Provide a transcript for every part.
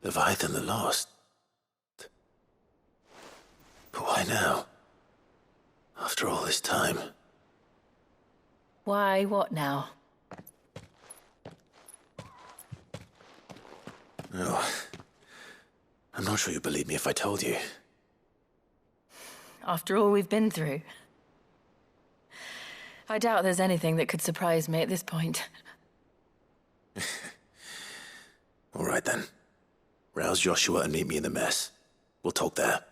Leviathan the Lost. But why now? After all this time. Why, what now? Oh. I'm not sure you'd believe me if I told you. After all we've been through. I doubt there's anything that could surprise me at this point. All right then. Rouse Joshua and meet me in the mess. We'll talk there.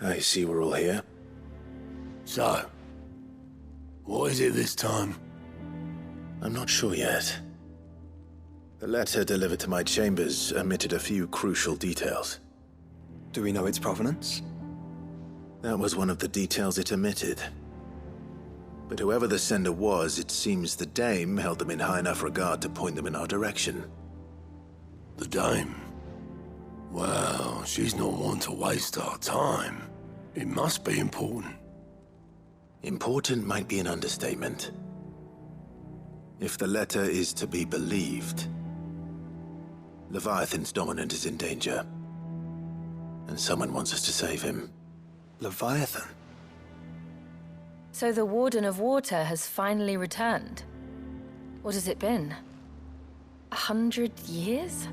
I see we're all here. So, what is it this time? I'm not sure yet. The letter delivered to my chambers omitted a few crucial details. Do we know its provenance? That was one of the details it omitted. But whoever the sender was, it seems the Dame held them in high enough regard to point them in our direction. The Dame? Well, she's not one to waste our time. It must be important. Important might be an understatement. If the letter is to be believed, Leviathan's Dominant is in danger. And someone wants us to save him. Leviathan? So the Warden of Water has finally returned. What has it been? 100 years?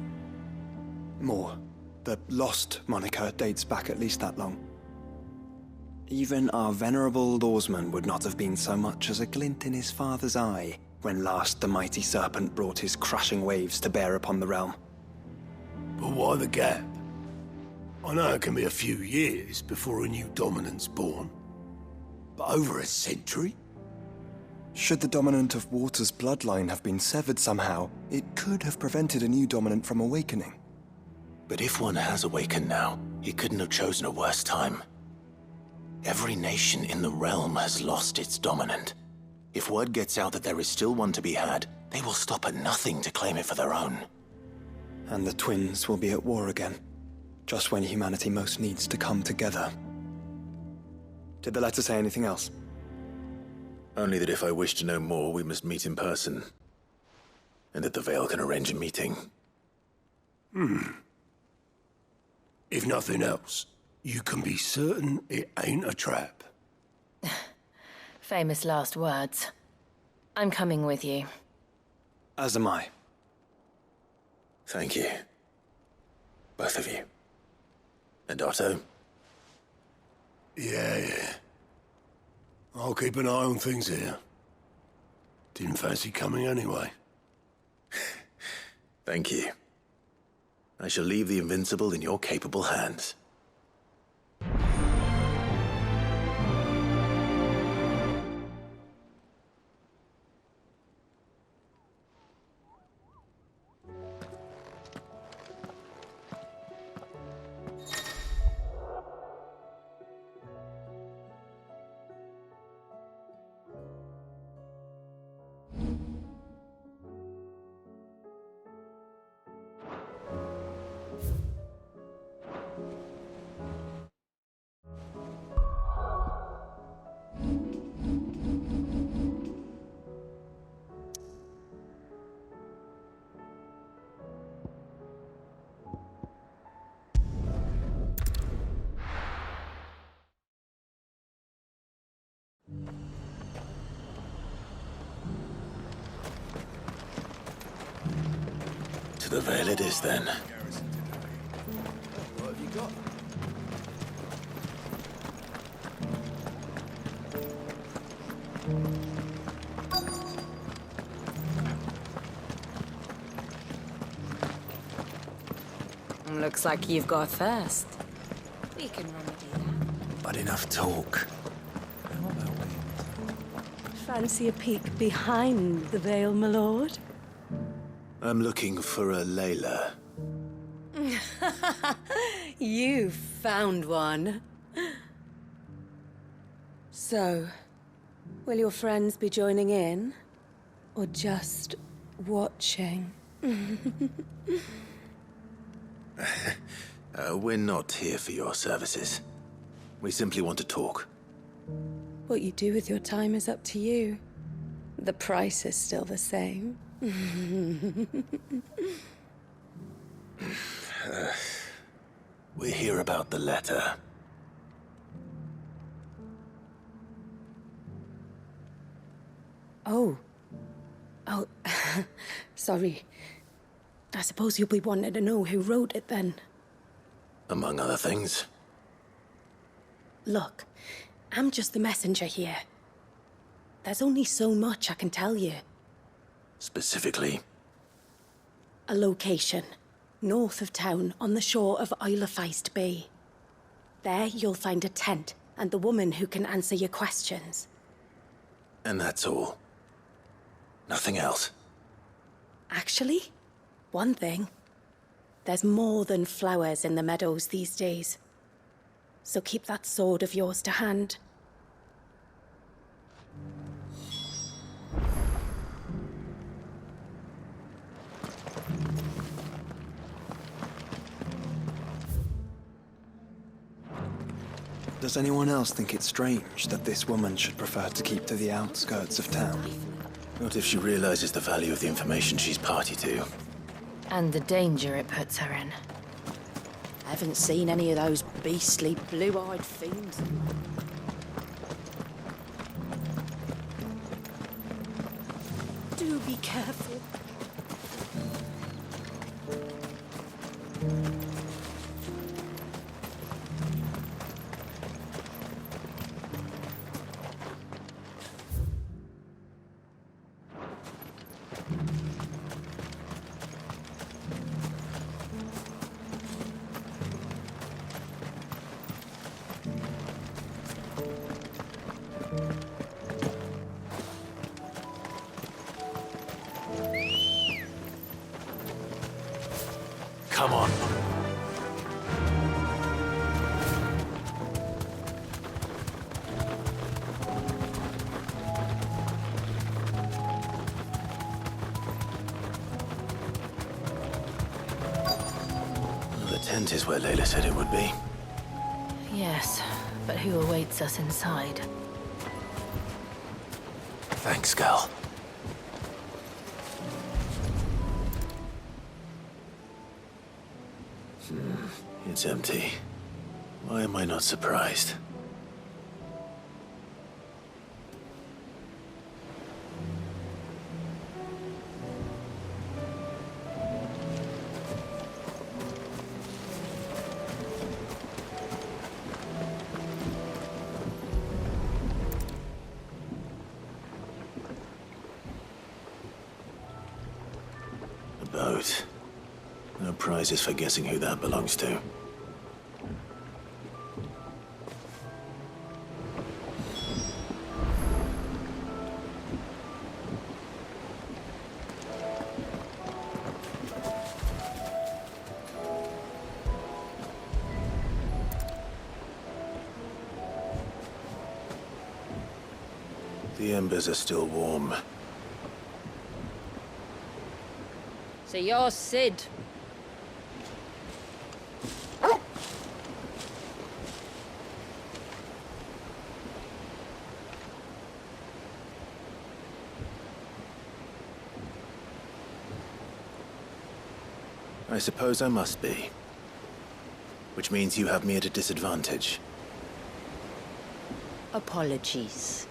More. The Lost moniker dates back at least that long. Even our venerable lawsman would not have been so much as a glint in his father's eye when last the mighty serpent brought his crushing waves to bear upon the realm. But why the gap? I know it can be a few years before a new Dominant's born. But over a century? Should the Dominant of Water's bloodline have been severed somehow, it could have prevented a new Dominant from awakening. But if one has awakened now, he couldn't have chosen a worse time. Every nation in the realm has lost its Dominant. If word gets out that there is still one to be had, they will stop at nothing to claim it for their own. And the twins will be at war again, just when humanity most needs to come together. Did the letter say anything else? Only that if I wish to know more, we must meet in person. And that the Veil can arrange a meeting. If nothing else, you can be certain it ain't a trap. Famous last words. I'm coming with you. As am I. Thank you. Both of you. And Otto? Yeah. I'll keep an eye on things here. Didn't fancy coming anyway. Thank you. I shall leave the Invincible in your capable hands. To the Veil it is, then. What have you got? Looks like you've got a thirst. We can remedy that. But enough talk. Fancy a peek behind the veil, my lord? I'm looking for a Layla. You found one. So, will your friends be joining in? Or just watching? We're not here for your services. We simply want to talk. What you do with your time is up to you. The price is still the same. We hear about the letter. Oh. Sorry. I suppose you'll be wanting to know who wrote it then. Among other things. Look, I'm just the messenger here. There's only so much I can tell you. Specifically? A location, north of town, on the shore of Isle of Feist Bay. There you'll find a tent, and the woman who can answer your questions. And that's all? Nothing else? Actually, one thing. There's more than flowers in the meadows these days. So keep that sword of yours to hand. Does anyone else think it's strange that this woman should prefer to keep to the outskirts of town? Not if she realizes the value of the information she's party to. And the danger it puts her in. I haven't seen any of those beastly blue-eyed fiends. Do be careful. Come on. The tent is where Layla said it would be. Yes, but who awaits us inside? Thanks, Gal. It's empty. Why am I not surprised? A boat. No prizes for guessing who that belongs to. The embers are still warm. So you're Sid. I suppose I must be. Which means you have me at a disadvantage. Apologies.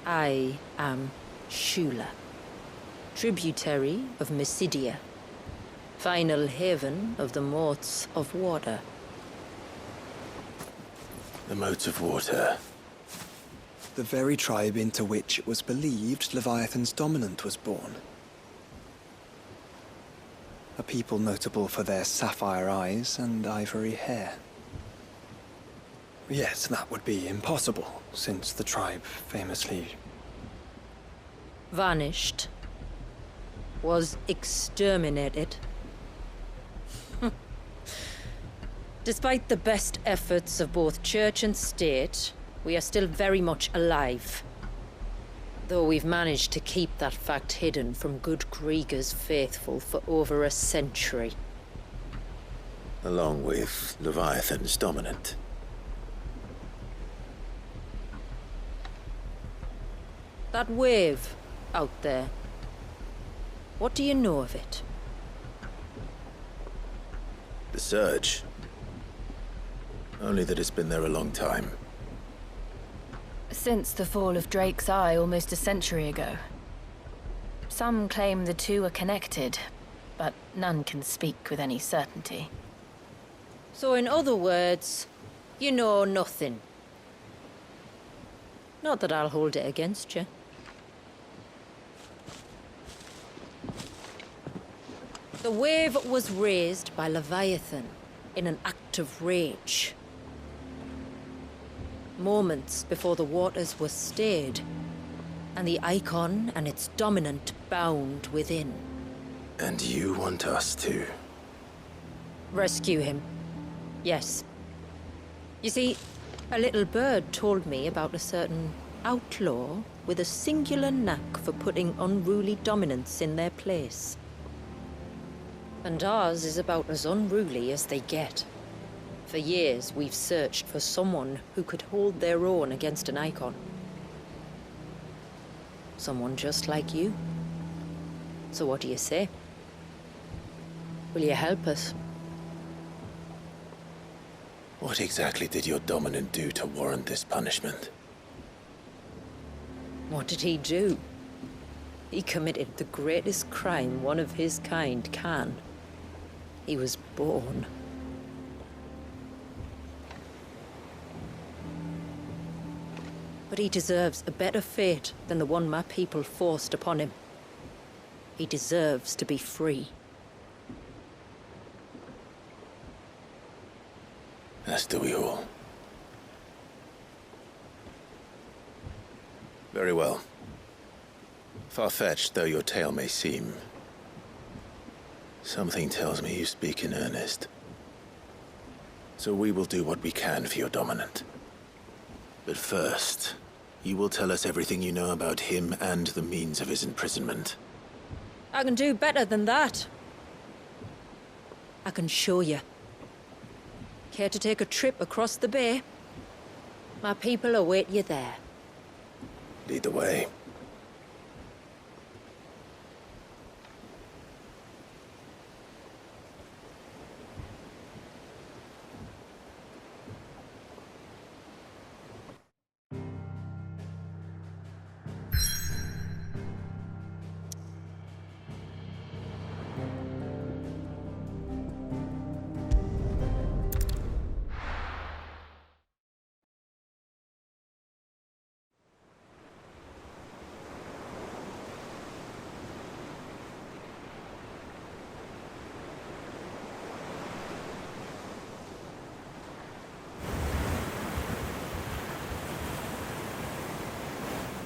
I am Shula, tributary of Mysidia, final haven of the Motes of Water. The Motes of Water. The very tribe into which it was believed Leviathan's Dominant was born. A people notable for their sapphire eyes and ivory hair. Yes, that would be impossible, since the tribe famously... Vanished. Was exterminated. Despite the best efforts of both church and state, we are still very much alive. Though we've managed to keep that fact hidden from good Krieger's faithful for over a century. Along with Leviathan's Dominant. That wave out there. What do you know of it? The Surge. Only that it's been there a long time. Since the fall of Drake's Eye almost a century ago. Some claim the two are connected, but none can speak with any certainty. So in other words, you know nothing. Not that I'll hold it against you. The wave was raised by Leviathan in an act of rage. Moments before the waters were stayed, and the Eikon and its dominant bound within. And you want us to? Rescue him. Yes. You see, a little bird told me about a certain outlaw with a singular knack for putting unruly dominants in their place. And ours is about as unruly as they get. For years, we've searched for someone who could hold their own against an Eikon. Someone just like you. So what do you say? Will you help us? What exactly did your dominant do to warrant this punishment? What did he do? He committed the greatest crime one of his kind can. He was born. But he deserves a better fate than the one my people forced upon him. He deserves to be free. As do we all. Very well. Far-fetched though your tale may seem, something tells me you speak in earnest. So we will do what we can for your dominant. But first, you will tell us everything you know about him and the means of his imprisonment. I can do better than that. I can show you. Care to take a trip across the bay? My people await you there. Lead the way.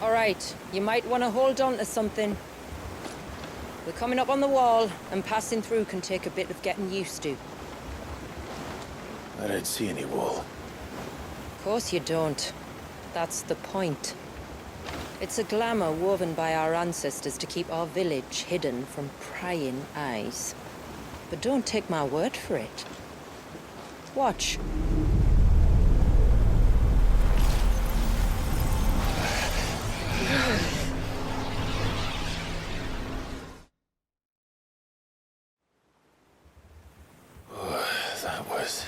All right, you might want to hold on to something. We're coming up on the wall, and passing through can take a bit of getting used to. I don't see any wall. Of course you don't. That's the point. It's a glamour woven by our ancestors to keep our village hidden from prying eyes. But don't take my word for it. Watch. That was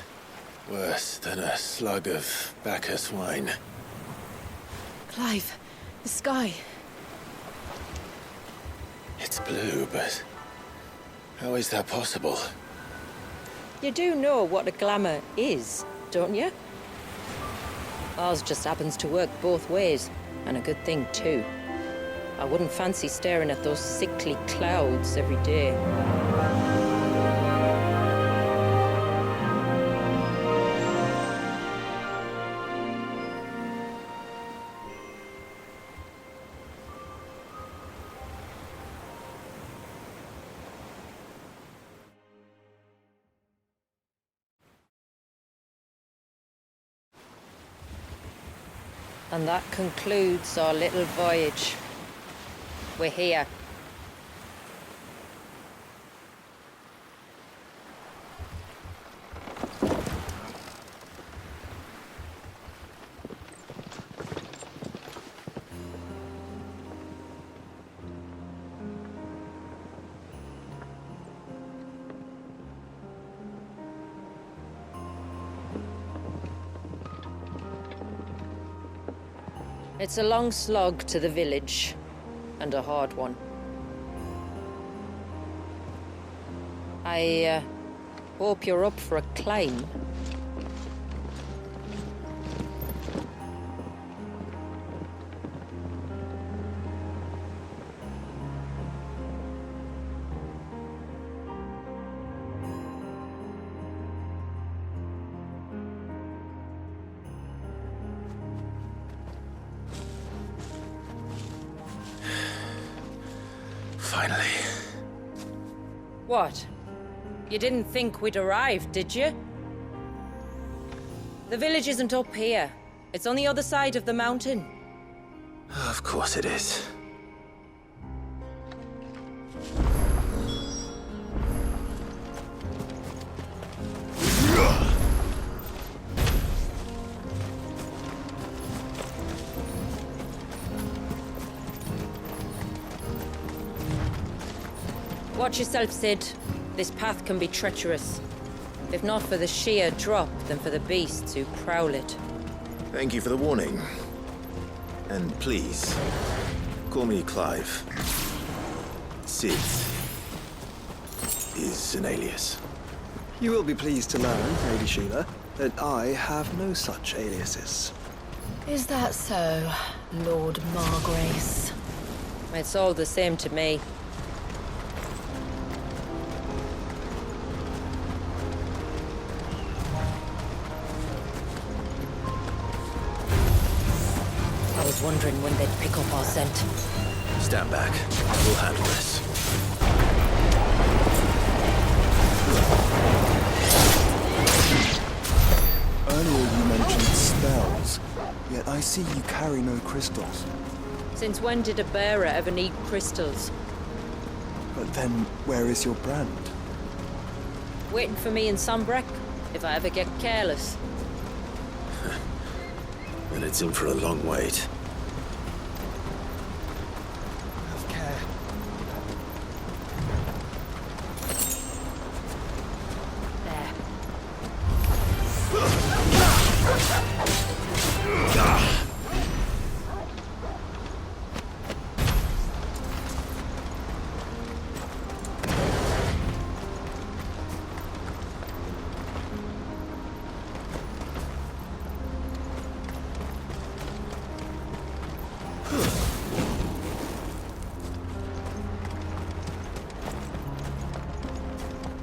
worse than a slug of Bacchus wine. Clive, the sky. It's blue, but how is that possible? You do know what a glamour is, don't you? Ours just happens to work both ways, and a good thing too. I wouldn't fancy staring at those sickly clouds every day. And that concludes our little voyage. We're here. It's a long slog to the village, and a hard one. I hope you're up for a climb. Finally. What? You didn't think we'd arrived, did you? The village isn't up here. It's on the other side of the mountain. Of course it is. Watch yourself, Sid. This path can be treacherous. If not for the sheer drop, then for the beasts who prowl it. Thank you for the warning. And please, call me Clive. Sid is an alias. You will be pleased to learn, Lady Sheila, that I have no such aliases. Is that so, Lord Margrace? It's all the same to me. I was wondering when they'd pick up our scent. Stand back. We'll handle this. Earlier you mentioned spells, yet I see you carry no crystals. Since when did a bearer ever need crystals? But then, where is your brand? Waiting for me in Sombrek, if I ever get careless. And it's in for a long wait. Have care. There.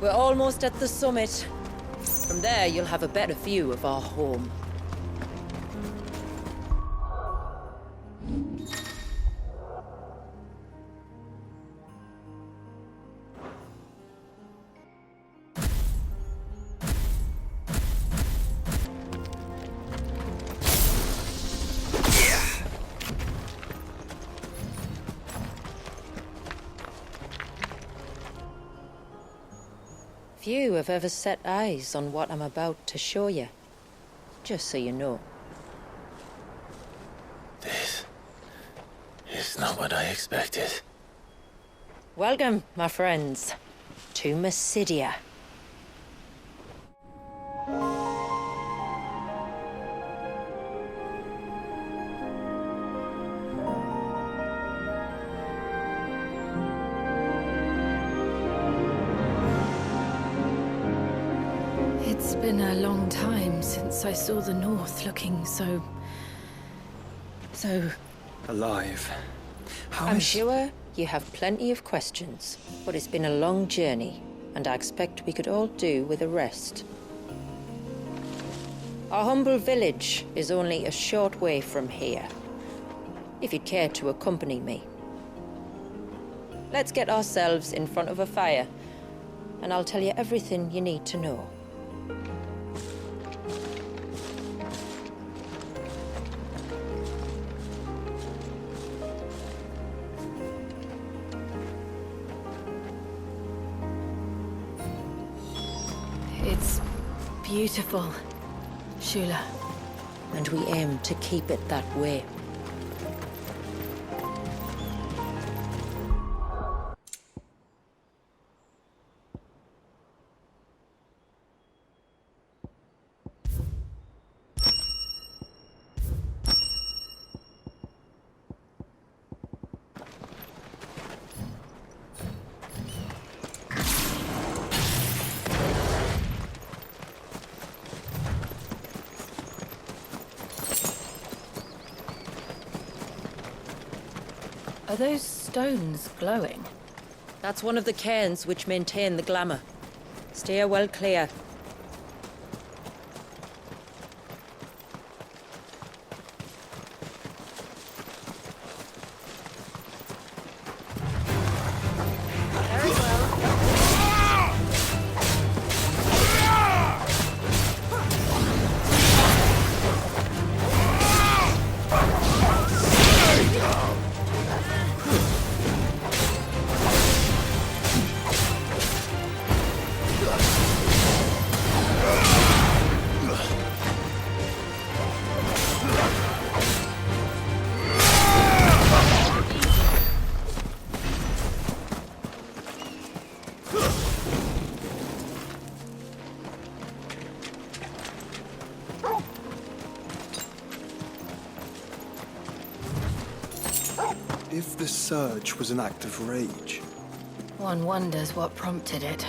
We're almost at the summit. From there, you'll have a better view of our home. Few have ever set eyes on what I'm about to show you. Just so you know. This is not what I expected. Welcome, my friends, to Mysidia. It's been a long time since I saw the North looking so... Alive. I'm sure you have plenty of questions, but it's been a long journey, and I expect we could all do with a rest. Our humble village is only a short way from here, if you'd care to accompany me. Let's get ourselves in front of a fire, and I'll tell you everything you need to know. It's beautiful, Shula. And we aim to keep it that way. Are those stones glowing? That's one of the cairns which maintain the glamour. Steer well clear. If the surge was an act of rage, One wonders what prompted it.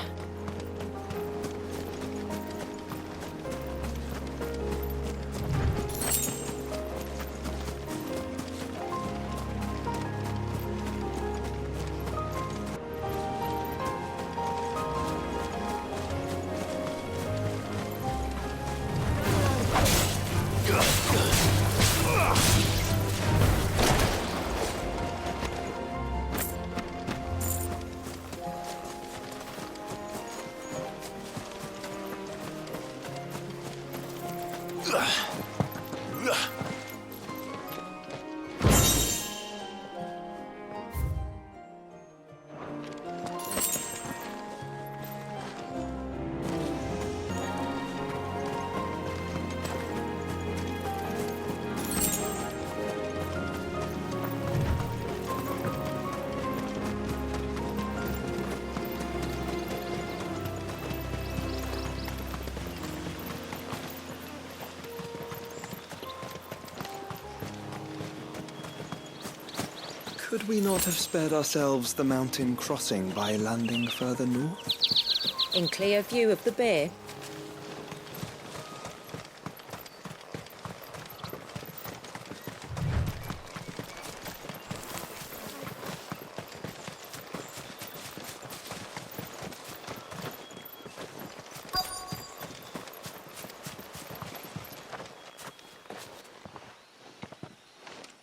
could we not have spared ourselves the mountain crossing by landing further north? In clear view of the bay?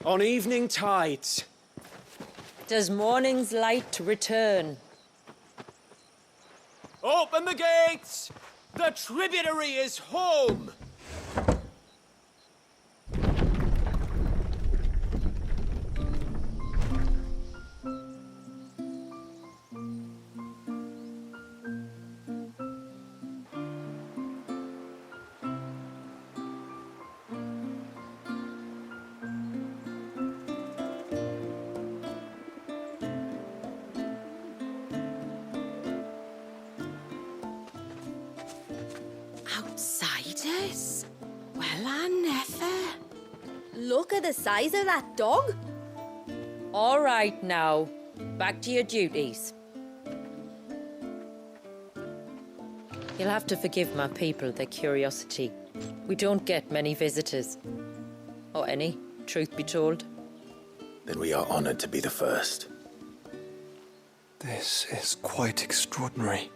On evening tides. Does morning's light return? Open the gates! The tributary is home! Outsiders? Well, I never. Look at the size of that dog. All right now, back to your duties. You'll have to forgive my people their curiosity. We don't get many visitors. Or any, truth be told. Then we are honored to be the first. This is quite extraordinary.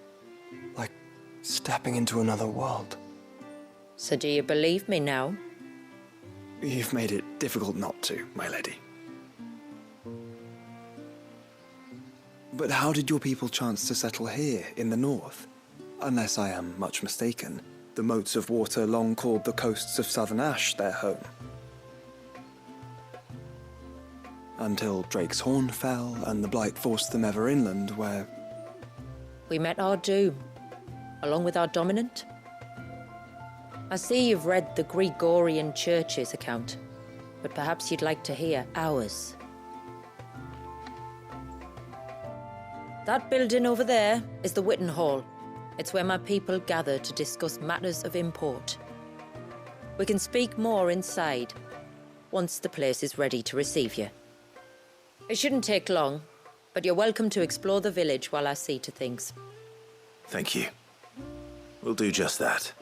Like stepping into another world. So do you believe me now? You've made it difficult not to, my lady. But how did your people chance to settle here in the north? Unless I am much mistaken, the moats of water long called the coasts of southern Ash their home. Until Drake's Horn fell and the Blight forced them ever inland, where... We met our doom, along with our Dominant. I see you've read the Gregorian Church's account, but perhaps you'd like to hear ours. That building over there is the Witten Hall. It's where my people gather to discuss matters of import. We can speak more inside, once the place is ready to receive you. It shouldn't take long, but you're welcome to explore the village while I see to things. Thank you. We'll do just that.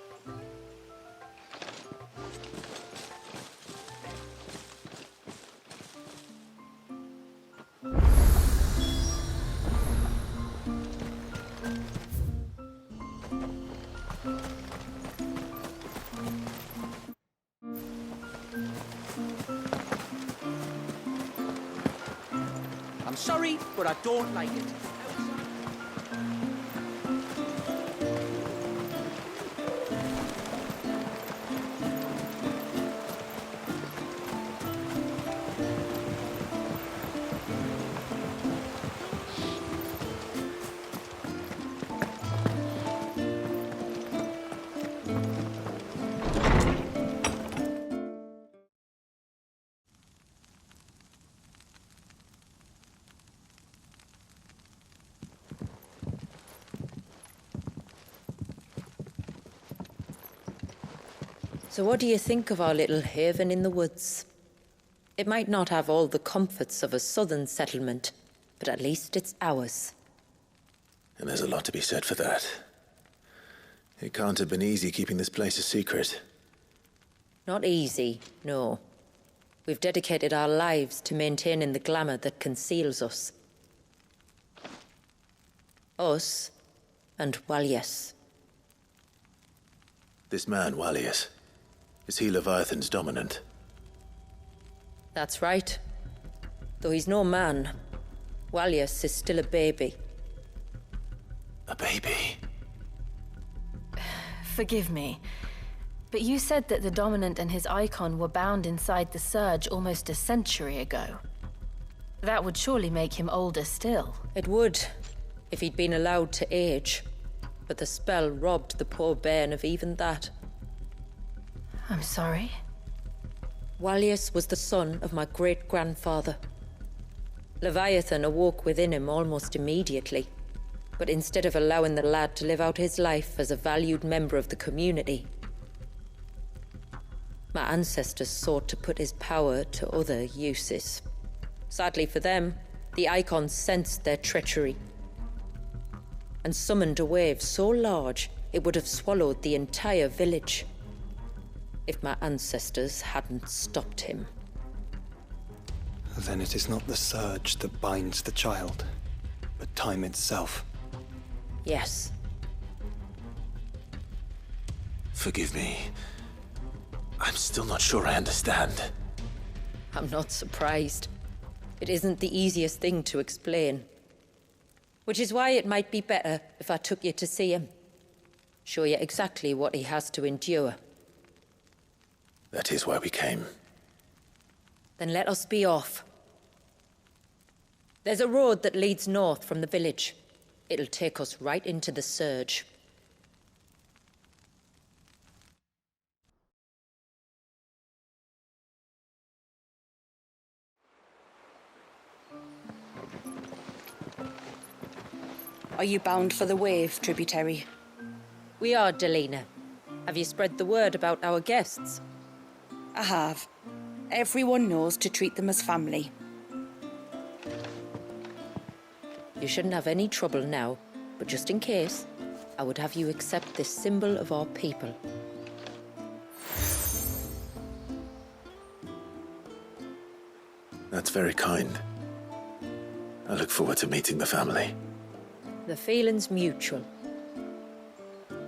I'm sorry, but I don't like it. So what do you think of our little haven in the woods? It might not have all the comforts of a southern settlement, but at least it's ours. And there's a lot to be said for that. It can't have been easy keeping this place a secret. Not easy, no. We've dedicated our lives to maintaining the glamour that conceals us. Us and Walyas. This man, Walyas, is he Leviathan's dominant? That's right. Though he's no man, Walyas is still a baby. A baby? Forgive me, but you said that the Dominant and his Eikon were bound inside the Surge almost a century ago. That would surely make him older still. It would, if he'd been allowed to age. But the spell robbed the poor bairn of even that. I'm sorry. Walyas was the son of my great-grandfather. Leviathan awoke within him almost immediately. But instead of allowing the lad to live out his life as a valued member of the community, my ancestors sought to put his power to other uses. Sadly for them, the Eikons sensed their treachery and summoned a wave so large it would have swallowed the entire village if my ancestors hadn't stopped him. Then it is not the surge that binds the child, but time itself. Yes. Forgive me. I'm still not sure I understand. I'm not surprised. It isn't the easiest thing to explain. Which is why it might be better if I took you to see him. Show you exactly what he has to endure. That is why we came. Then let us be off. There's a road that leads north from the village. It'll take us right into the Surge. Are you bound for the Wave, tributary? We are, Delina. Have you spread the word about our guests? I have. Everyone knows to treat them as family. You shouldn't have any trouble now, but just in case, I would have you accept this symbol of our people. That's very kind. I look forward to meeting the family. The feeling's mutual.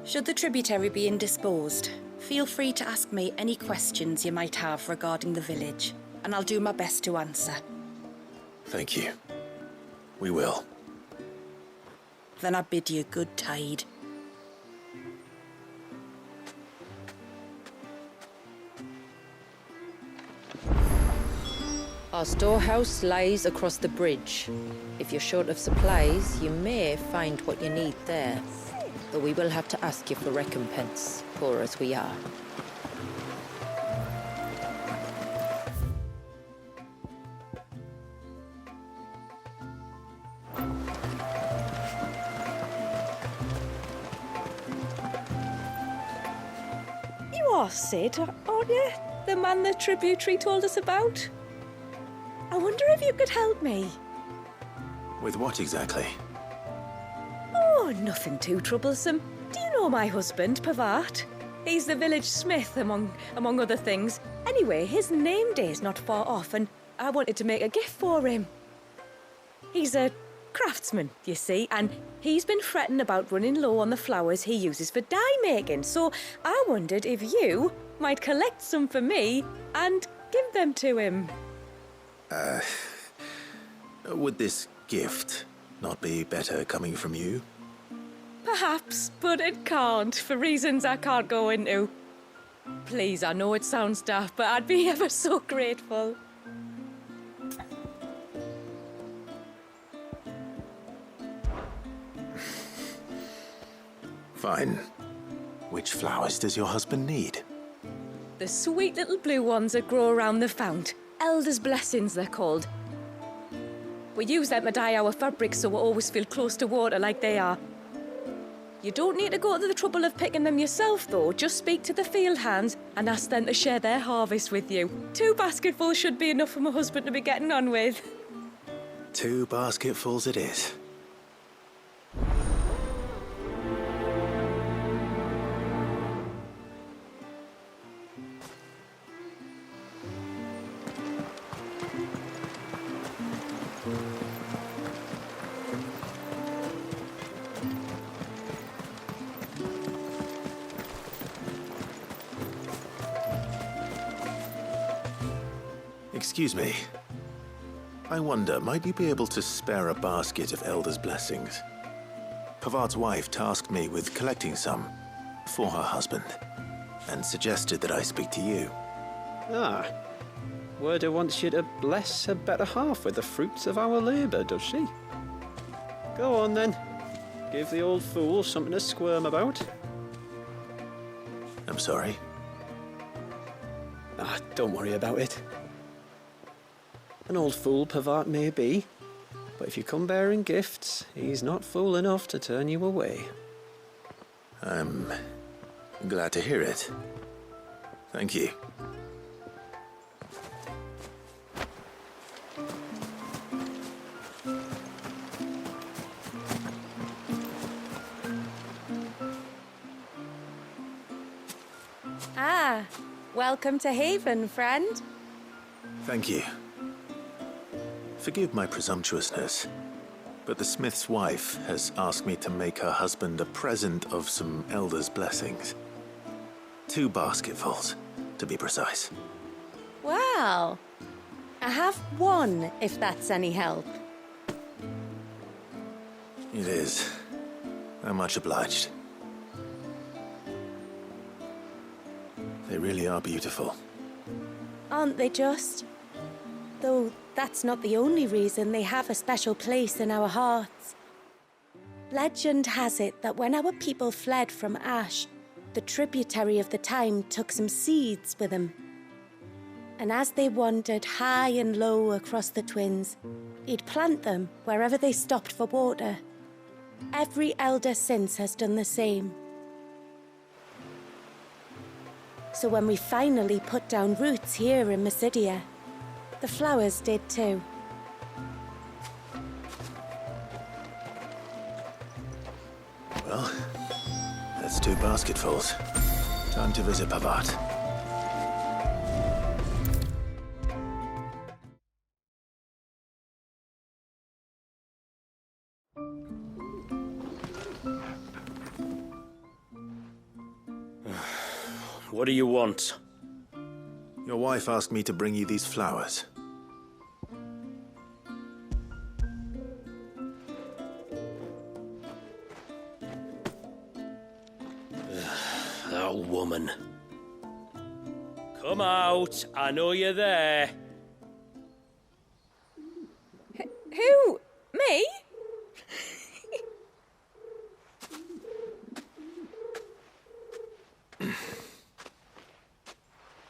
Should the tributary be indisposed, feel free to ask me any questions you might have regarding the village, and I'll do my best to answer. Thank you. We will. Then I bid you good tide. Our storehouse lies across the bridge. If you're short of supplies, you may find what you need there. But we will have to ask you for recompense, poor as we are. You are Sid, aren't you? The man the tributary told us about? I wonder if you could help me. With what exactly? Oh, nothing too troublesome. Do you know my husband, Pavat? He's the village smith, among other things. Anyway, his name day's not far off, and I wanted to make a gift for him. He's a craftsman, you see, and he's been fretting about running low on the flowers he uses for dye making, so I wondered if you might collect some for me and give them to him. Would this gift not be better coming from you? Perhaps, but it can't, for reasons I can't go into. Please, I know it sounds daft, but I'd be ever so grateful. Fine. Which flowers does your husband need? The sweet little blue ones that grow around the fount. Elder's blessings, they're called. We use them to dye our fabrics so we always feel close to water like they are. You don't need to go to the trouble of picking them yourself, though. Just speak to the field hands and ask them to share their harvest with you. 2 basketfuls should be enough for my husband to be getting on with. 2 basketfuls it is. Excuse me. I wonder, might you be able to spare a basket of Elder's blessings? Pavard's wife tasked me with collecting some for her husband, and suggested that I speak to you. Ah. Werda wants you to bless her better half with the fruits of our labour, does she? Go on then. Give the old fool something to squirm about. I'm sorry. Ah, don't worry about it. An old fool Pavard may be, but if you come bearing gifts, he's not fool enough to turn you away. I'm glad to hear it. Thank you. Ah, welcome to Haven, friend. Thank you. Forgive my presumptuousness, but the smith's wife has asked me to make her husband a present of some Elder's blessings. 2 basketfuls, to be precise. Well, I have 1, if that's any help. It is. I'm much obliged. They really are beautiful. Aren't they just? Though that's not the only reason they have a special place in our hearts. Legend has it that when our people fled from Ash, the tributary of the Time took some seeds with them. And as they wandered high and low across the Twins, he'd plant them wherever they stopped for water. Every elder since has done the same. So when we finally put down roots here in Mysidia, the flowers did too. Well, that's 2 basketfuls. Time to visit Pavard. What do you want? Your wife asked me to bring you these flowers. That woman. Come out. I know you're there. Who? Me?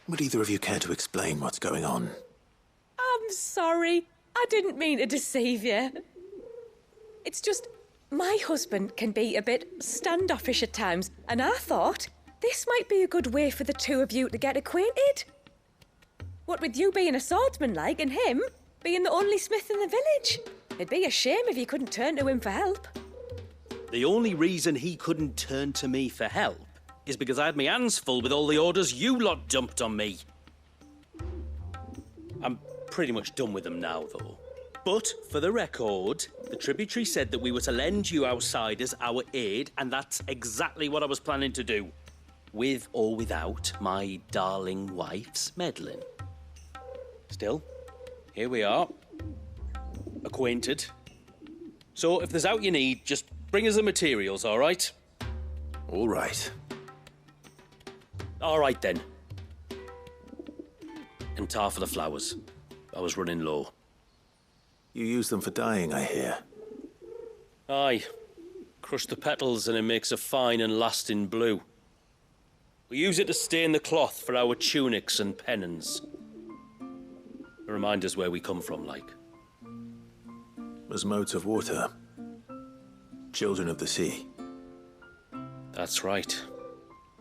Would either of you care to explain what's going on? I'm sorry. I didn't mean to deceive you. It's just, my husband can be a bit standoffish at times, and I thought this might be a good way for the 2 of you to get acquainted. What with you being a swordsman like, and him being the only smith in the village. It'd be a shame if you couldn't turn to him for help. The only reason he couldn't turn to me for help is because I had my hands full with all the orders you lot dumped on me. I'm pretty much done with them now, though. But, for the record, the tributary said that we were to lend you outsiders our aid, and that's exactly what I was planning to do. With or without my darling wife's meddling. Still, here we are. acquainted. So if there's out you need, just bring us the materials, all right? All right. All right, then. And tar for the flowers. I was running low. You use them for dyeing, I hear. Aye. Crush the petals and it makes a fine and lasting blue. We use it to stain the cloth for our tunics and pennons. Remind us where we come from, like. As modes of water. Children of the sea. That's right.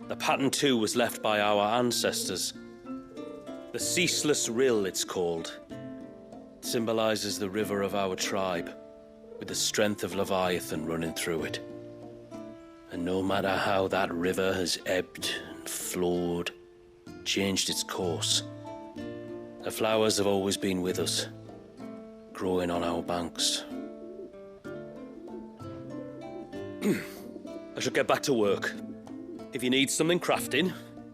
The pattern too was left by our ancestors. The Ceaseless Rill, it's called. It symbolizes the river of our tribe, with the strength of Leviathan running through it. And no matter how that river has ebbed and flowed, changed its course, the flowers have always been with us, growing on our banks. I should get back to work. If you need something crafting,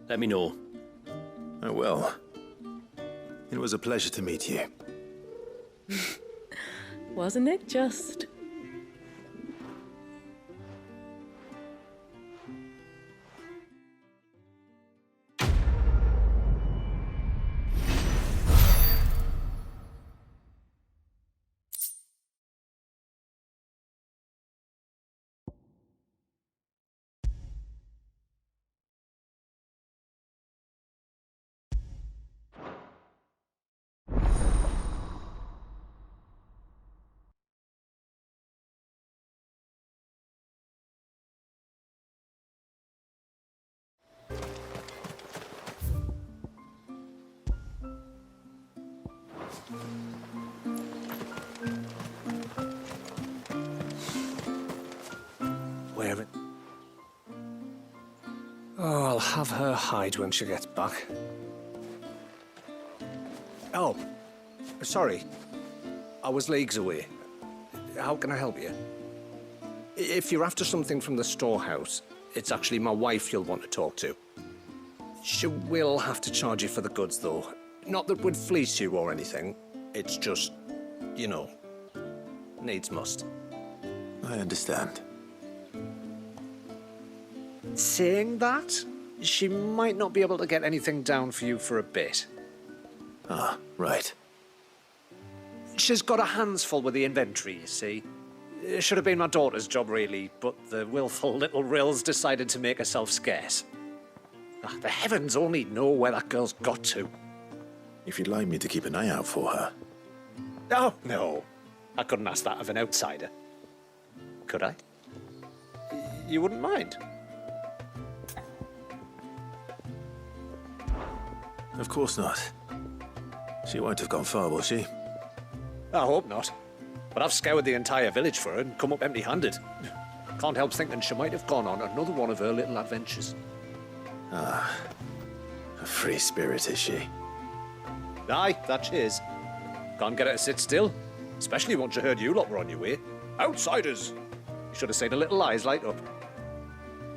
let me know. I will. It was a pleasure to meet you. Wasn't it just? Where it? Oh, I'll have her hide when she gets back. Oh, sorry. I was leagues away. How can I help you? If you're after something from the storehouse, it's actually my wife you'll want to talk to. She will have to charge you for the goods, though. Not that we'd fleece you or anything. It's just, you know, needs must. I understand. Saying that, she might not be able to get anything down for you for a bit. Ah, right. She's got her hands full with the inventory, you see. It should have been my daughter's job, really, but the willful little rills decided to make herself scarce. Ah, the heavens only know where that girl's got to. If you'd like me to keep an eye out for her. Oh, no. I couldn't ask that of an outsider. Could I? You wouldn't mind? Of course not. She won't have gone far, will she? I hope not. But I've scoured the entire village for her and come up empty-handed. Can't help thinking she might have gone on another one of her little adventures. Ah, a free spirit, is she? Aye, that she is. Can't get her to sit still, especially once you heard you lot were on your way. Outsiders! You should have seen her little eyes light up.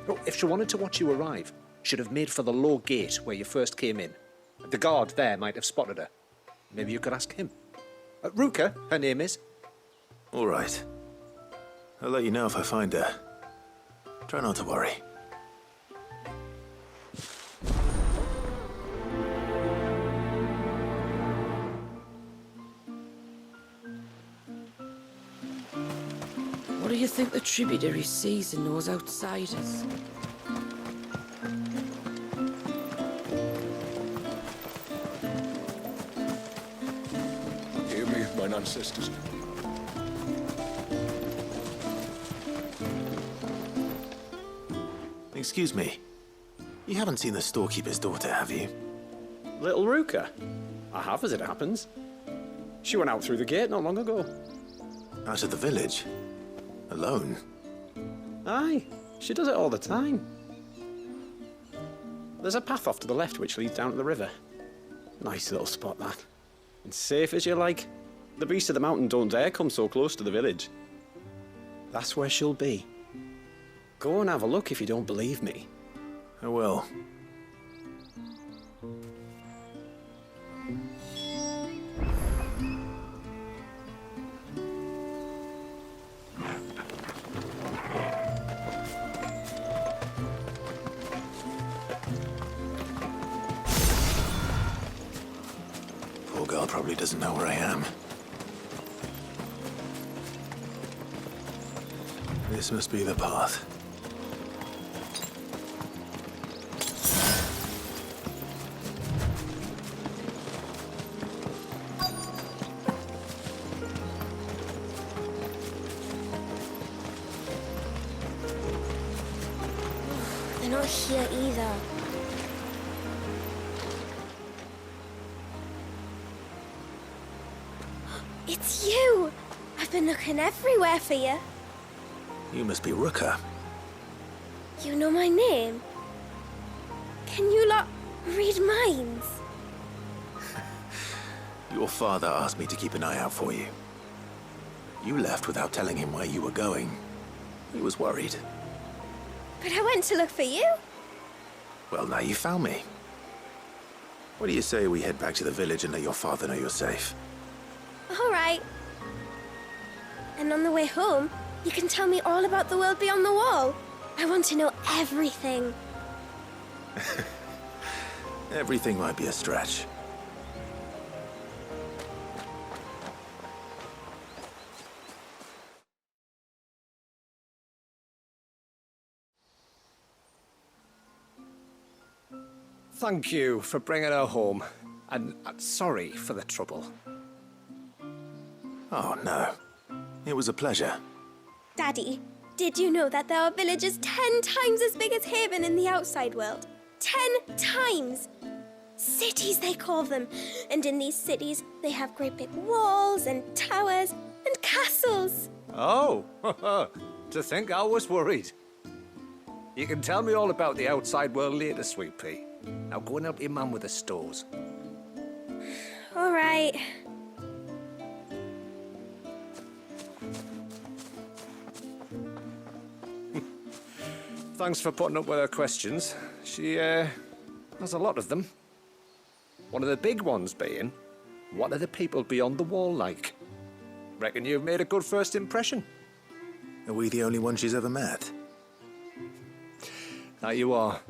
Oh, if she wanted to watch you arrive, she'd have made for the low gate where you first came in. The guard there might have spotted her. Maybe you could ask him. Ruka, her name is. All right. I'll let you know if I find her. Try not to worry. What do you think the tributary sees in those outsiders? Hear me, mine ancestors. Excuse me. You haven't seen the storekeeper's daughter, have you? Little Ruka? I have, as it happens. She went out through the gate not long ago. Out of the village? Alone? Aye, she does it all the time. There's a path off to the left which leads down to the river. Nice little spot, that. And safe as you like. The beasts of the mountain don't dare come so close to the village. That's where she'll be. Go and have a look if you don't believe me. I will. Poor girl probably doesn't know where I am. This must be the path. They're not here either. It's you! I've been looking everywhere for you. You must be Rooker. You know my name? Can you lot read minds? Your father asked me to keep an eye out for you. You left without telling him where you were going. He was worried. But I went to look for you. Well, now you found me. What do you say we head back to the village and let your father know you're safe? All right. And on the way home, you can tell me all about the world beyond the wall. I want to know everything. Everything might be a stretch. Thank you for bringing her home. And sorry for the trouble. Oh, no. It was a pleasure. Daddy, did you know that there are villages 10 times as big as Haven in the outside world? 10 times! Cities, they call them. And in these cities, they have great big walls and towers and castles. Oh, to think I was worried. You can tell me all about the outside world later, Sweet Pea. Now go and help your mum with the stores. All right. Thanks for putting up with her questions. She, has a lot of them. One of the big ones being, what are the people beyond the wall like? Reckon you've made a good first impression. Are we the only ones she's ever met? Now you are.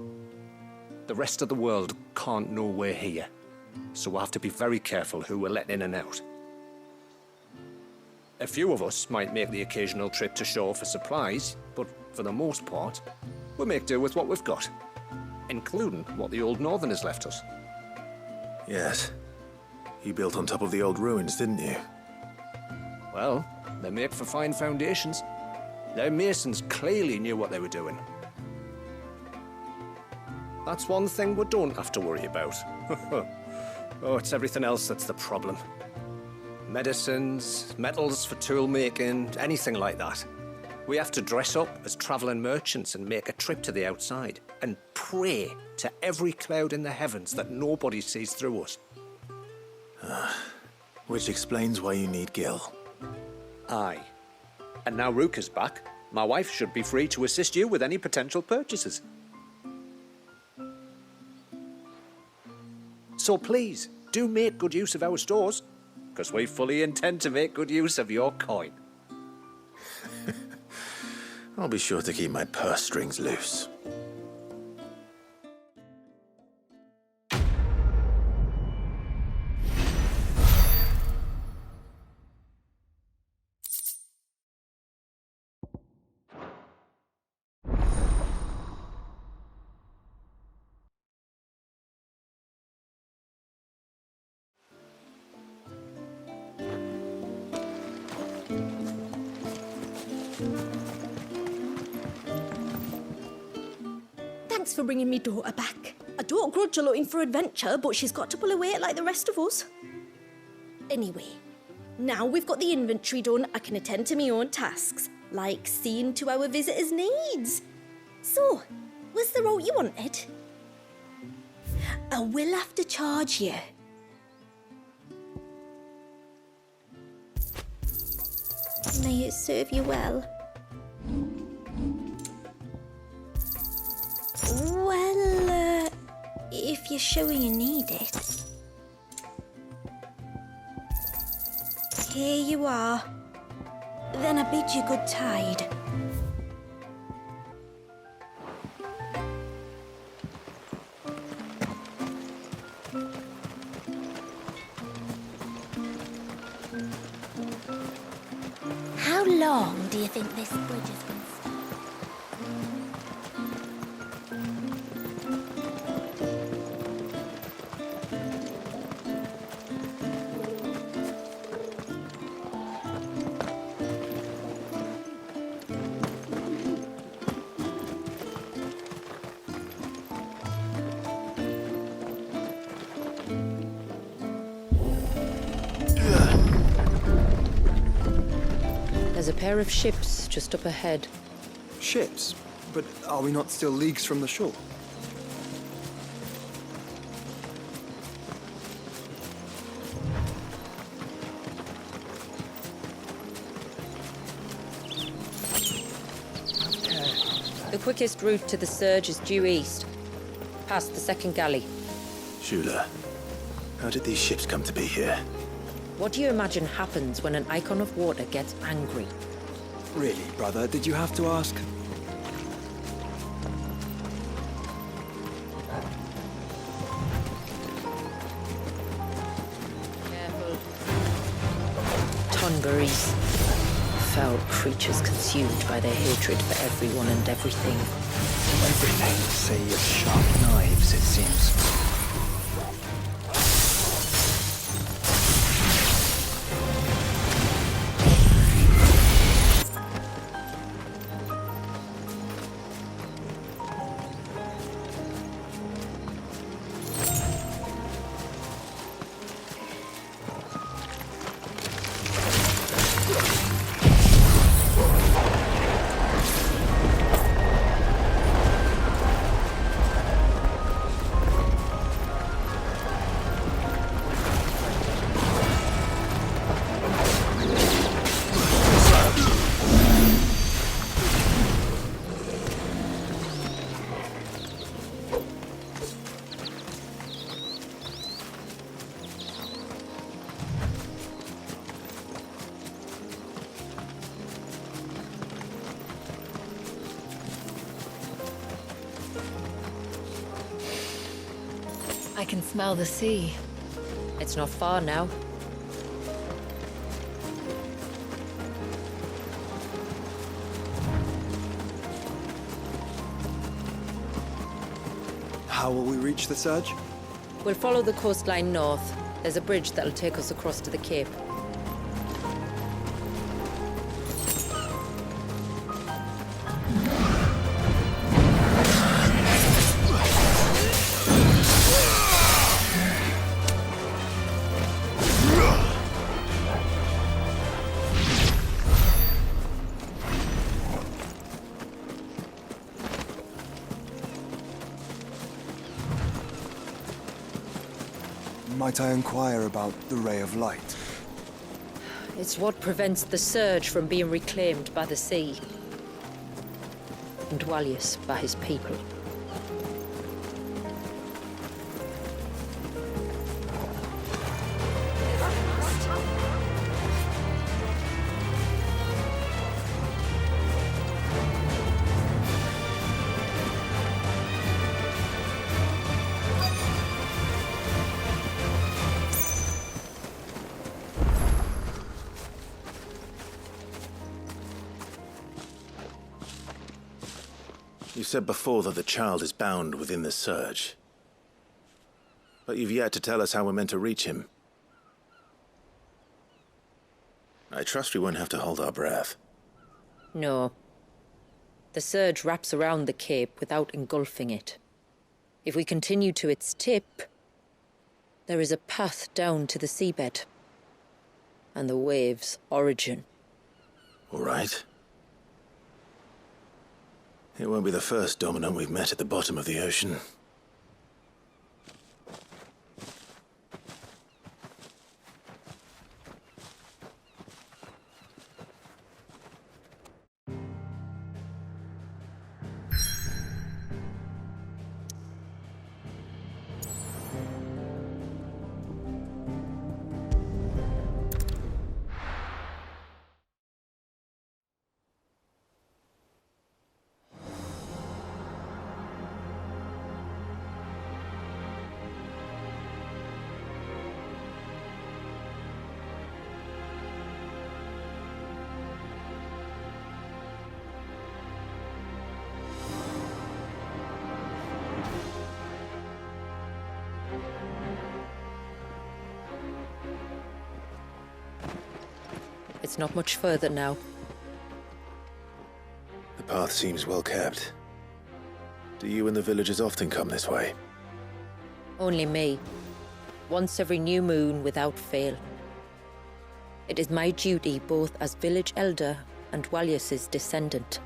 The rest of the world can't know we're here, so we'll have to be very careful who we're letting in and out. A few of us might make the occasional trip to shore for supplies, but for the most part, we'll make do with what we've got, including what the old Northerners left us. Yes. You built on top of the old ruins, didn't you? Well, they make for fine foundations. Their masons clearly knew what they were doing. That's one thing we don't have to worry about. Oh, it's everything else that's the problem. Medicines, metals for tool making, anything like that. We have to dress up as travelling merchants and make a trip to the outside and pray to every cloud in the heavens that nobody sees through us. Which explains why you need Gil. Aye. And now Ruka's back, my wife should be free to assist you with any potential purchases. So please, do make good use of our stores, because we fully intend to make good use of your coin. I'll be sure to keep my purse strings loose. Thanks for bringing me daughter back. I don't grudge her looking for adventure, but she's got to pull her weight like the rest of us. Anyway, now we've got the inventory done, I can attend to my own tasks, like seeing to our visitors' needs. So, was the route you wanted? I will have to charge you. May it serve you well. Well, if you're sure you need it. Here you are. Then I bid you good tide. How long do you think this bridge has been stuck? There's a pair of ships just up ahead. Ships? But are we not still leagues from the shore? The quickest route to the surge is due east, past the second galley. Shula, how did these ships come to be here? What do you imagine happens when an Eikon of Water gets angry? Really, brother? Did you have to ask? Careful. Tonberries. Foul creatures consumed by their hatred for everyone and everything. Everything, save sharp knives, it seems. I can smell the sea. It's not far now. How will we reach the surge? We'll follow the coastline north. There's a bridge that'll take us across to the cape. Might I inquire about the ray of light? It's what prevents the surge from being reclaimed by the sea. And Dwalius by his people. You said before that the child is bound within the surge. But you've yet to tell us how we're meant to reach him. I trust we won't have to hold our breath. No. The surge wraps around the cape without engulfing it. If we continue to its tip, there is a path down to the seabed. And the wave's origin. All right. It won't be the first Dominant we've met at the bottom of the ocean. It's not much further now. The path seems well kept. Do you and the villagers often come this way? Only me. Once every new moon without fail. It is my duty both as village elder and Walius's descendant.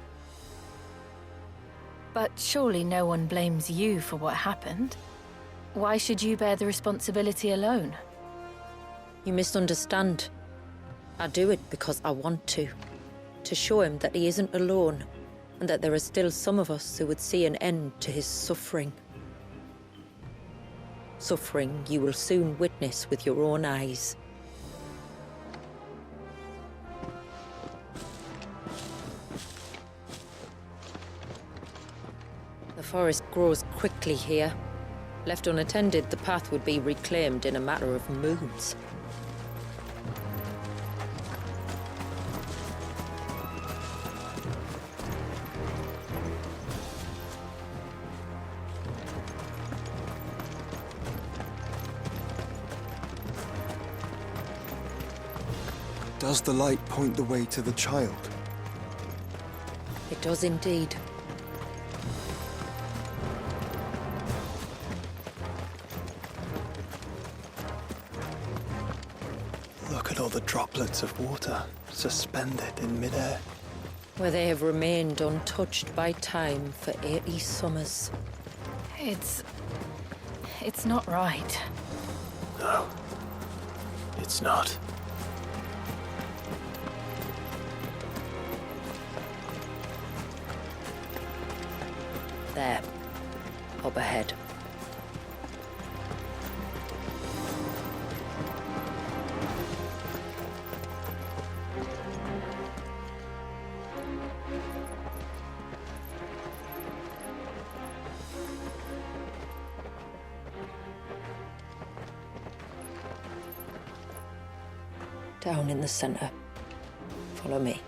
But surely no one blames you for what happened. Why should you bear the responsibility alone? You misunderstand. I do it because I want to. To show him that he isn't alone, and that there are still some of us who would see an end to his suffering. Suffering you will soon witness with your own eyes. The forest grows quickly here. Left unattended, the path would be reclaimed in a matter of moons. Does the light point the way to the child? It does indeed. Look at all the droplets of water suspended in midair. Where they have remained untouched by time for 80 summers. It's not right. No. It's not. There. Up ahead. Down in the center. Follow me.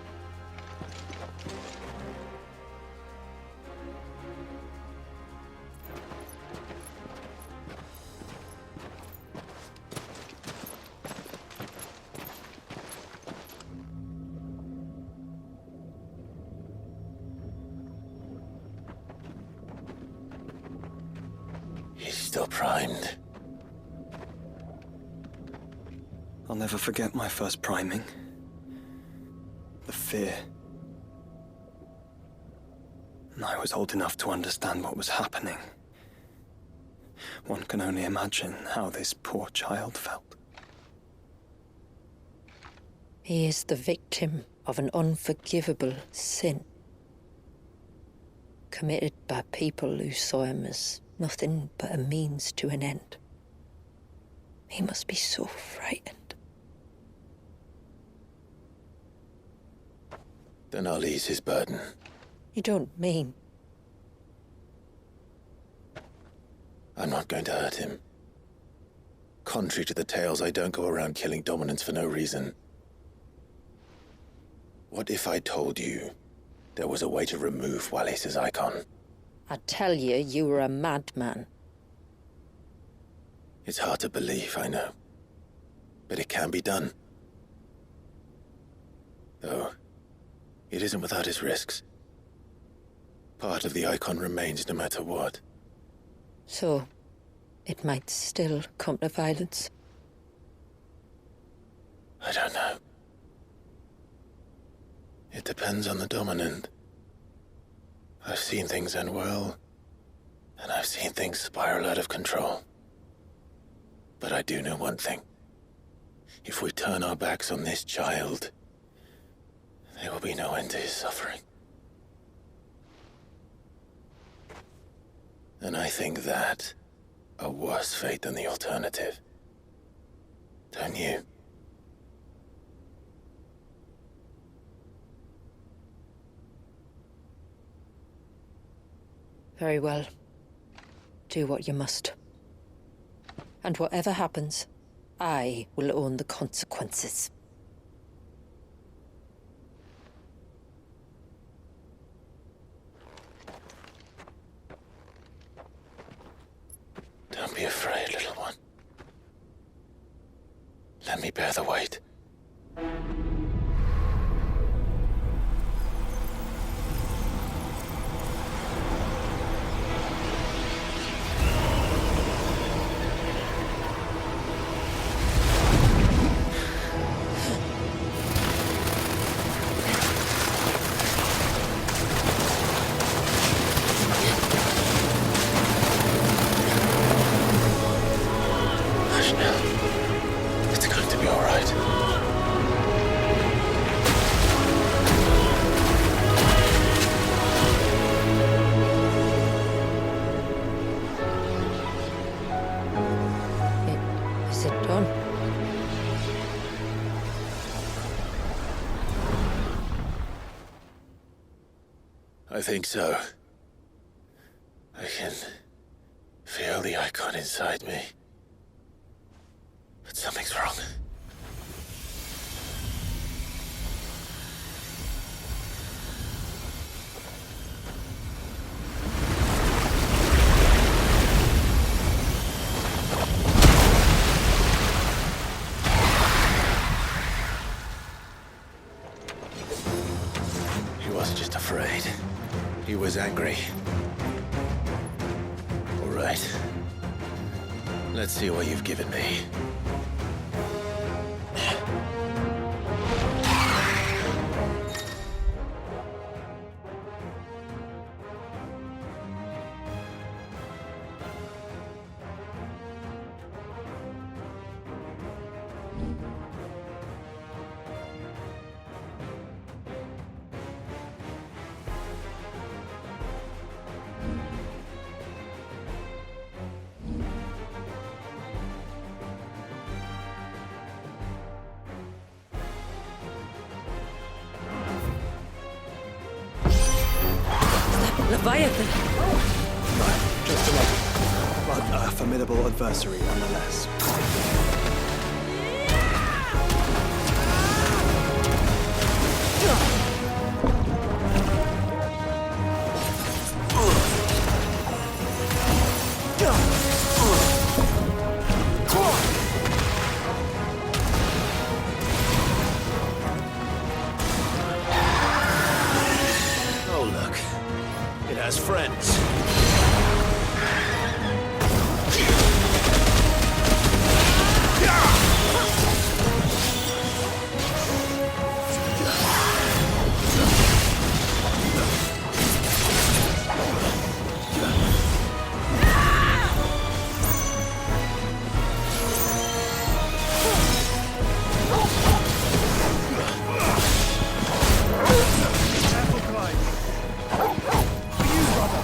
He's still primed. I'll never forget my first priming. The fear. And I was old enough to understand what was happening. One can only imagine how this poor child felt. He is the victim of an unforgivable sin. Committed by people who saw him as nothing but a means to an end. He must be so frightened. Then I'll ease his burden. You don't mean? I'm not going to hurt him. Contrary to the tales, I don't go around killing dominants for no reason. What if I told you there was a way to remove Walius's icon? I tell you, you were a madman. It's hard to believe, I know. But it can be done. Though, it isn't without its risks. Part of the icon remains no matter what. So, it might still come to violence. I don't know. It depends on the dominant. I've seen things end well, and I've seen things spiral out of control. But I do know one thing. If we turn our backs on this child, there will be no end to his suffering. And I think that a worse fate than the alternative. Don't you? Very well. Do what you must. And whatever happens, I will own the consequences. Don't be afraid, little one. Let me bear the weight. think so. I can feel the icon inside me. But something's wrong. He wasn't just afraid. He was angry. All right. Let's see what you've given me. Leviathan! Just a moment. But a formidable adversary nonetheless. Oh, look. It has friends. Careful, Clive. For you, brother.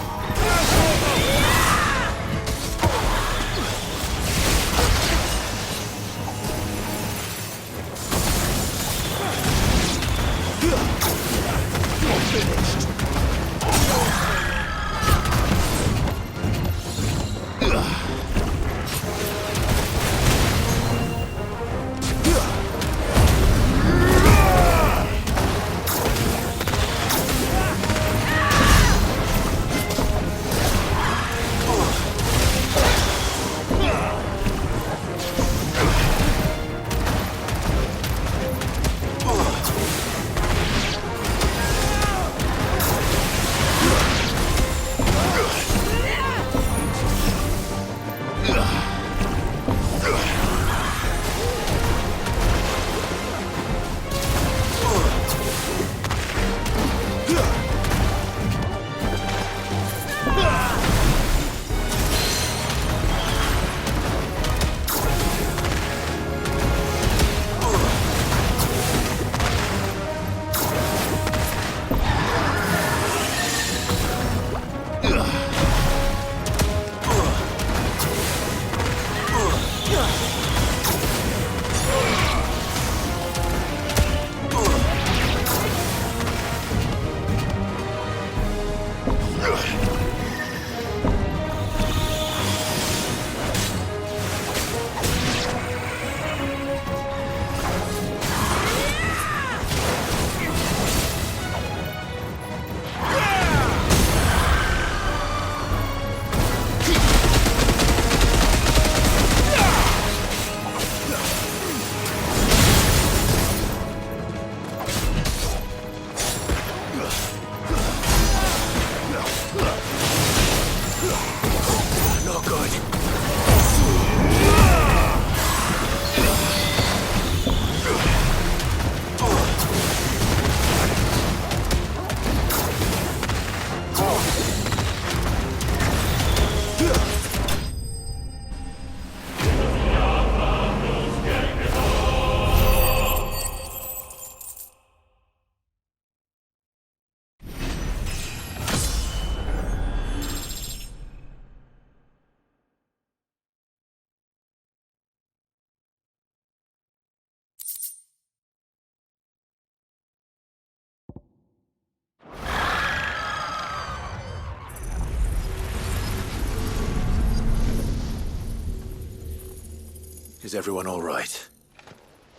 Is everyone all right?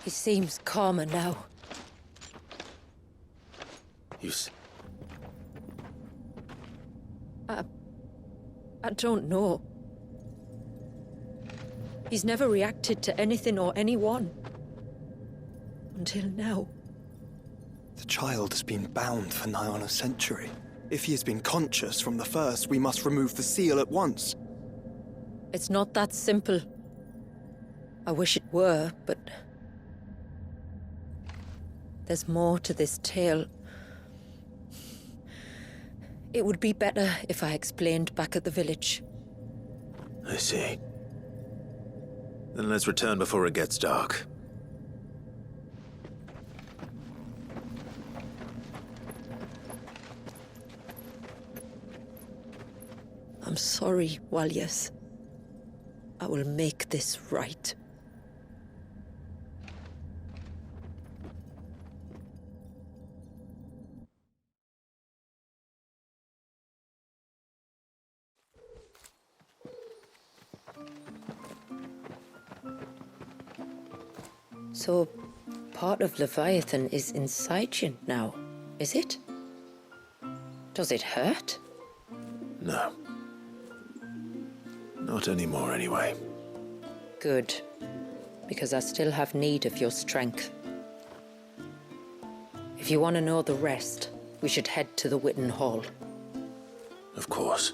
He seems calmer now. I don't know. He's never reacted to anything or anyone. Until now. The child has been bound for nigh on a century. If he has been conscious from the first, we must remove the seal at once. It's not that simple. I wish it were, but... there's more to this tale. It would be better if I explained back at the village. I see. Then let's return before it gets dark. I'm sorry, Walyas. I will make this right. So, part of Leviathan is inside you now, is it? Does it hurt? No. Not anymore, anyway. Good. Because I still have need of your strength. If you want to know the rest, we should head to the Witten Hall. Of course.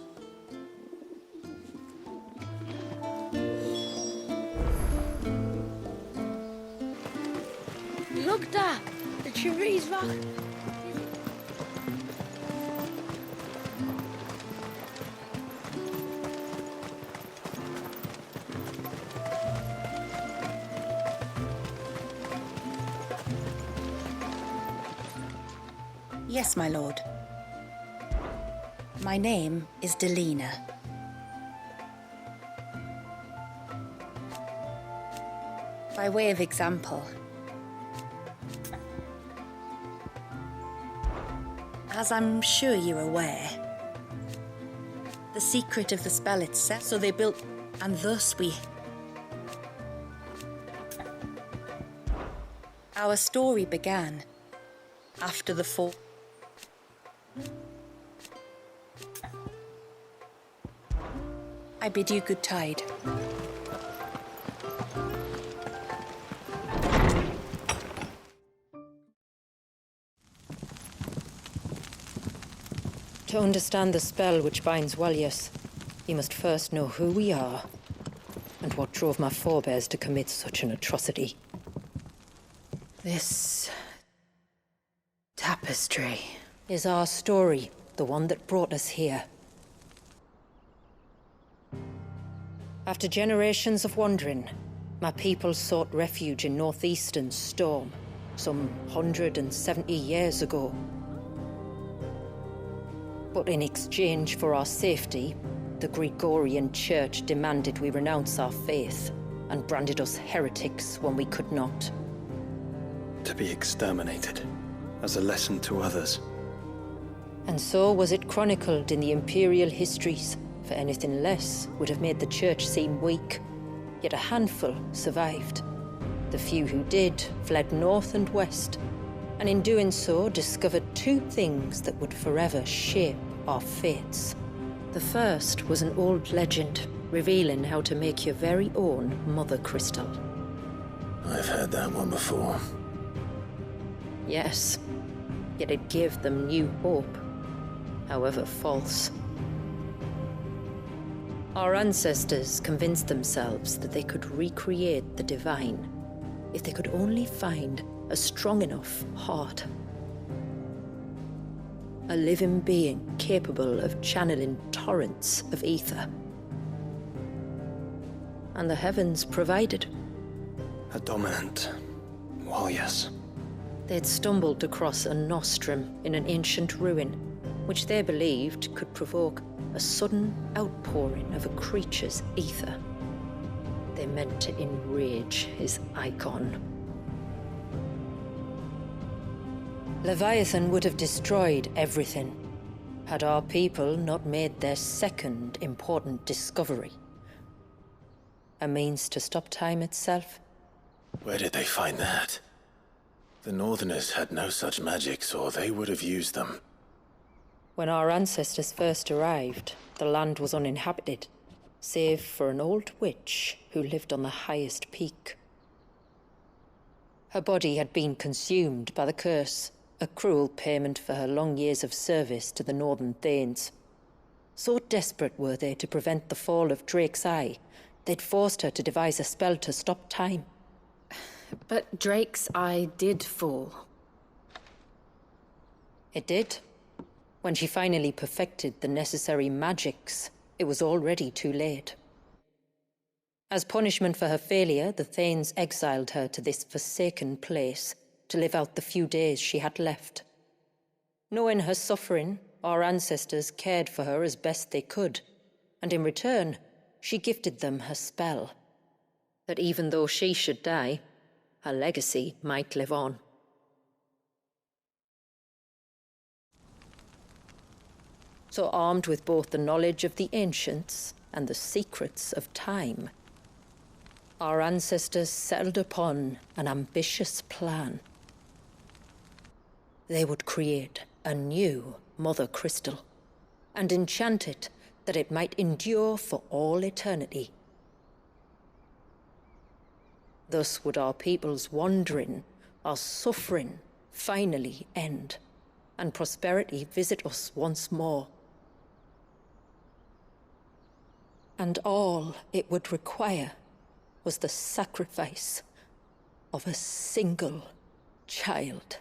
Look, Dad! The tree's back. Yes, my lord. My name is Delina. By way of example, as I'm sure you're aware, the secret of the spell itself, so they built, and thus our story began after the fall. I bid you good tide. To understand the spell which binds Walyas, you must first know who we are, and what drove my forebears to commit such an atrocity. This tapestry is our story, the one that brought us here. After generations of wandering, my people sought refuge in northeastern Storm, some 170 years ago. But in exchange for our safety, the Gregorian Church demanded we renounce our faith and branded us heretics when we could not. To be exterminated, as a lesson to others. And so was it chronicled in the imperial histories, for anything less would have made the Church seem weak. Yet a handful survived. The few who did fled north and west, and in doing so discovered two things that would forever shape our fates. The first was an old legend, revealing how to make your very own Mother Crystal. I've heard that one before. Yes, yet it gave them new hope, however false. Our ancestors convinced themselves that they could recreate the divine if they could only find a strong enough heart. A living being capable of channeling torrents of ether. And the heavens provided. A dominant. Well, yes. They'd stumbled across a nostrum in an ancient ruin, which they believed could provoke a sudden outpouring of a creature's ether. They meant to enrage his Eikon. Leviathan would have destroyed everything, had our people not made their second important discovery. A means to stop time itself. Where did they find that? The Northerners had no such magics, or they would have used them. When our ancestors first arrived, the land was uninhabited, save for an old witch who lived on the highest peak. Her body had been consumed by the curse, a cruel payment for her long years of service to the Northern Thanes. So desperate were they to prevent the fall of Drake's Eye, they'd forced her to devise a spell to stop time. But Drake's Eye did fall. It did. When she finally perfected the necessary magics, it was already too late. As punishment for her failure, the Thanes exiled her to this forsaken place to live out the few days she had left. Knowing her suffering, our ancestors cared for her as best they could, and in return, she gifted them her spell. That even though she should die, her legacy might live on. So armed with both the knowledge of the ancients and the secrets of time, our ancestors settled upon an ambitious plan. They would create a new Mother Crystal and enchant it that it might endure for all eternity. Thus would our people's wandering, our suffering, finally end, and prosperity visit us once more. And all it would require was the sacrifice of a single child.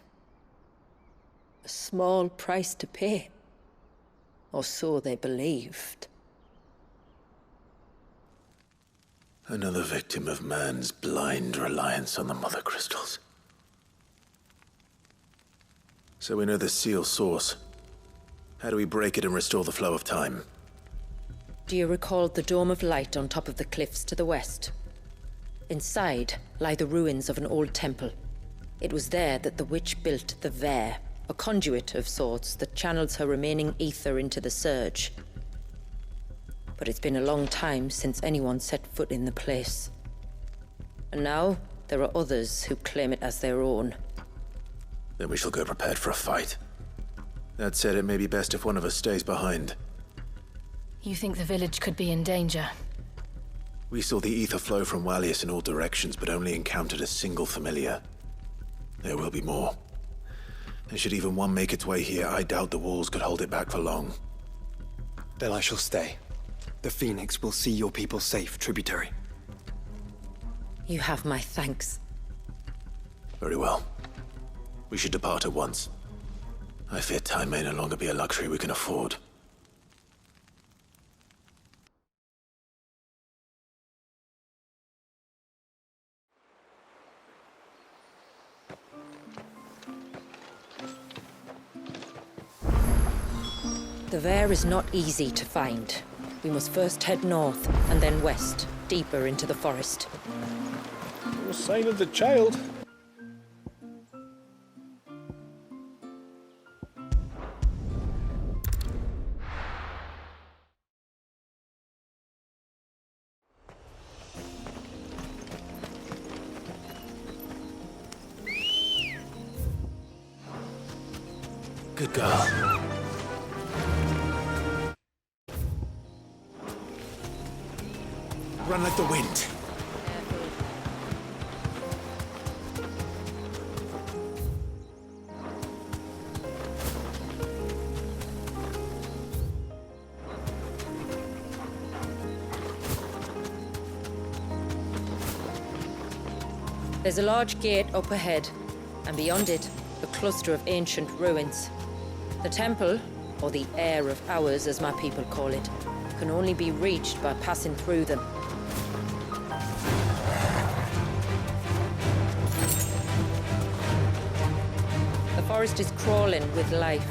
A small price to pay, or so they believed. Another victim of man's blind reliance on the Mother Crystals. So we know the seal's source. How do we break it and restore the flow of time? Do you recall the dome of light on top of the cliffs to the west? Inside lie the ruins of an old temple. It was there that the witch built the Aire, a conduit of sorts that channels her remaining ether into the surge. But it's been a long time since anyone set foot in the place. And now, there are others who claim it as their own. Then we shall go prepared for a fight. That said, it may be best if one of us stays behind. You think the village could be in danger? We saw the ether flow from Wallius in all directions, but only encountered a single familiar. There will be more. And should even one make its way here, I doubt the walls could hold it back for long. Then I shall stay. The Phoenix will see your people safe, tributary. You have my thanks. Very well. We should depart at once. I fear time may no longer be a luxury we can afford. The Aire is not easy to find. We must first head north, and then west, deeper into the forest. No sign of the child. Good girl. Run like the wind. There's a large gate up ahead, and beyond it, a cluster of ancient ruins. The temple, or the Aire of Hours as my people call it, can only be reached by passing through them. The forest is crawling with life,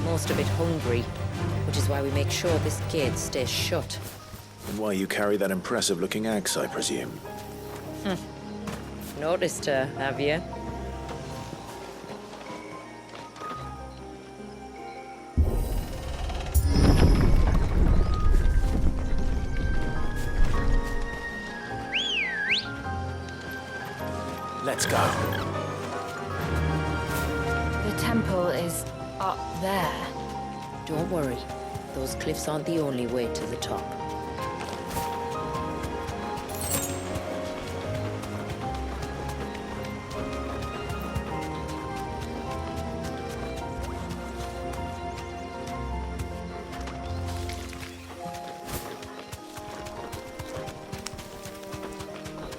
most of it hungry, which is why we make sure this gate stays shut. And why you carry that impressive-looking axe, I presume? Noticed her, have you? Let's go. The temple is up there. Don't worry. Those cliffs aren't the only way to the top.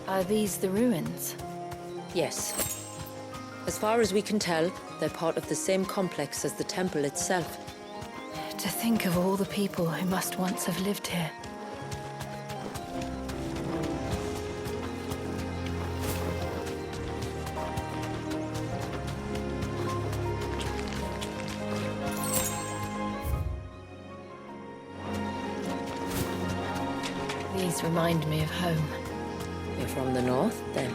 Are these the ruins? Yes. As far as we can tell, they're part of the same complex as the temple itself. To think of all the people who must once have lived here. These remind me of home. You're from the north, then?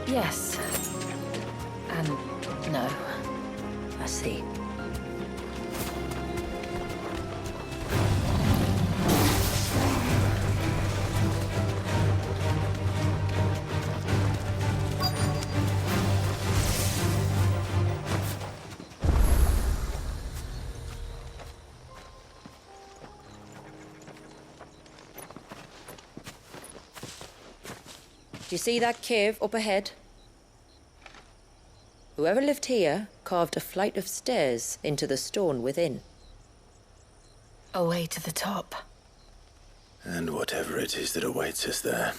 Yes. And no. I see. Do you see that cave up ahead? Whoever lived here carved a flight of stairs into the stone within. A way to the top. And whatever it is that awaits us there.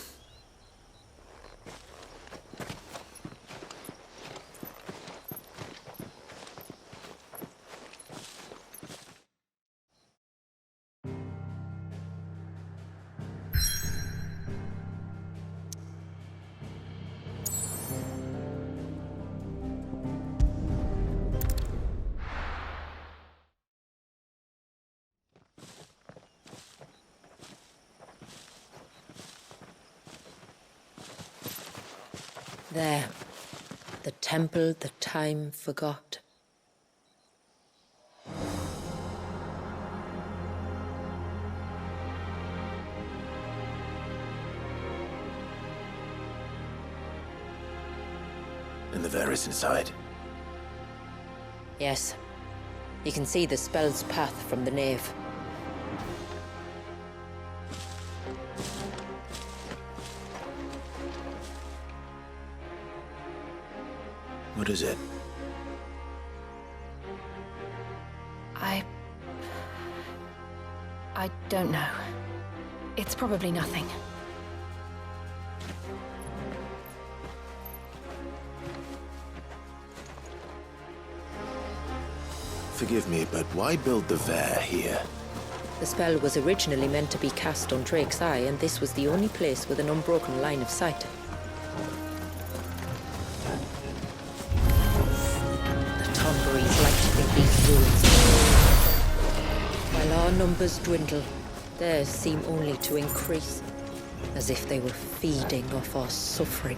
There. The temple the time forgot. And the Varys inside. Yes. You can see the spell's path from the nave. What is it? I don't know. It's probably nothing. Forgive me, but why build the Vare here? The spell was originally meant to be cast on Drake's Eye, and this was the only place with an unbroken line of sight. The Tonberries like to think these ruins. While our numbers dwindle, theirs seem only to increase, as if they were feeding off our suffering.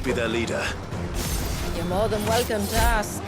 Be their leader. You're more than welcome to ask.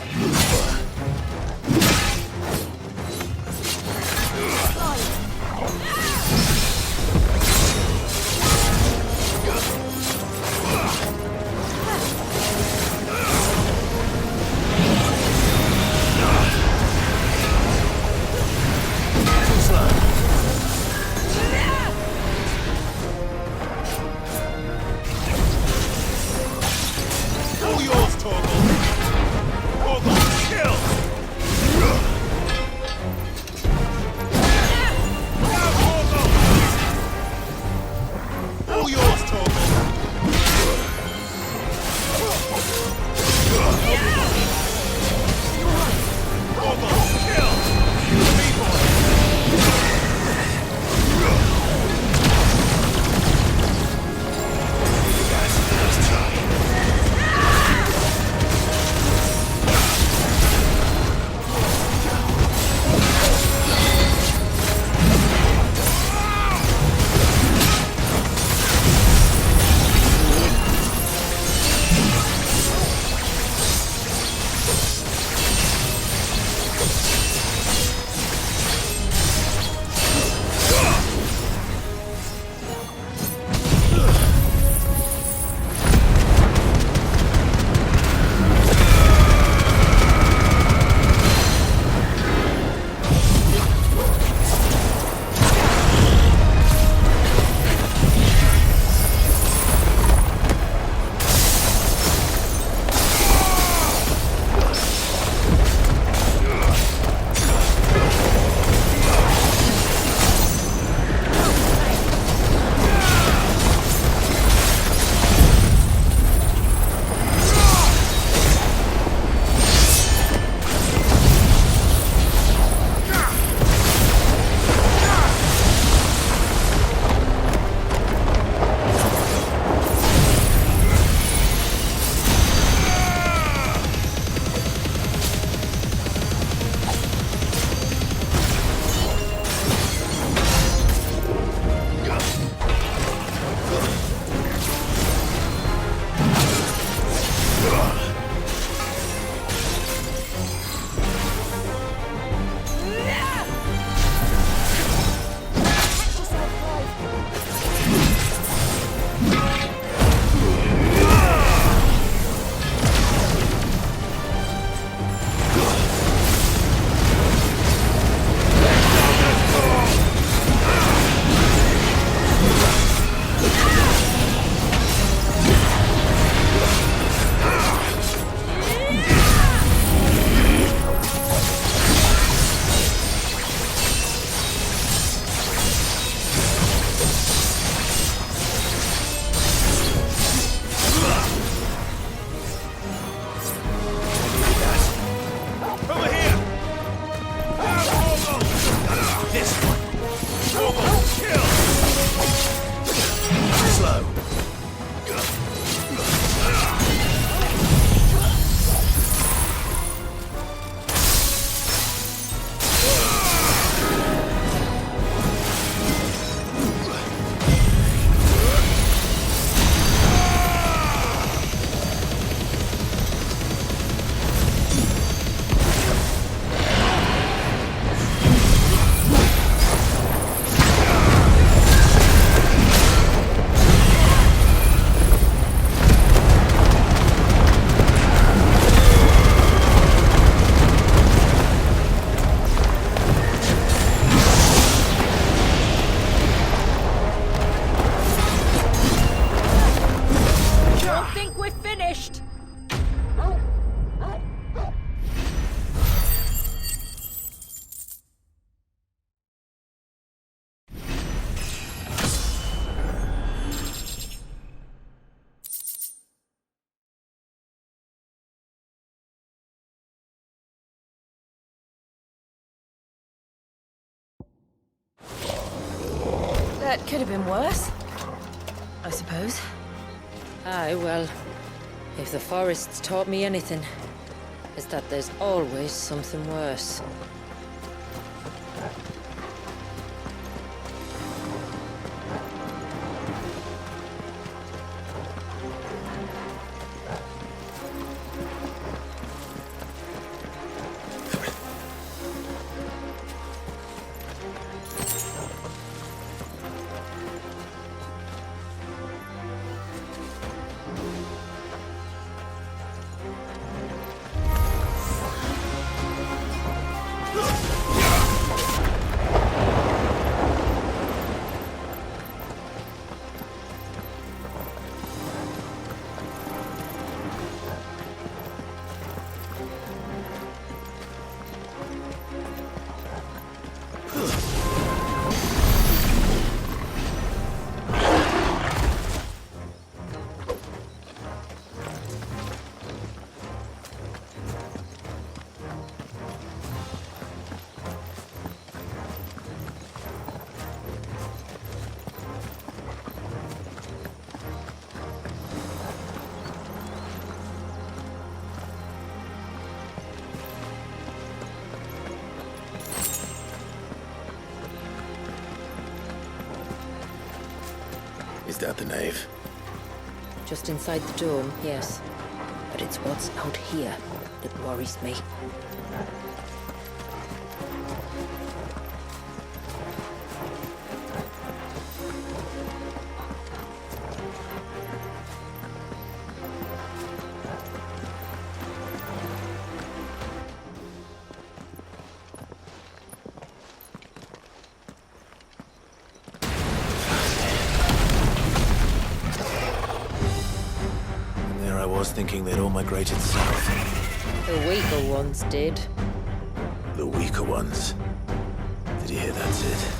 go. That could have been worse, I suppose. Aye, well, if the forest's taught me anything, it's that there's always something worse. Is that the nave? Just inside the dome, yes. But it's what's out here that worries me. Thinking they'd all migrated south. The weaker ones did. The weaker ones? Did you hear that, Sid?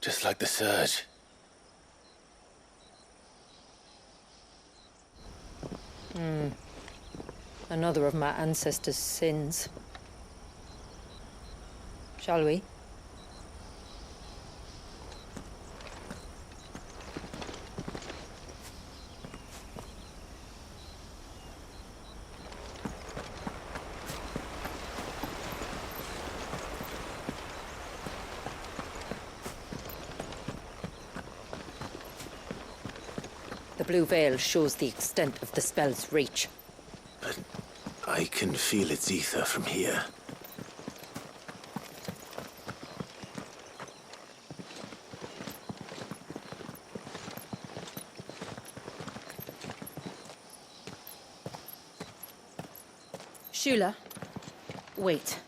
Just like the surge. Another of my ancestors' sins. Shall we? The blue veil shows the extent of the spell's reach. But I can feel its ether from here. Shula, wait.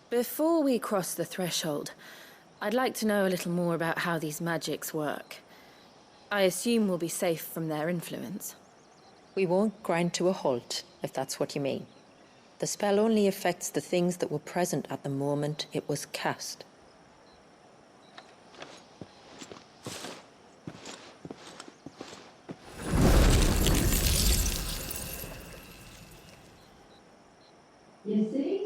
Before we cross the threshold, I'd like to know a little more about how these magics work. I assume we'll be safe from their influence. We won't grind to a halt, if that's what you mean. The spell only affects the things that were present at the moment it was cast. You see?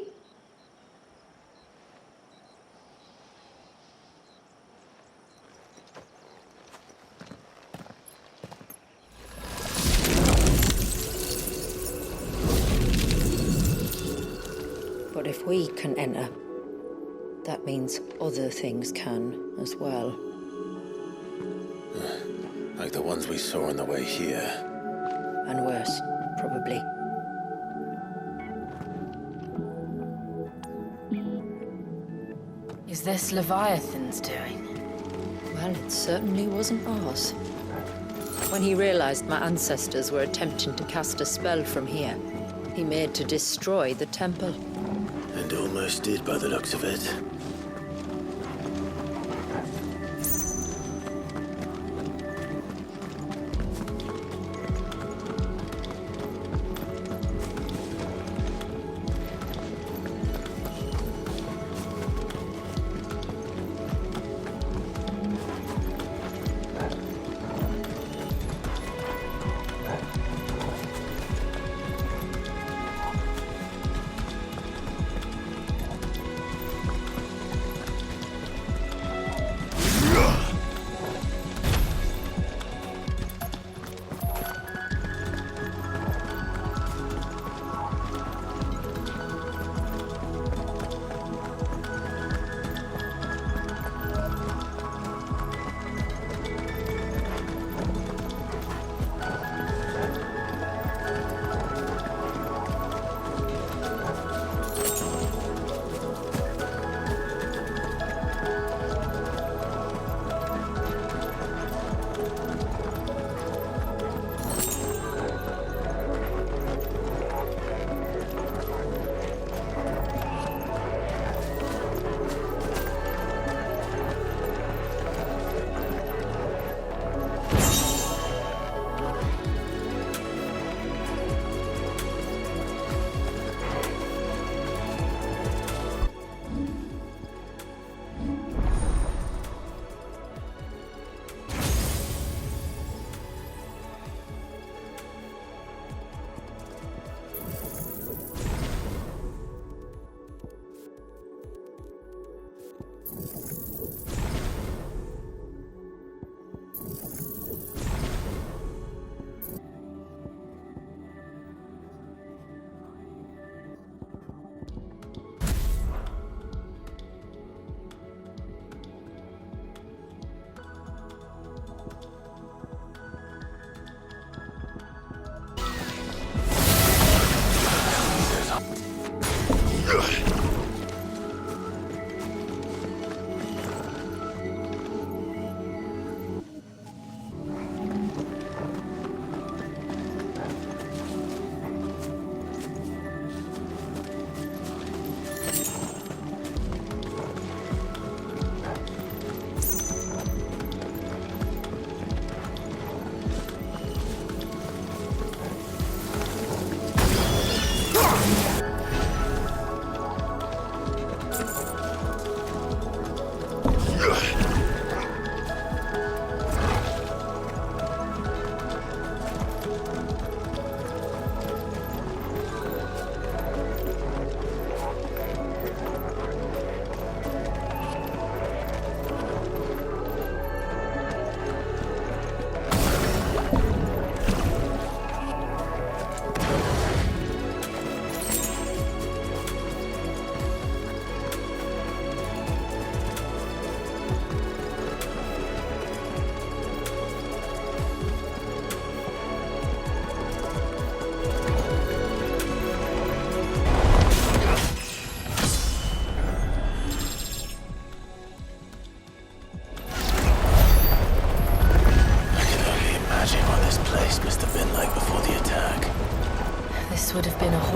But if we can enter, that means other things can as well. Like the ones we saw on the way here. And worse, probably. Is this Leviathan's doing? Well, it certainly wasn't ours. When he realized my ancestors were attempting to cast a spell from here, he made to destroy the temple. And almost did by the looks of it.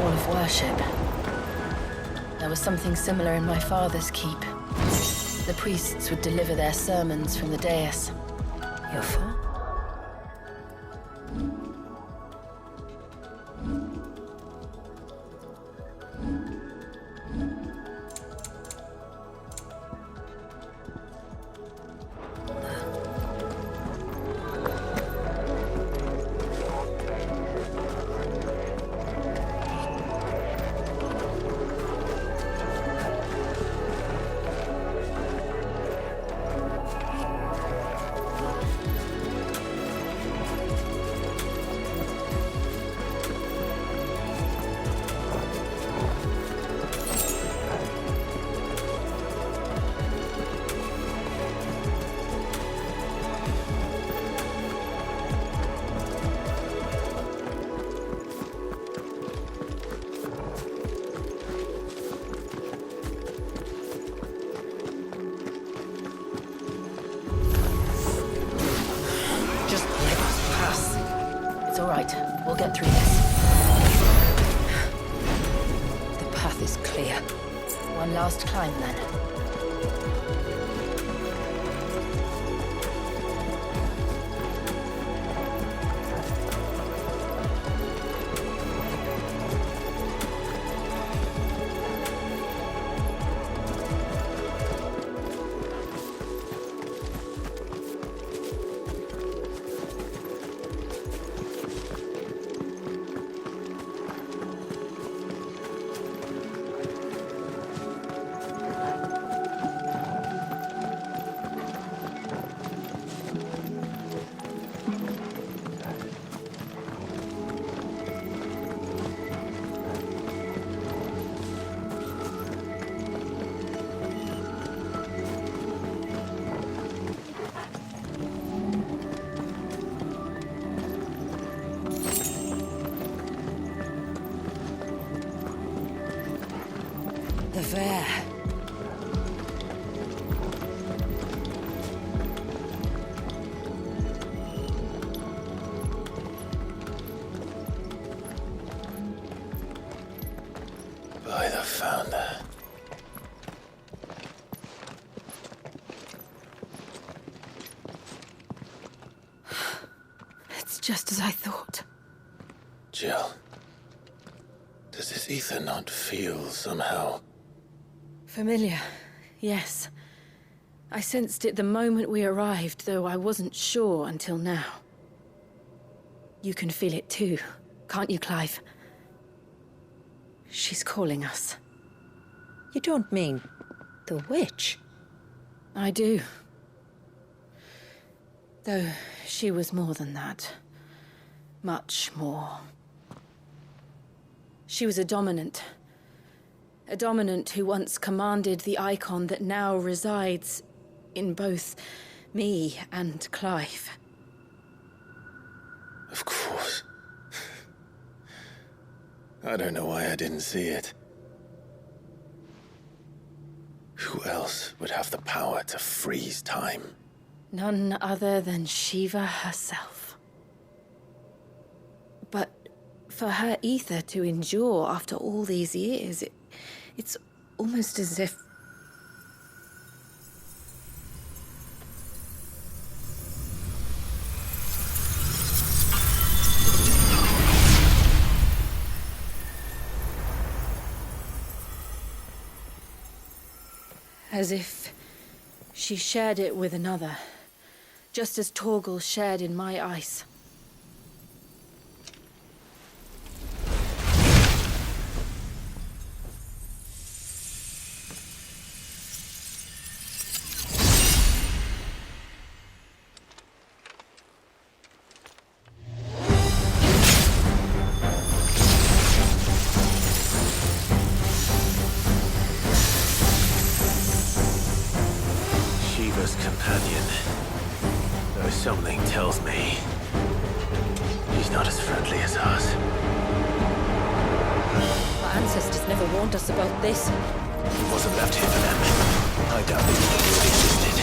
hall of worship. There was something similar in my father's keep. The priests would deliver their sermons from the dais. Your fault? It's all right. We'll get through this. The path is clear. One last climb, then. The Fair. By the Founder. It's just as I thought. Jill, does this ether not feel somehow? Familiar, yes. I sensed it the moment we arrived, though I wasn't sure until now. You can feel it too, can't you, Clive? She's calling us. You don't mean the witch? I do. Though she was more than that. Much more. She was a dominant. A dominant who once commanded the Eikon that now resides in both me and Clive. Of course. I don't know why I didn't see it. Who else would have the power to freeze time? None other than Shiva herself. But for her ether to endure after all these years, it's almost as if... As if she shared it with another, just as Torgal shared in my ice. Companion. Though something tells me he's not as friendly as ours. Our ancestors never warned us about this. He wasn't left here for them. I doubt they knew it existed.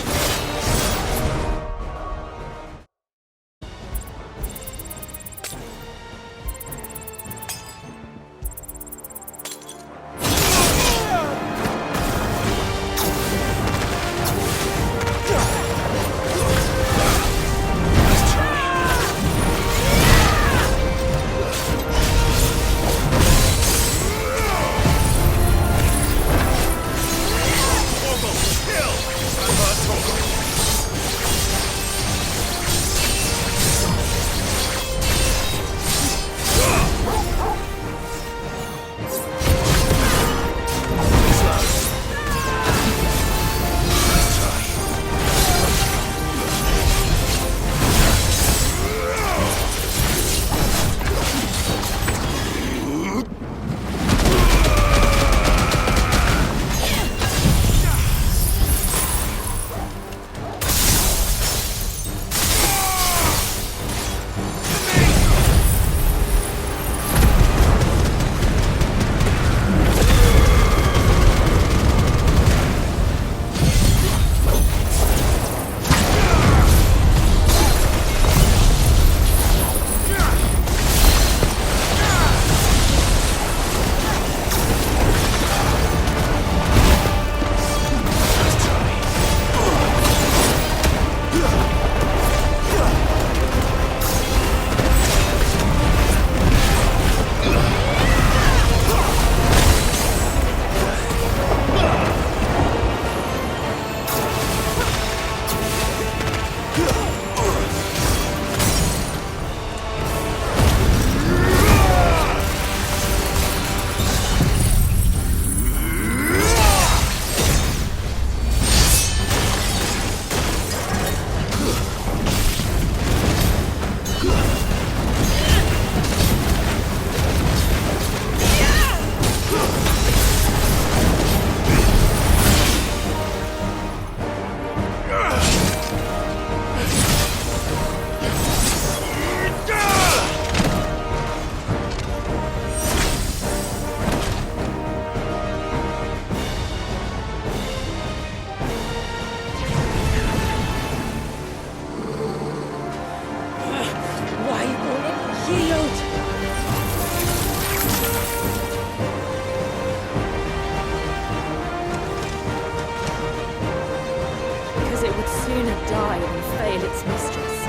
would sooner die than fail its mistress.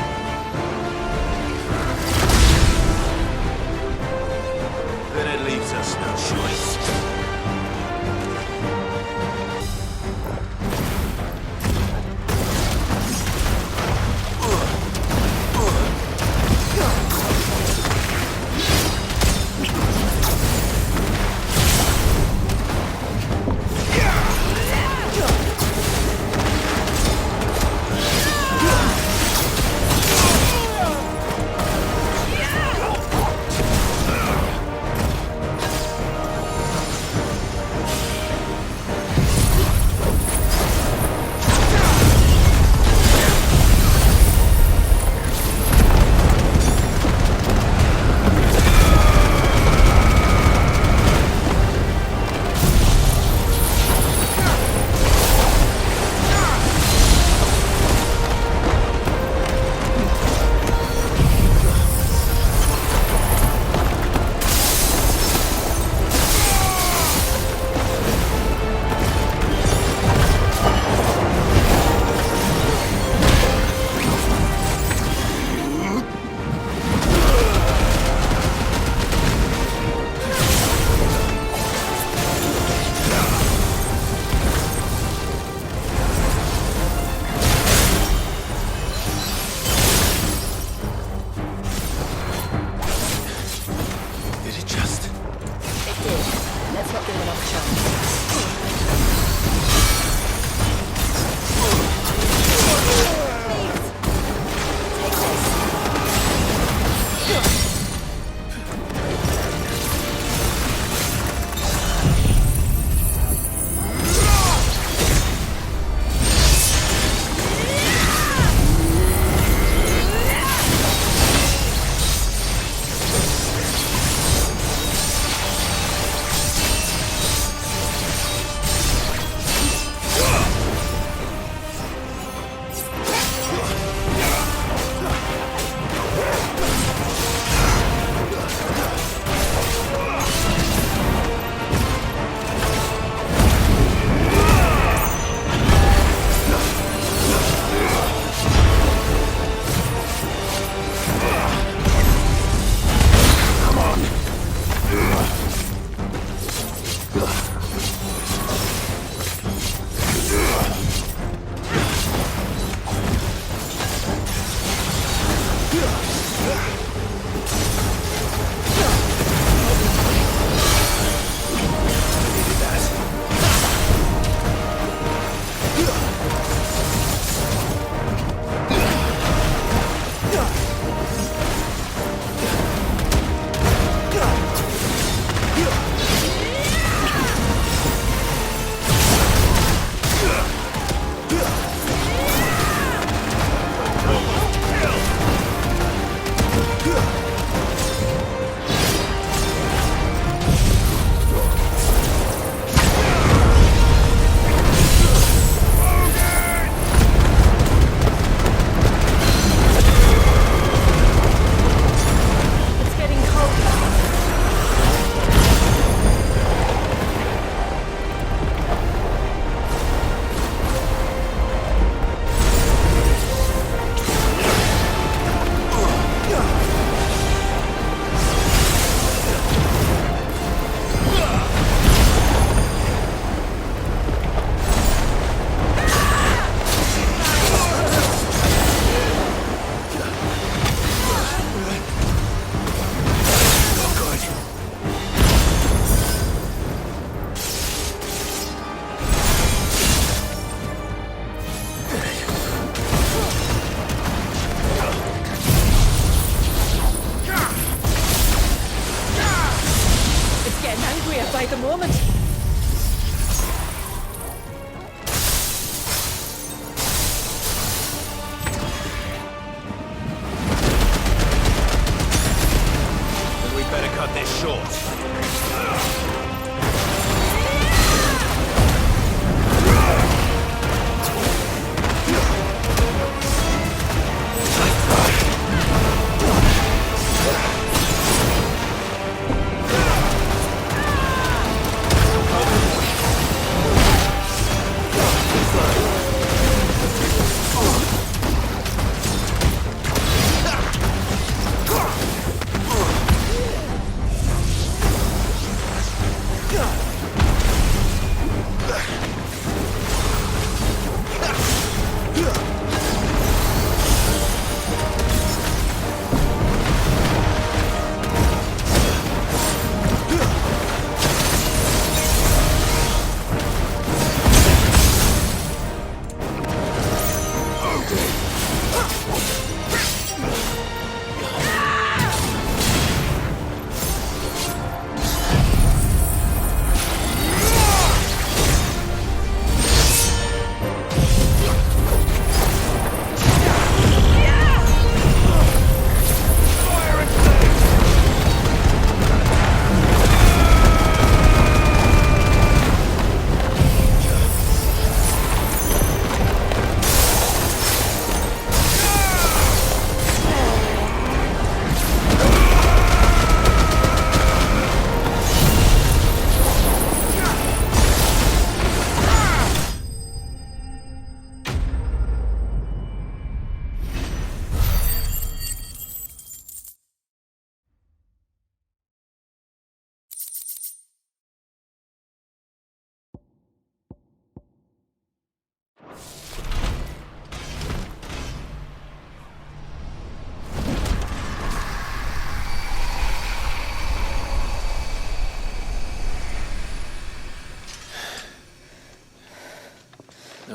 Then it leaves us no choice.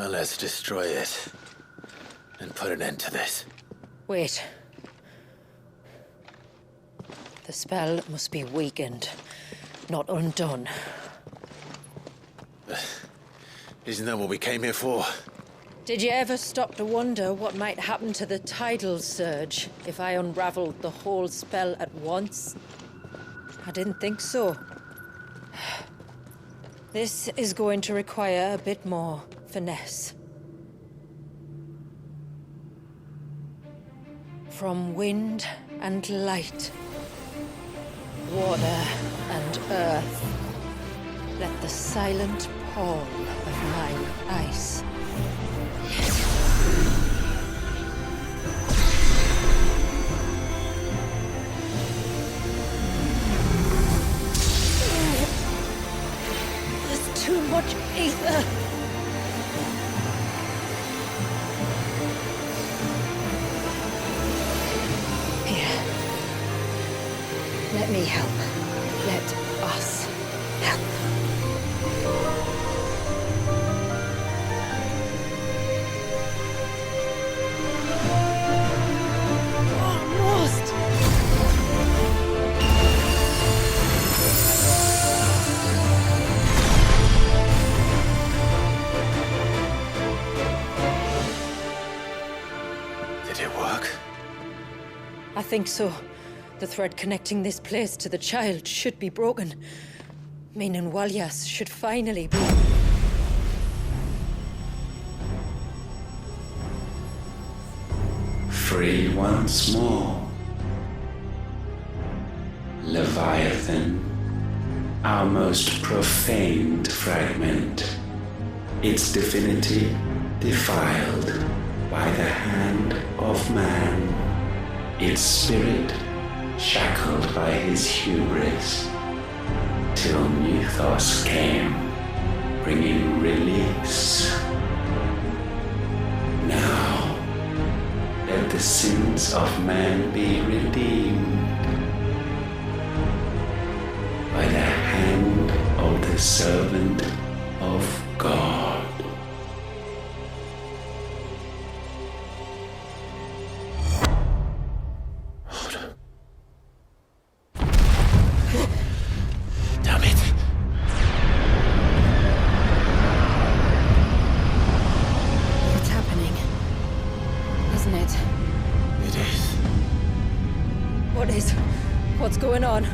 Well, let's destroy it. And put an end to this. Wait. The spell must be weakened, not undone. Isn't that what we came here for? Did you ever stop to wonder what might happen to the tidal surge if I unraveled the whole spell at once? I didn't think so. This is going to require a bit more finesse. From wind and light, water and earth, let the silent pall of mine ice. There's too much ether. Here. Let me help. Let us help. Almost. Did it work? I think so. The thread connecting this place to the child should be broken. Meaning Walyas should finally be... Free once more. Leviathan, our most profaned fragment, its divinity defiled by the hand of man, its spirit shackled by his hubris, till Mythos came, bringing release. Now, let the sins of man be redeemed by the hand of the servant of God. Damn it. It's happening. Isn't it? It is. What is? What's going on?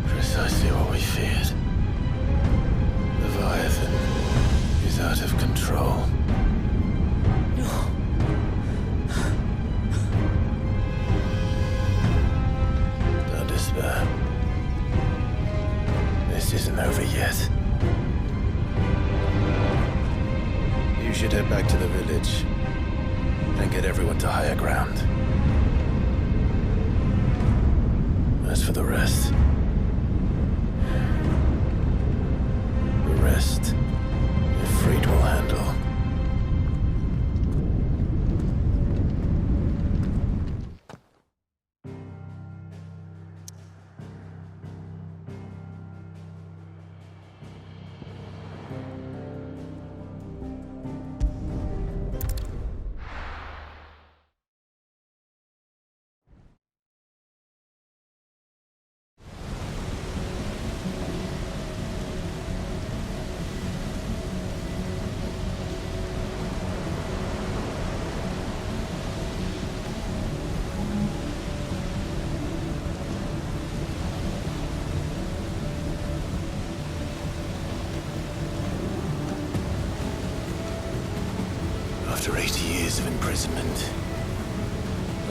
Precisely what we feared. Leviathan is out of control. Don't despair. This isn't over yet. You should head back to the village and get everyone to higher ground. As for the rest, Ifrit will handle. After 80 years of imprisonment,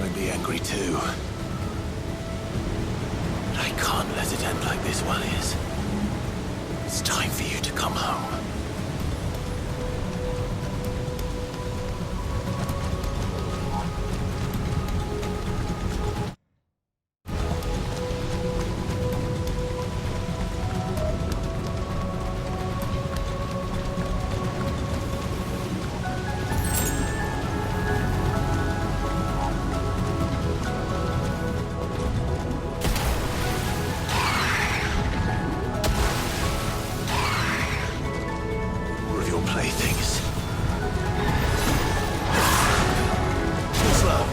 I'd be angry too. But I can't let it end like this, Walyas. It's time for you to come home. your playthings. Slow.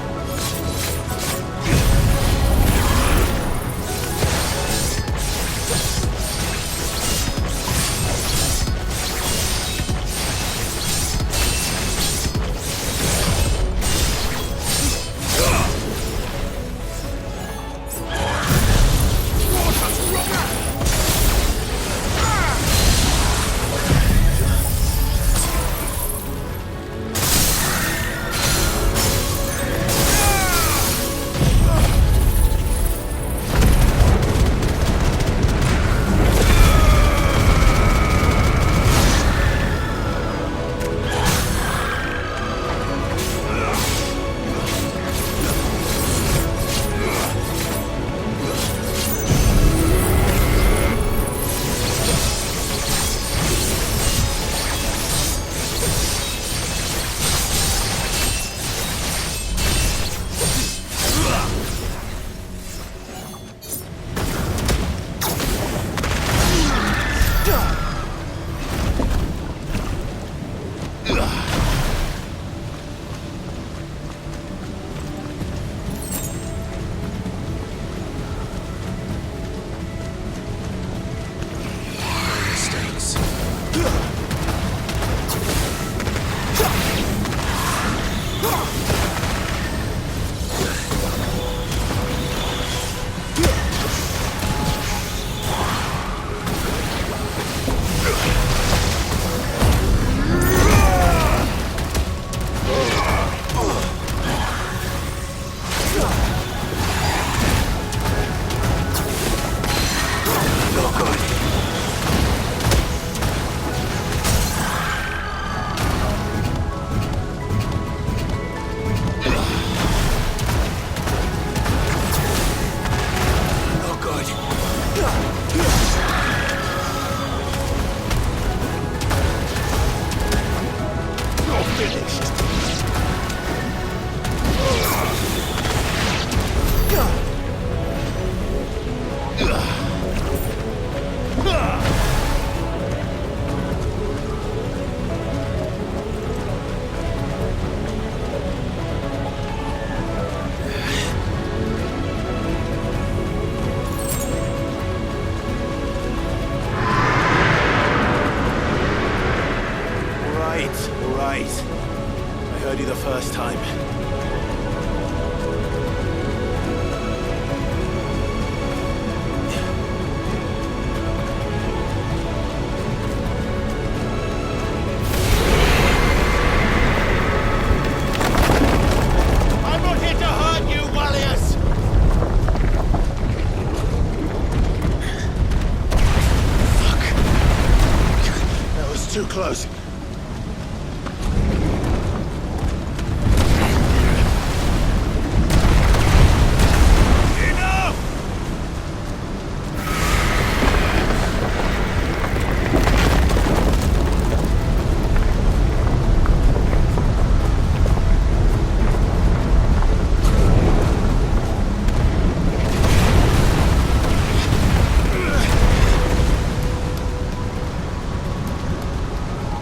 Too close.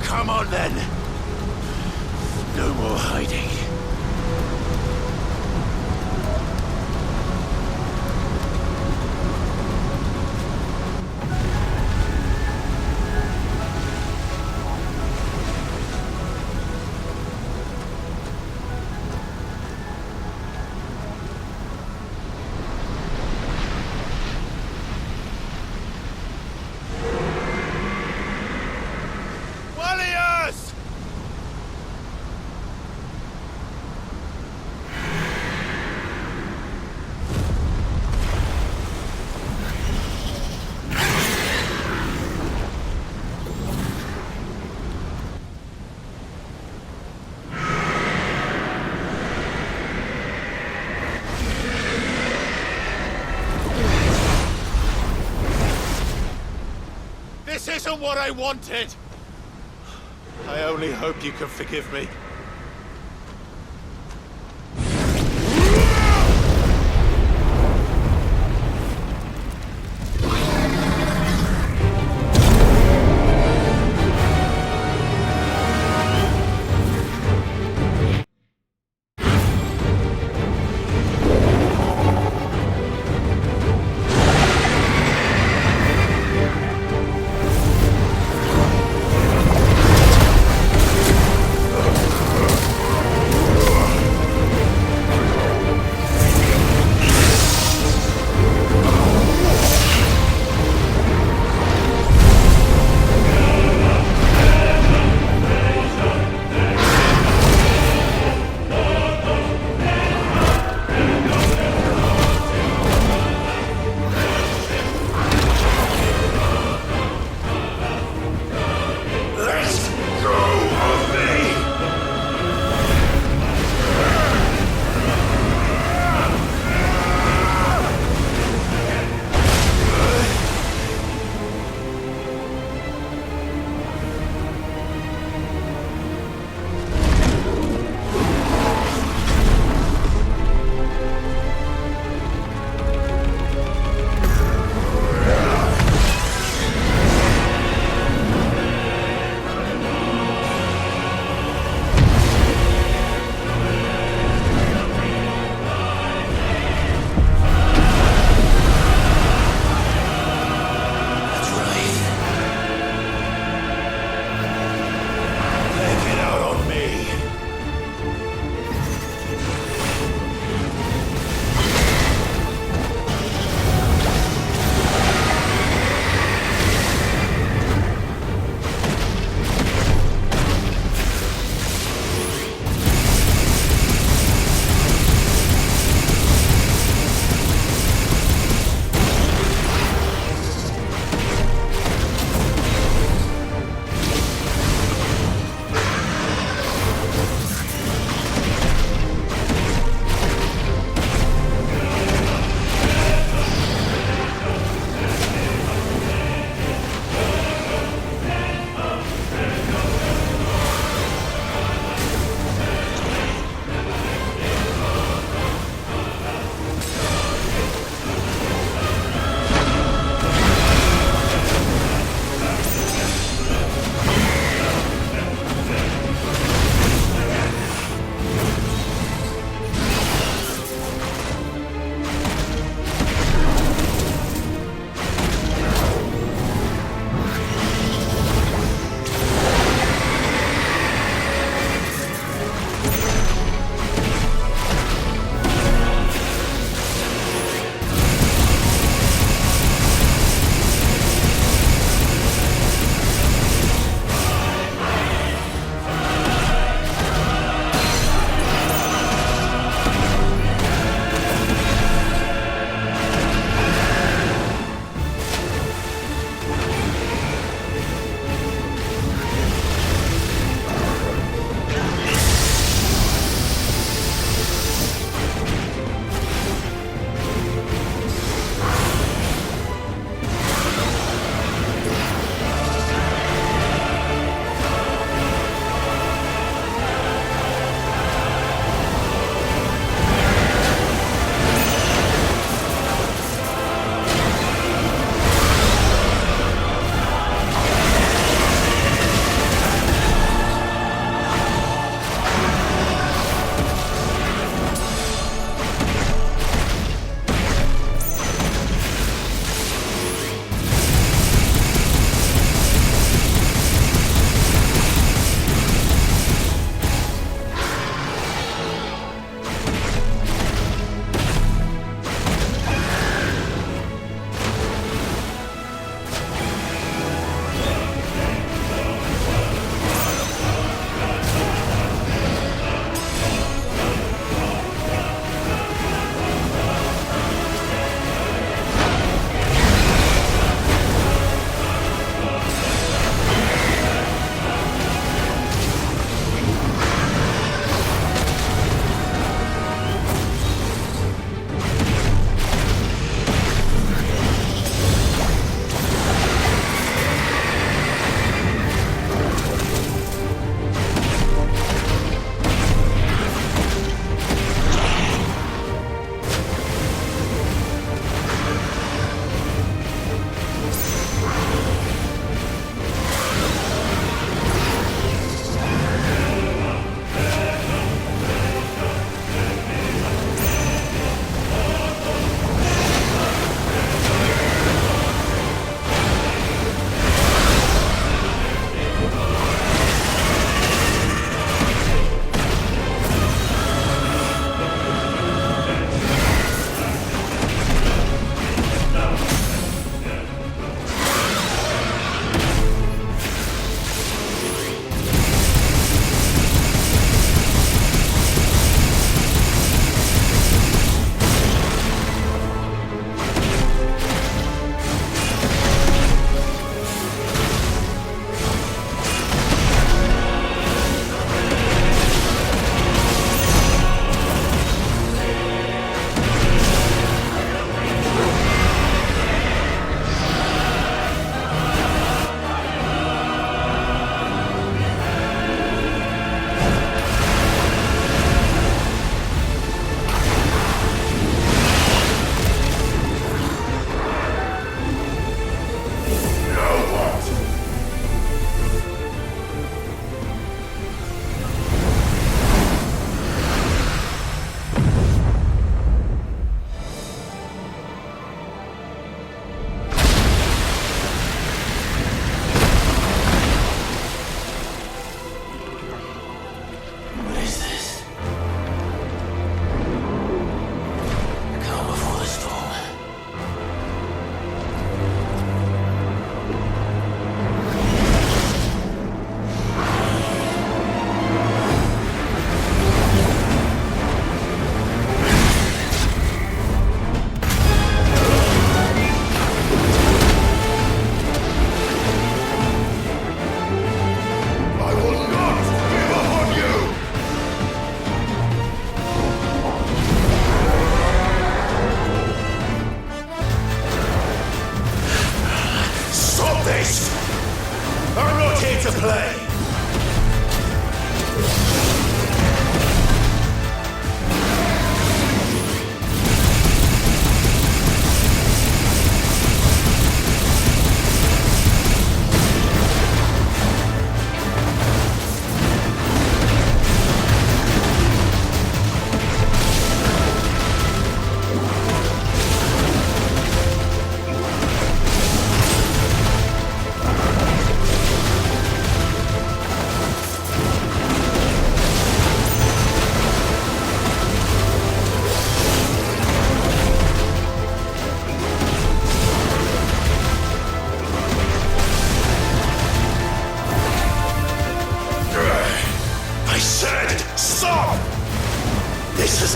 Come on then. No more hiding. This isn't what I wanted! I only hope you can forgive me.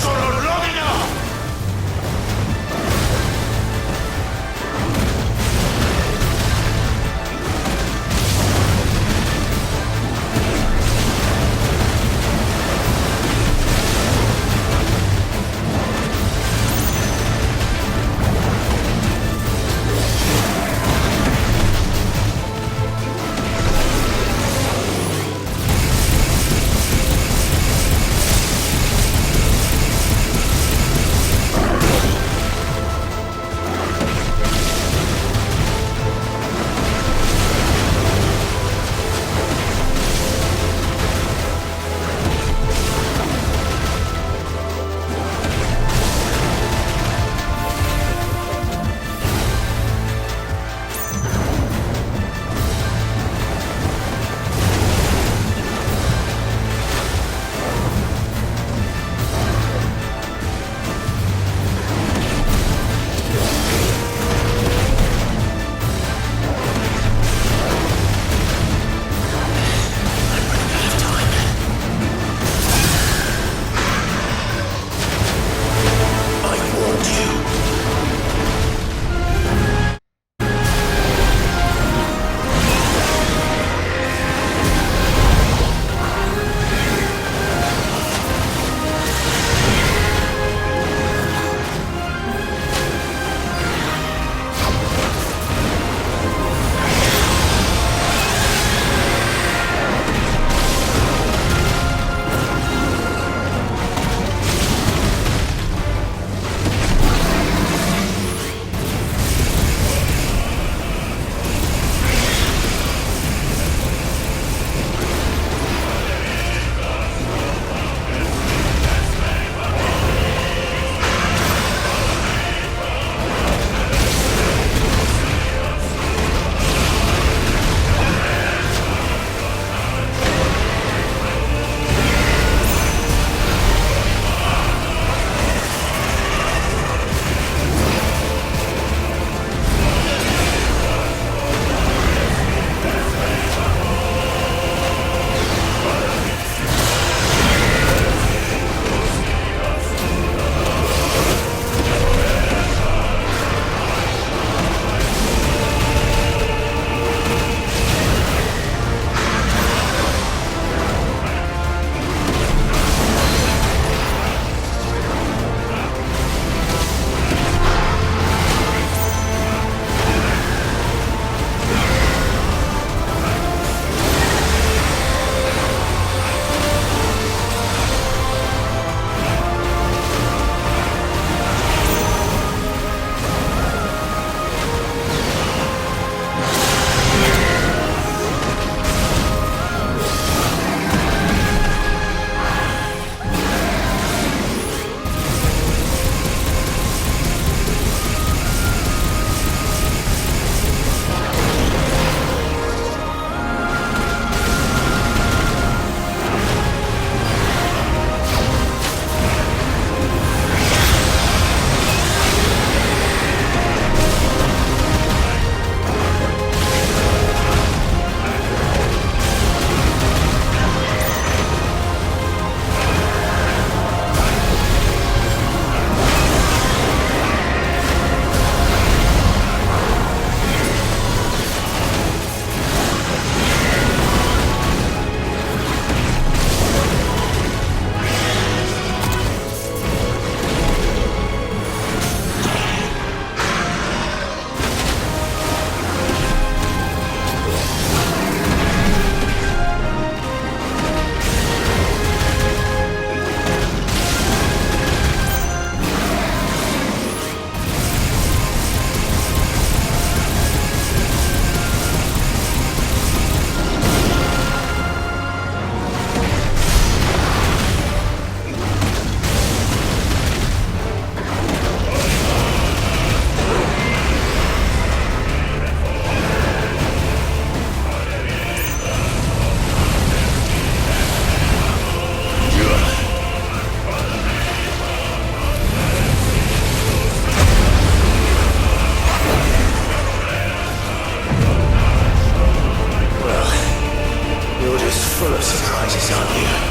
followed long enough! full of surprises, aren't you?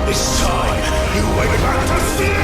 It's time you went back to sleep!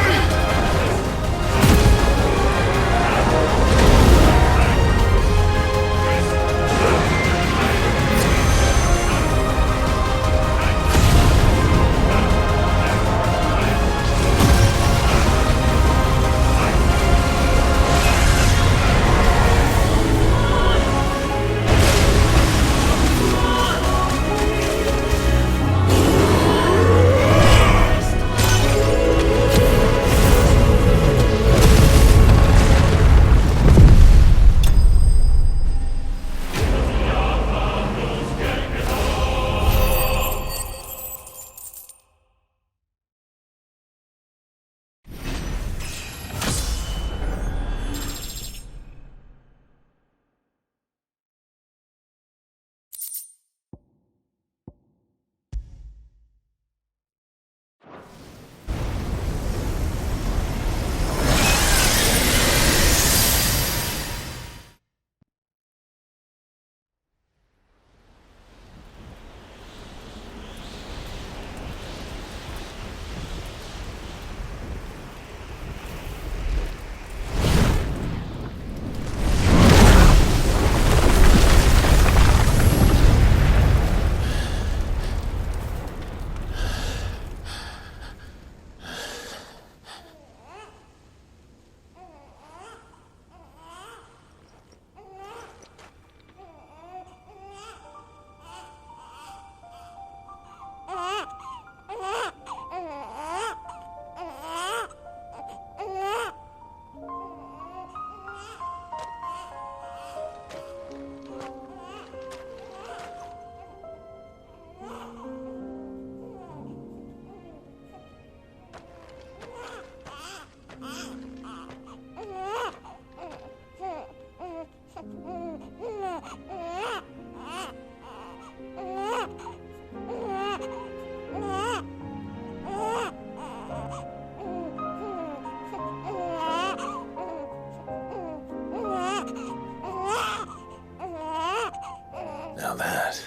Now that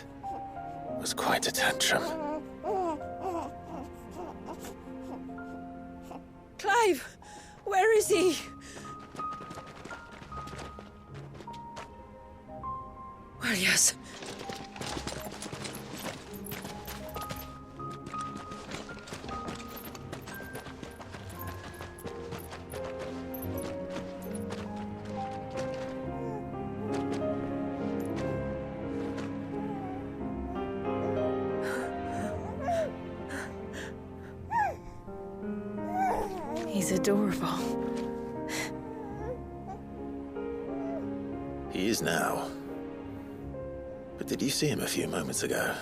was quite a tantrum. Clive! Where is he? Well, yes. He's adorable. He is now. But did you see him a few moments ago?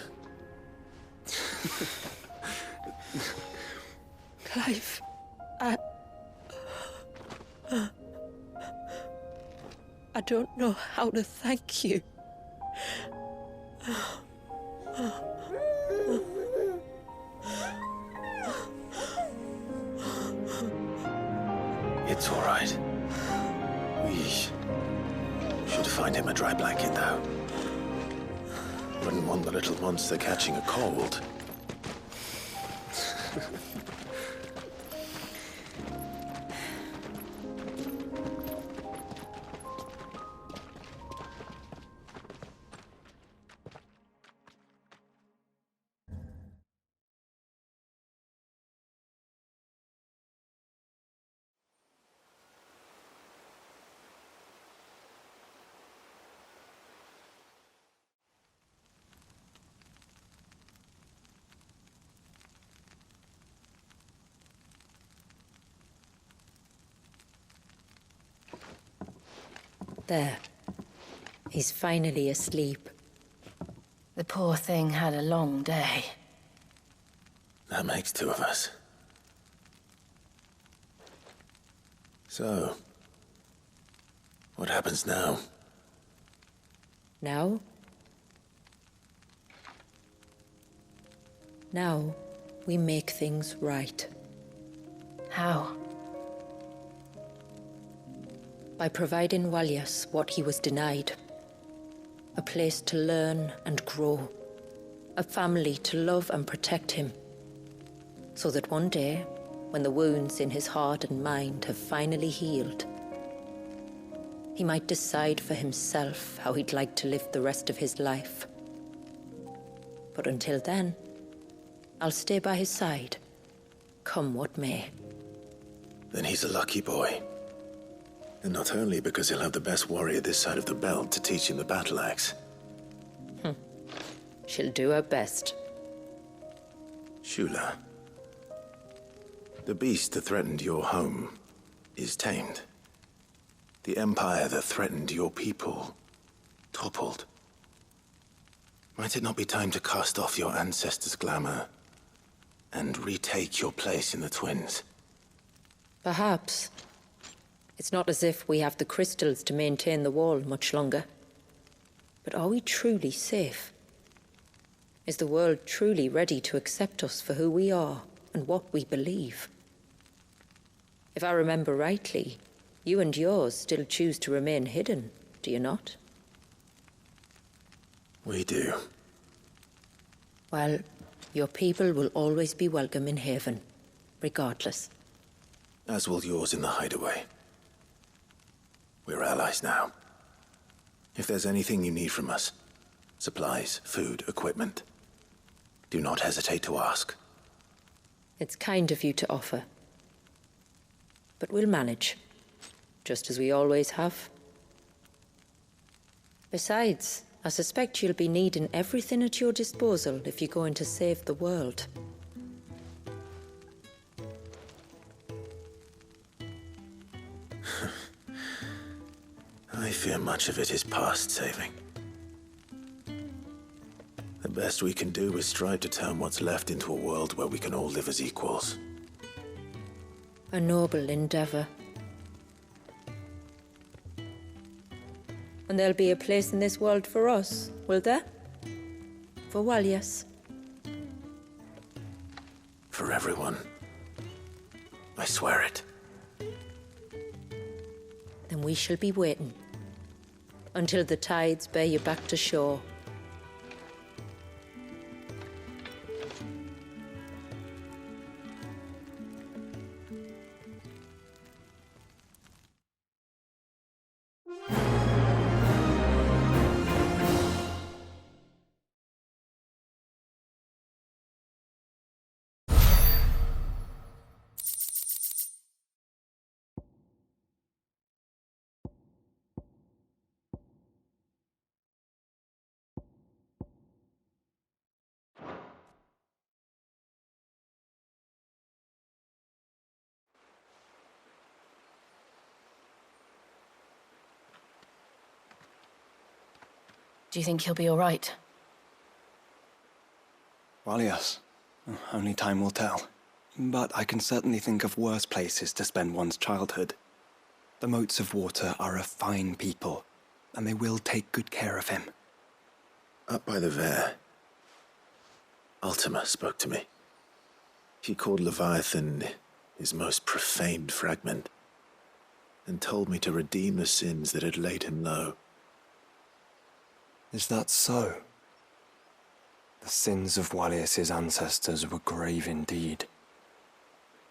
Clive, I don't know how to thank you. It's all right. We should find him a dry blanket, though. Wouldn't want the little monster catching a cold. There. He's finally asleep. The poor thing had a long day. That makes two of us. So, what happens now? Now? Now, we make things right. How? By providing Walyas what he was denied. A place to learn and grow. A family to love and protect him. So that one day, when the wounds in his heart and mind have finally healed, he might decide for himself how he'd like to live the rest of his life. But until then, I'll stay by his side, come what may. Then he's a lucky boy. And not only because he'll have the best warrior this side of the belt to teach him the battle axe. She'll do her best. Shula, the beast that threatened your home is tamed. The empire that threatened your people toppled. Might it not be time to cast off your ancestors' glamour and retake your place in the Twins? Perhaps. It's not as if we have the crystals to maintain the wall much longer. But are we truly safe? Is the world truly ready to accept us for who we are and what we believe? If I remember rightly, you and yours still choose to remain hidden, do you not? We do. Well, your people will always be welcome in Haven, regardless. As will yours in the hideaway. We're allies now. If there's anything you need from us, supplies, food, equipment, do not hesitate to ask. It's kind of you to offer. But we'll manage, just as we always have. Besides, I suspect you'll be needing everything at your disposal if you're going to save the world. I fear much of it is past saving. The best we can do is strive to turn what's left into a world where we can all live as equals. A noble endeavor. And there'll be a place in this world for us, will there? For Walyas. For everyone. I swear it. Then we shall be waiting. Until the tides bear you back to shore. Do you think he'll be all right? Well, yes. Only time will tell. But I can certainly think of worse places to spend one's childhood. The Moats of Water are a fine people, and they will take good care of him. Up by the Vair, Ultima spoke to me. He called Leviathan his most profaned fragment, and told me to redeem the sins that had laid him low. Is that so? The sins of Walyas' ancestors were grave indeed.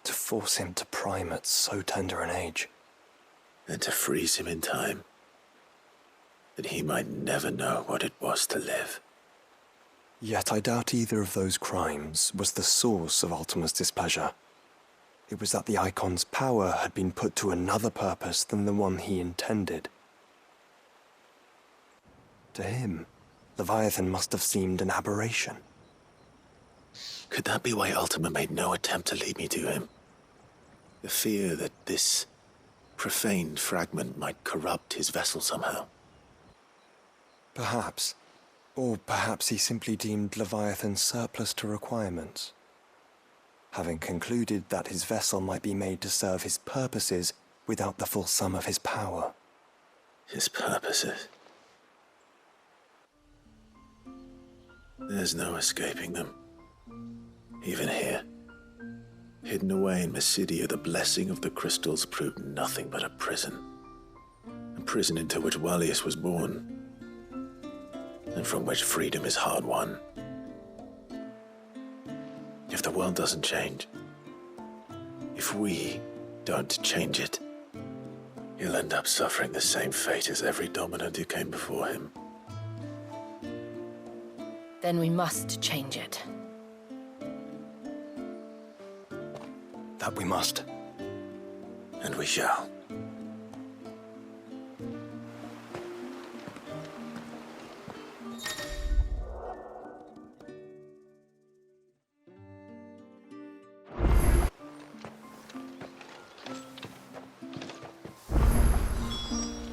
To force him to prime at so tender an age. And to freeze him in time, that he might never know what it was to live. Yet I doubt either of those crimes was the source of Ultima's displeasure. It was that the Eikon's power had been put to another purpose than the one he intended. To him, Leviathan must have seemed an aberration. Could that be why Ultima made no attempt to lead me to him? The fear that this profaned fragment might corrupt his vessel somehow. Perhaps. Or perhaps he simply deemed Leviathan surplus to requirements. Having concluded that his vessel might be made to serve his purposes without the full sum of his power. His purposes? There's no escaping them. Even here. Hidden away in Mysidia, the blessing of the crystals proved nothing but a prison. A prison into which Walyas was born, and from which freedom is hard won. If the world doesn't change, if we don't change it, he'll end up suffering the same fate as every dominant who came before him. Then we must change it. That we must. And we shall.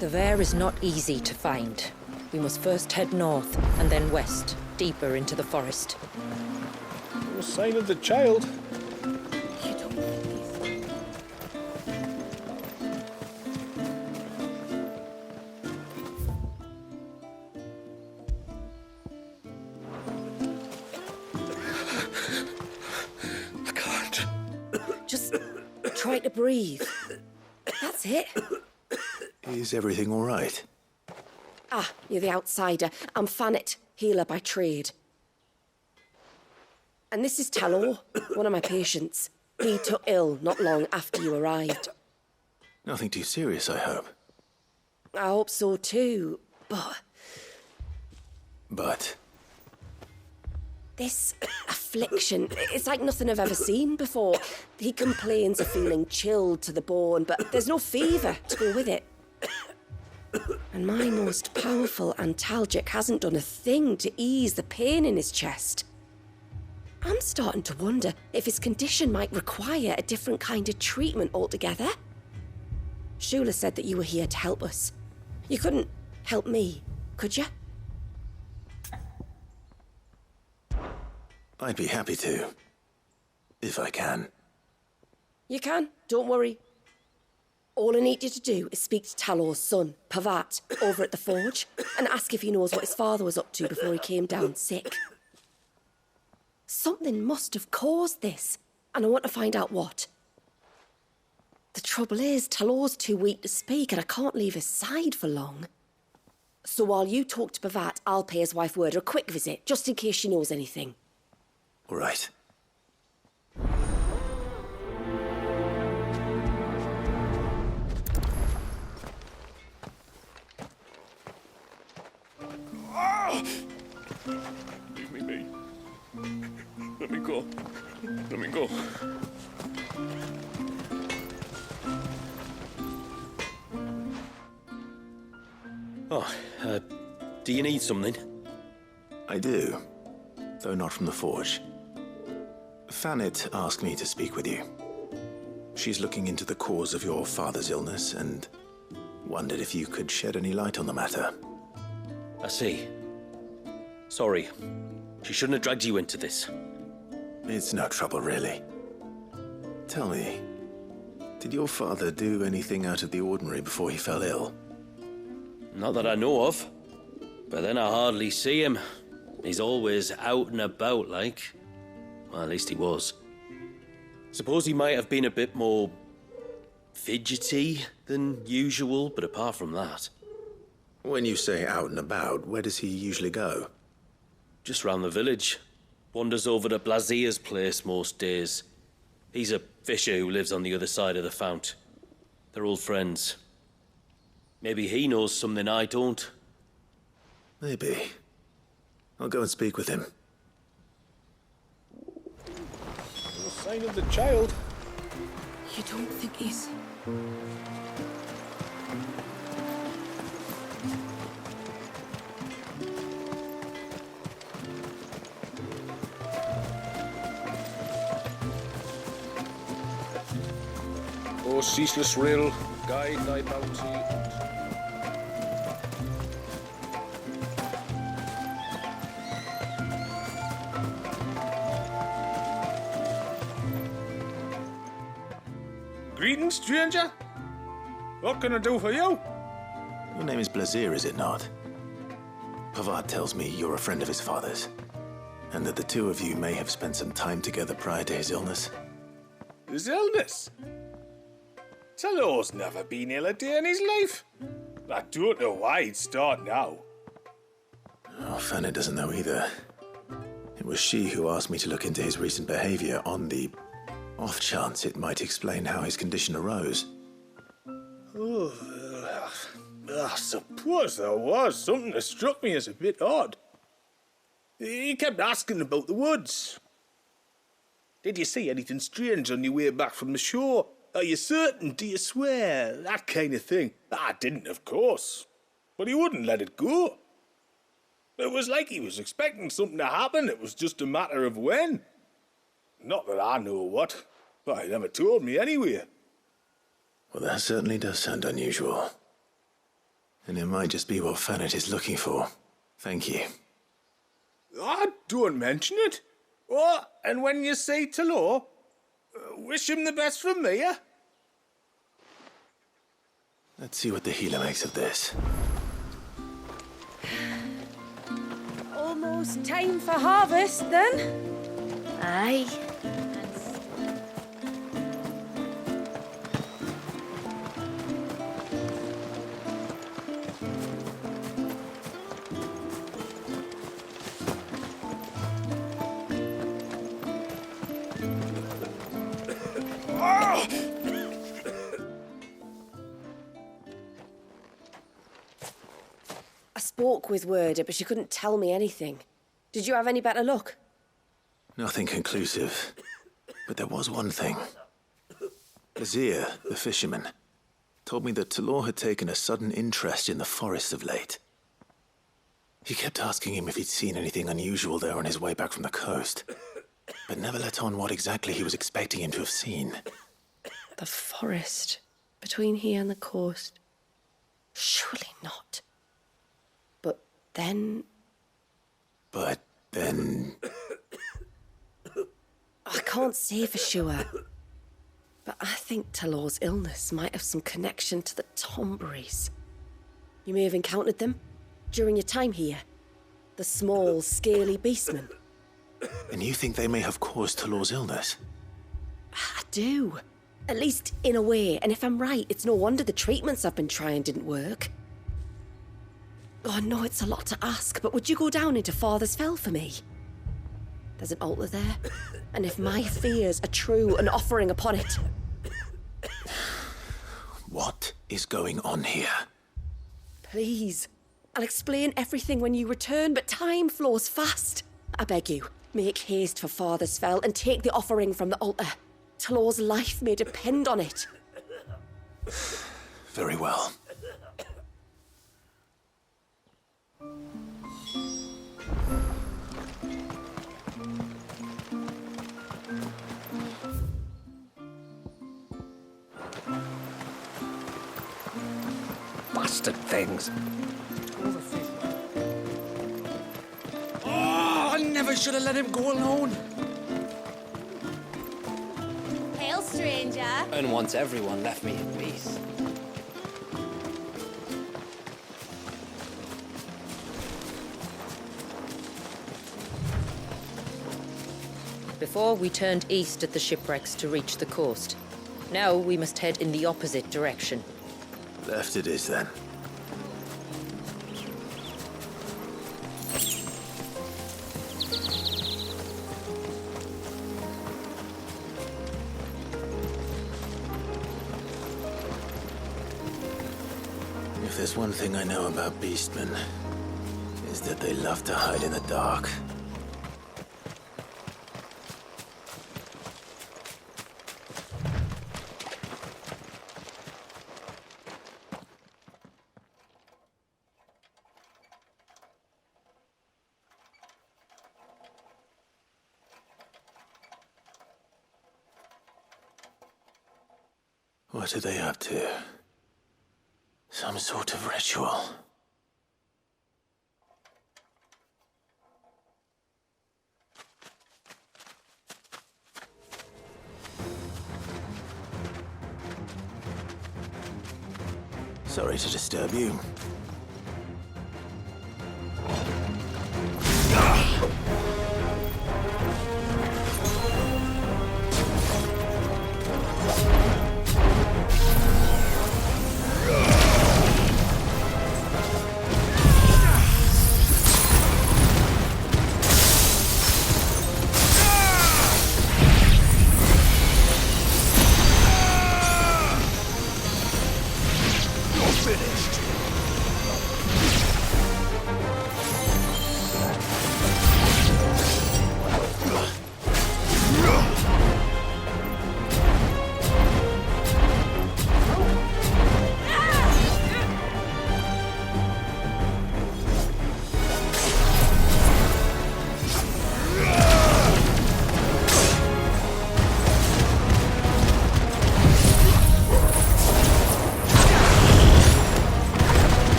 The Aire is not easy to find. We must first head north and then west, deeper into the forest. No sign of the child. I can't. Just try to breathe. That's it. Is everything all right? Ah, you're the outsider. I'm Fannet, healer by trade. And this is Talor, one of my patients. He took ill not long after you arrived. Nothing too serious, I hope. I hope so too, but... But? This affliction, it's like nothing I've ever seen before. He complains of feeling chilled to the bone, but there's no fever to go with it. And my most powerful antalgic hasn't done a thing to ease the pain in his chest. I'm starting to wonder if his condition might require a different kind of treatment altogether. Shula said that you were here to help us. You couldn't help me, could you? I'd be happy to. If I can. You can, don't worry. All I need you to do is speak to Talor's son, Pavat, over at the forge, and ask if he knows what his father was up to before he came down sick. Something must have caused this, and I want to find out what. The trouble is, Talor's too weak to speak, and I can't leave his side for long. So while you talk to Pavat, I'll pay his wife word a quick visit, just in case she knows anything. All right. Leave me be. Let me go. Let me go. Oh, do you need something? I do, though not from the forge. Fannet asked me to speak with you. She's looking into the cause of your father's illness and wondered if you could shed any light on the matter. I see. Sorry. She shouldn't have dragged you into this. It's no trouble, really. Tell me, did your father do anything out of the ordinary before he fell ill? Not that I know of. But then I hardly see him. He's always out and about, like. Well, at least he was. Suppose he might have been a bit more fidgety than usual, but apart from that... When you say out and about, where does he usually go? Just round the village. Wanders over to Blazier's place most days. He's a fisher who lives on the other side of the fount. They're old friends. Maybe he knows something I don't. Maybe. I'll go and speak with him. No sign of the child. You don't think he's... Oh, ceaseless rill, guide thy bounty. Greetings, stranger. What can I do for you? Your name is Blazier, is it not? Pavad tells me you're a friend of his father's, and that the two of you may have spent some time together prior to his illness. His illness? Talor's never been ill a day in his life. I don't know why he'd start now. Oh, Fanny doesn't know either. It was she who asked me to look into his recent behavior on the off chance it might explain how his condition arose. Oh, I suppose there was something that struck me as a bit odd. He kept asking about the woods. Did you see anything strange on your way back from the shore? Are you certain? Do you swear? That kind of thing. I didn't, of course. But he wouldn't let it go. It was like he was expecting something to happen. It was just a matter of when. Not that I know what. But he never told me anyway. Well, that certainly does sound unusual. And it might just be what Fanet is looking for. Thank you. Don't mention it. Oh, and when you see Talor, wish him the best from me, yeah? Let's see what the healer makes of this. Almost time for harvest, then. Aye. I spoke with Werder, but she couldn't tell me anything. Did you have any better luck? Nothing conclusive. But there was one thing. Aire, the fisherman, told me that Talor had taken a sudden interest in the forest of late. He kept asking him if he'd seen anything unusual there on his way back from the coast, but never let on what exactly he was expecting him to have seen. The forest between here and the coast. Surely not. But then... I can't say for sure. But I think Talor's illness might have some connection to the Tomberries. You may have encountered them during your time here. The small, scaly beastmen. And you think they may have caused Talor's illness? I do. At least in a way. And if I'm right, it's no wonder the treatments I've been trying didn't work. Oh, I know it's a lot to ask, but would you go down into Father's Fell for me? There's an altar there, and if my fears are true, an offering upon it. What is going on here? Please. I'll explain everything when you return, but time flows fast. I beg you, make haste for Father's Fell and take the offering from the altar. Talor's life may depend on it. Very well. Bastard things. Oh, I never should have let him go alone. Hail, stranger. And once everyone left me in peace. Before, we turned east at the shipwrecks to reach the coast. Now we must head in the opposite direction. Left it is, then. If there's one thing I know about beastmen, is that they love to hide in the dark. What are they up to? Some sort of ritual. Sorry to disturb you.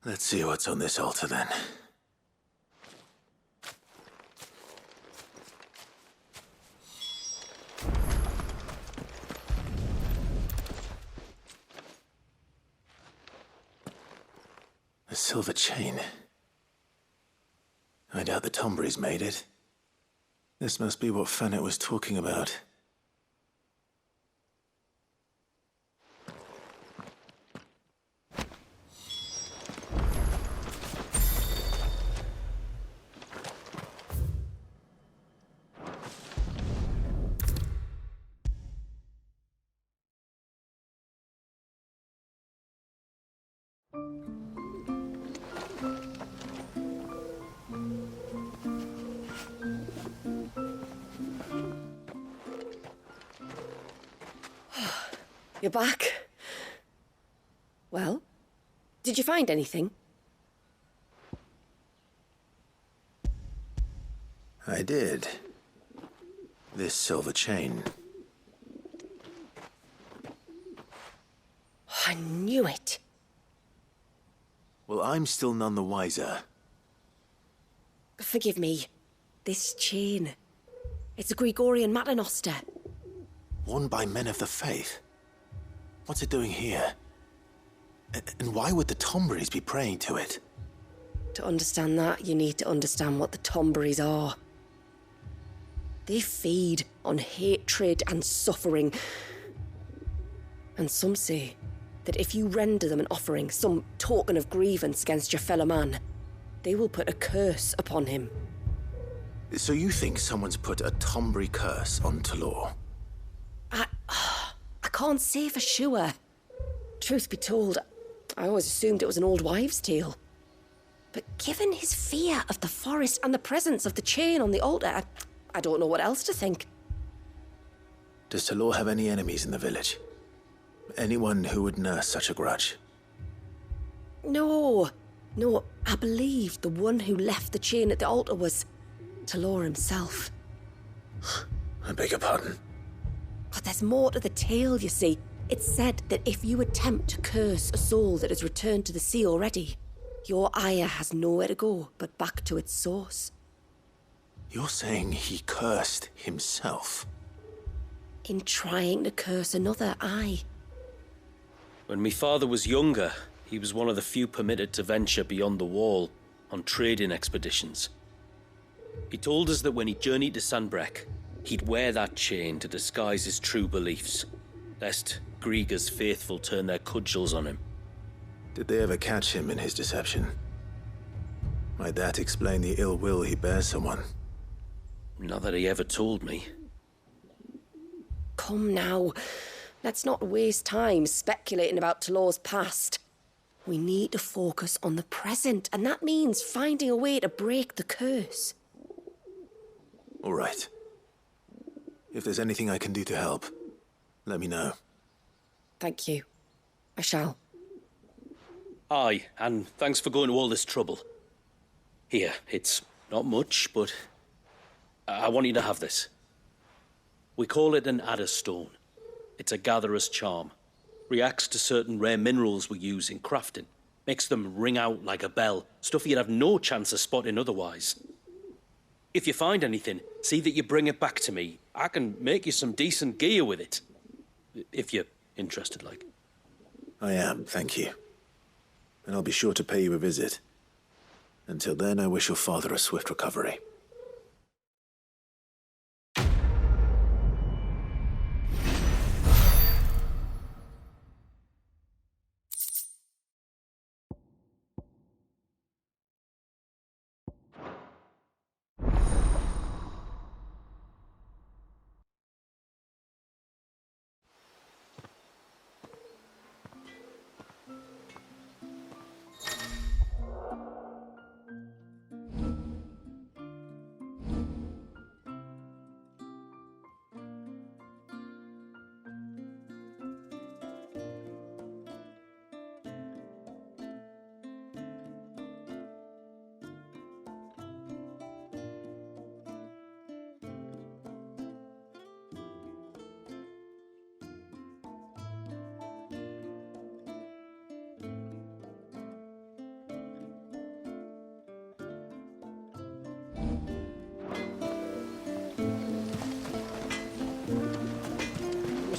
Let's see what's on this altar then. A silver chain. I doubt the Tombries made it. This must be what Fennec was talking about. You're back. Well, did you find anything? I did. This silver chain. I knew it. Well, I'm still none the wiser. Forgive me. This chain. It's a Gregorian Maternoster. Worn by men of the faith. What's it doing here? And why would the Tombries be praying to it? To understand that, you need to understand what the Tombries are. They feed on hatred and suffering. And some say that if you render them an offering, some token of grievance against your fellow man, they will put a curse upon him. So you think someone's put a Tombry curse on Talor? I can't say for sure. Truth be told, I always assumed it was an old wives' tale. But given his fear of the forest and the presence of the chain on the altar, I don't know what else to think. Does Talor have any enemies in the village? Anyone who would nurse such a grudge? No, I believe the one who left the chain at the altar was Talor himself. I beg your pardon? But there's more to the tale, you see. It's said that if you attempt to curse a soul that has returned to the sea already, your Aire has nowhere to go but back to its source. You're saying he cursed himself? In trying to curse another, aye. When my father was younger, he was one of the few permitted to venture beyond the wall on trading expeditions. He told us that when he journeyed to Sanbreque, he'd wear that chain to disguise his true beliefs, lest Griega's faithful turn their cudgels on him. Did they ever catch him in his deception? Might that explain the ill will he bears someone? Not that he ever told me. Come now, let's not waste time speculating about Talor's past. We need to focus on the present, and that means finding a way to break the curse. All right. If there's anything I can do to help, let me know. Thank you. I shall. Aye, and thanks for going to all this trouble. Here, it's not much, but I want you to have this. We call it an adder stone. It's a gatherer's charm. Reacts to certain rare minerals we use in crafting. Makes them ring out like a bell, stuff you'd have no chance of spotting otherwise. If you find anything, see that you bring it back to me. I can make you some decent gear with it. If you're interested, like. I am, thank you. And I'll be sure to pay you a visit. Until then, I wish your father a swift recovery.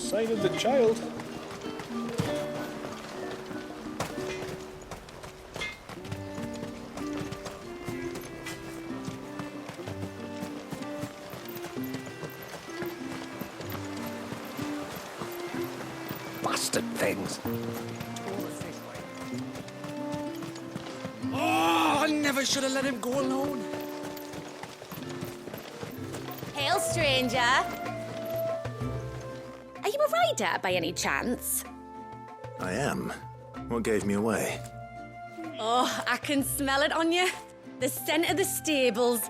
sign of the child. Bastard things. Oh, I never should have let him go alone. Hail, stranger. Are you a rider by any chance? I am. What gave me away? Oh, I can smell it on you. The scent of the stables.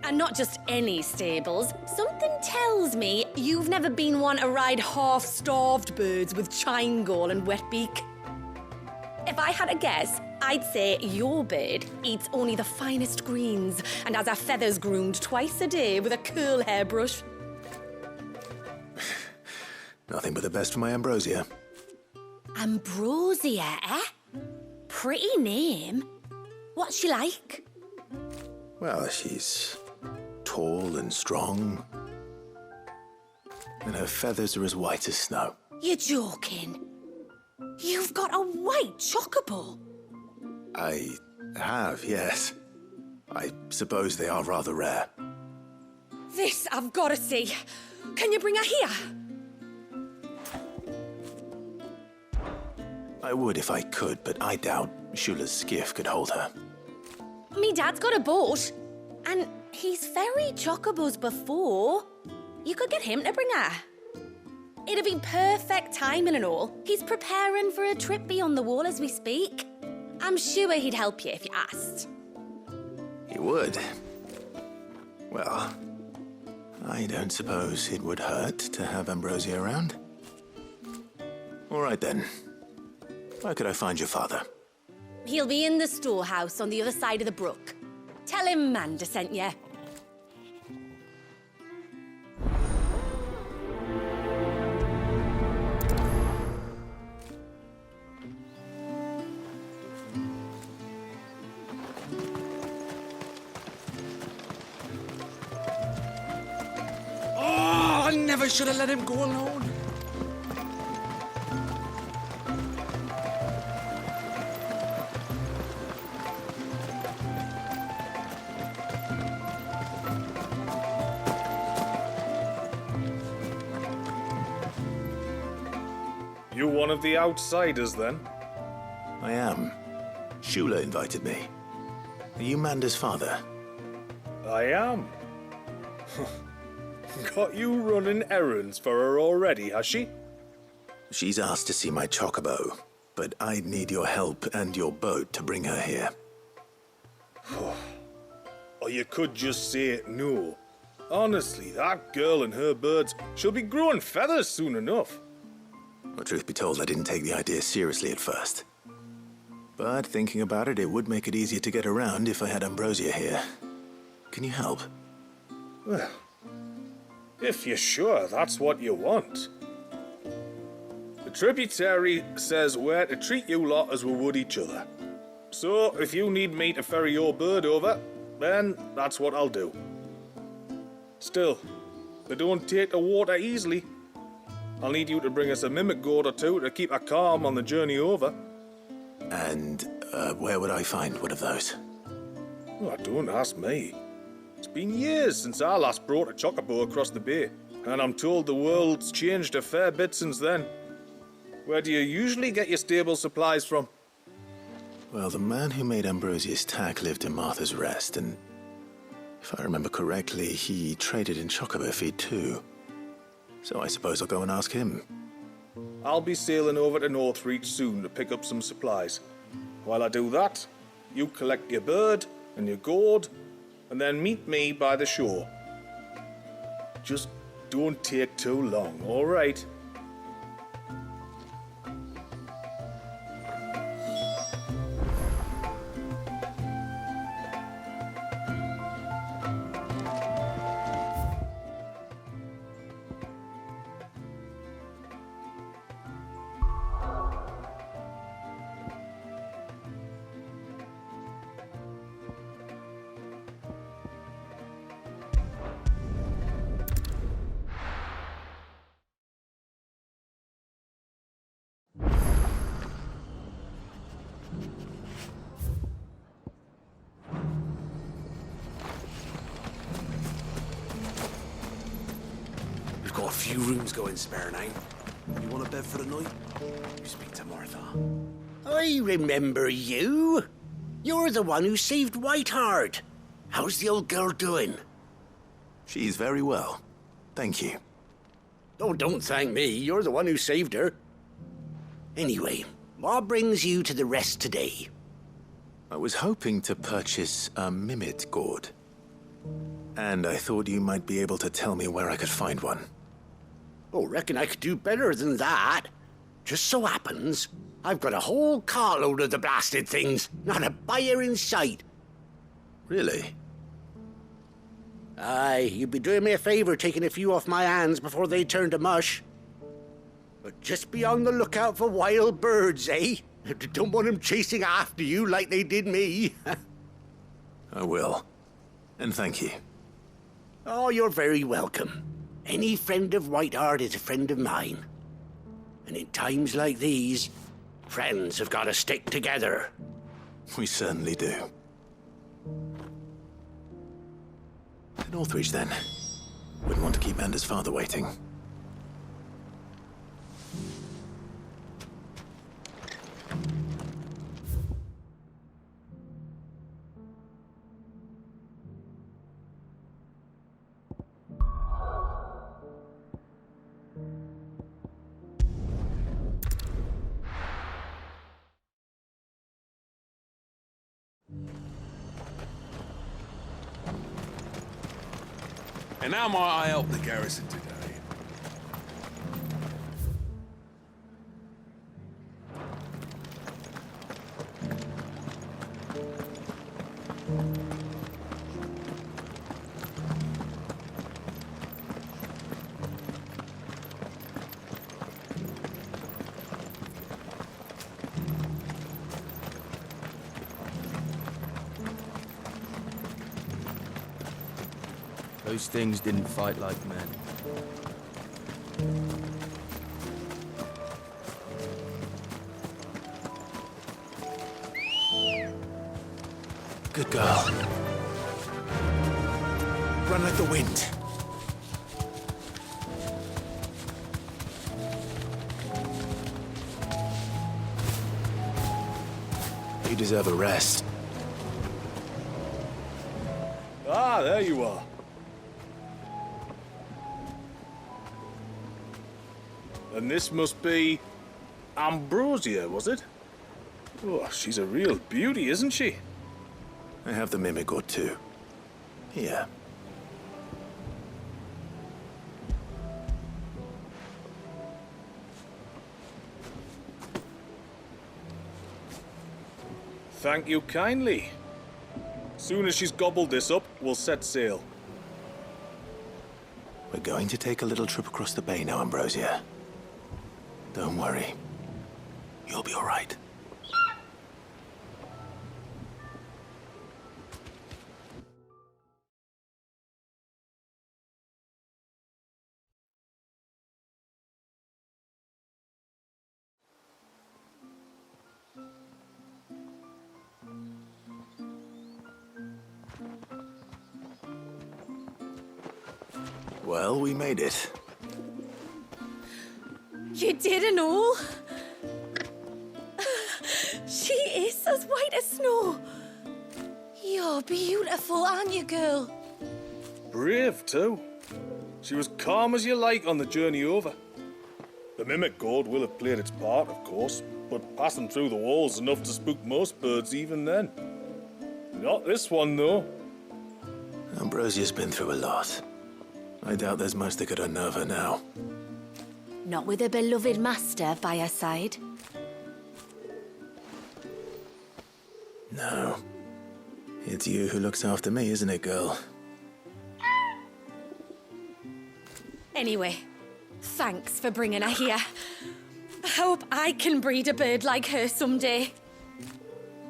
And not just any stables. Something tells me you've never been one to ride half-starved birds with chine-gall and wet beak. If I had a guess, I'd say your bird eats only the finest greens and has her feathers groomed twice a day with a curl hairbrush. Nothing but the best for my ambrosia. Ambrosia, eh? Pretty name. What's she like? Well, she's tall and strong. And her feathers are as white as snow. You're joking. You've got a white chocobo. I have, yes. I suppose they are rather rare. This I've got to see. Can you bring her here? I would if I could, but I doubt Shula's skiff could hold her. Me dad's got a boat. And he's ferried chocobos before. You could get him to bring her. It'd be perfect timing and all. He's preparing for a trip beyond the wall as we speak. I'm sure he'd help you if you asked. He would. Well, I don't suppose it would hurt to have Ambrosia around. All right then. Where could I find your father? He'll be in the storehouse on the other side of the brook. Tell him Manda sent you. Oh, I never should have let him go alone. You one of the outsiders, then? I am. Shula invited me. Are you Manda's father? I am. Got you running errands for her already, has she? She's asked to see my chocobo, but I'd need your help and your boat to bring her here. Or you could just say no. Honestly, that girl and her birds, she'll be growing feathers soon enough. Well, truth be told, I didn't take the idea seriously at first. But thinking about it, it would make it easier to get around if I had Ambrosia here. Can you help? Well, if you're sure that's what you want. The tributary says we're to treat you lot as we would each other. So, if you need me to ferry your bird over, then that's what I'll do. Still, they don't take the water easily. I'll need you to bring us a mimic gourd or two to keep her calm on the journey over. And where would I find one of those? Oh, don't ask me. It's been years since I last brought a chocobo across the bay, and I'm told the world's changed a fair bit since then. Where do you usually get your stable supplies from? Well, the man who made Ambrosia's tack lived in Martha's Rest, and if I remember correctly, he traded in chocobo feed too. So I suppose I'll go and ask him. I'll be sailing over to Northreach soon to pick up some supplies. While I do that, you collect your bird and your gourd, and then meet me by the shore. Just don't take too long, all right? a few rooms going spare now. You want a bed for the night? You speak to Martha. I remember you. You're the one who saved Whiteheart. How's the old girl doing? She's very well. Thank you. Oh, don't thank me. You're the one who saved her. Anyway, what brings you to the rest today? I was hoping to purchase a mimid gourd. And I thought you might be able to tell me where I could find one. Oh, reckon I could do better than that. Just so happens, I've got a whole carload of the blasted things. Not a buyer in sight. Really? Aye, you'd be doing me a favour taking a few off my hands before they turn to mush. But just be on the lookout for wild birds, eh? Don't want them chasing after you like they did me. I will. And thank you. Oh, you're very welcome. Any friend of Whiteheart is a friend of mine. And in times like these, friends have got to stick together. We certainly do. To Northreach, then. Wouldn't want to keep Anders' father waiting. And how might I help the garrison today? Those things didn't fight like men. Good girl. Run like the wind. You deserve a rest. Ah, there you are. And this must be Ambrosia, was it? Oh, she's a real beauty, isn't she? I have the mimic or two. Here. Thank you kindly. Soon as she's gobbled this up, we'll set sail. We're going to take a little trip across the bay now, Ambrosia. Don't worry. You'll be all right. Well, we made it. You did and all? She is as white as snow. You're beautiful, aren't you, girl? Brave, too. She was calm as you like on the journey over. The mimic gourd will have played its part, of course, but passing through the walls enough to spook most birds even then. Not this one, though. Ambrosia's been through a lot. I doubt there's much that could unnerve her now. Not with a beloved master by her side. No. It's you who looks after me, isn't it, girl? Anyway, thanks for bringing her here. I hope I can breed a bird like her someday.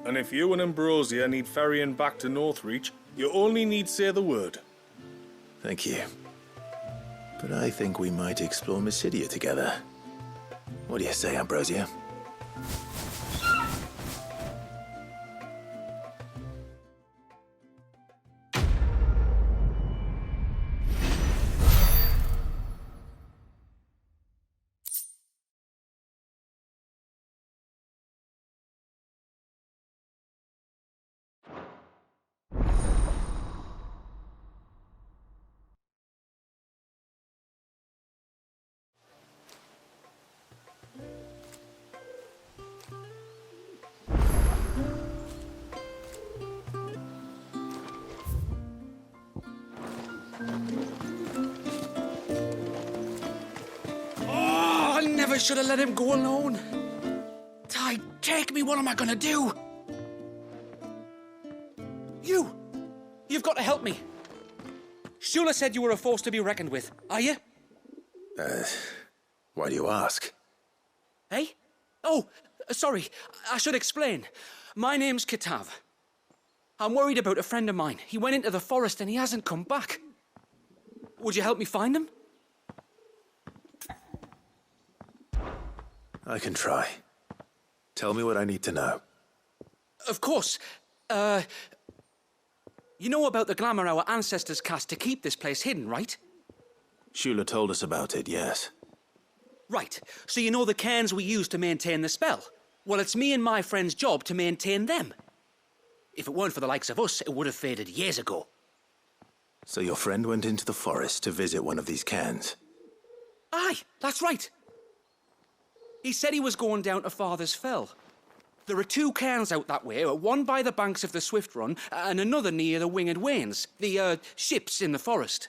And if you and Ambrosia need ferrying back to Northreach, you only need say the word. Thank you. But I think we might explore Mysidia together. What do you say, Ambrosia? should have let him go alone. Ty, take me. What am I gonna do? You've got to help me. Shula said you were a force to be reckoned with. Are you? Why do you ask? Hey? Oh, sorry. I should explain. My name's Kitav. I'm worried about a friend of mine. He went into the forest and he hasn't come back. Would you help me find him? I can try. Tell me what I need to know. Of course. You know about the glamour our ancestors cast to keep this place hidden, right? Shula told us about it, yes. Right. So you know the cairns we use to maintain the spell? Well, it's me and my friend's job to maintain them. If it weren't for the likes of us, it would have faded years ago. So your friend went into the forest to visit one of these cairns? Aye, that's right. He said he was going down to Father's Fell. There are 2 cairns out that way, one by the banks of the Swift Run and another near the Winged Wains, the ships in the forest.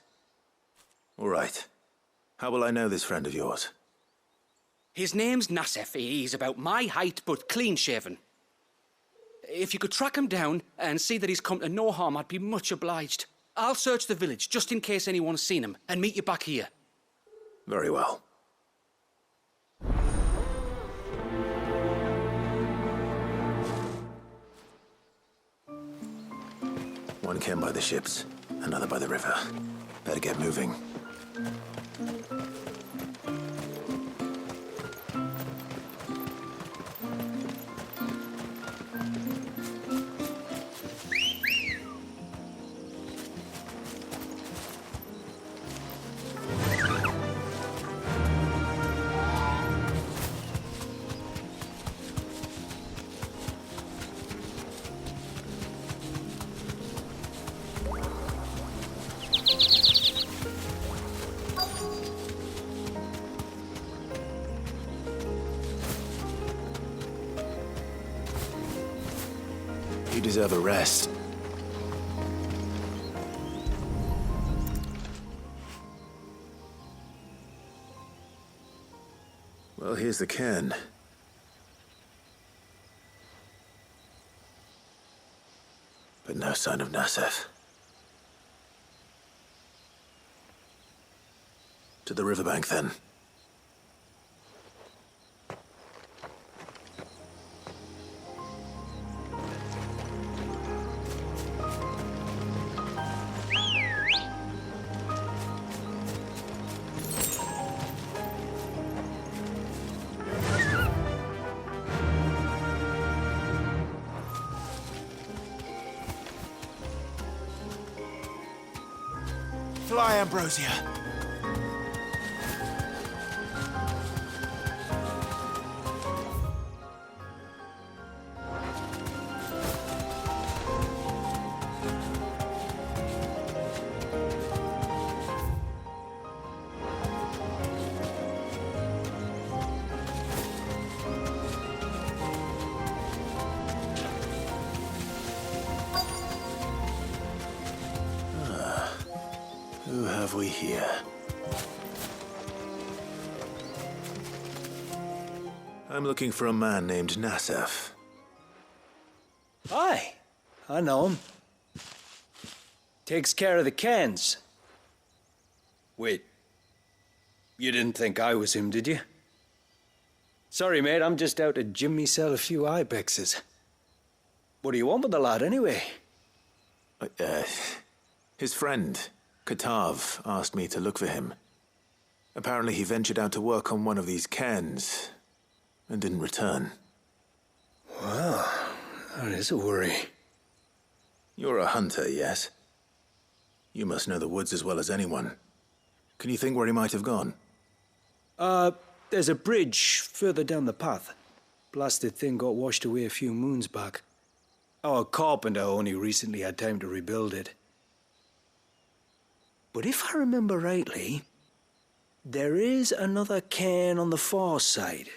All right. How will I know this friend of yours? His name's Nasef. He's about my height, but clean-shaven. If you could track him down and see that he's come to no harm, I'd be much obliged. I'll search the village, just in case anyone's seen him, and meet you back here. Very well. One cairn by the ships, another by the river. Better get moving. You deserve a rest. Well, here's the cairn. But no sign of Nasef. To the riverbank, then. Fly, Ambrosia. Who have we here? I'm looking for a man named Nasef. Aye, I know him. Takes care of the cairns. Wait, you didn't think I was him, did you? Sorry, mate, I'm just out to gym myself a few ibexes. What do you want with the lad, anyway? His friend, Kitav, asked me to look for him. Apparently he ventured out to work on one of these cairns and didn't return. Well, that is a worry. You're a hunter, yes? You must know the woods as well as anyone. Can you think where he might have gone? There's a bridge further down the path. Blasted thing got washed away a few moons back. Our carpenter only recently had time to rebuild it. But if I remember rightly, there is another cairn on the far side.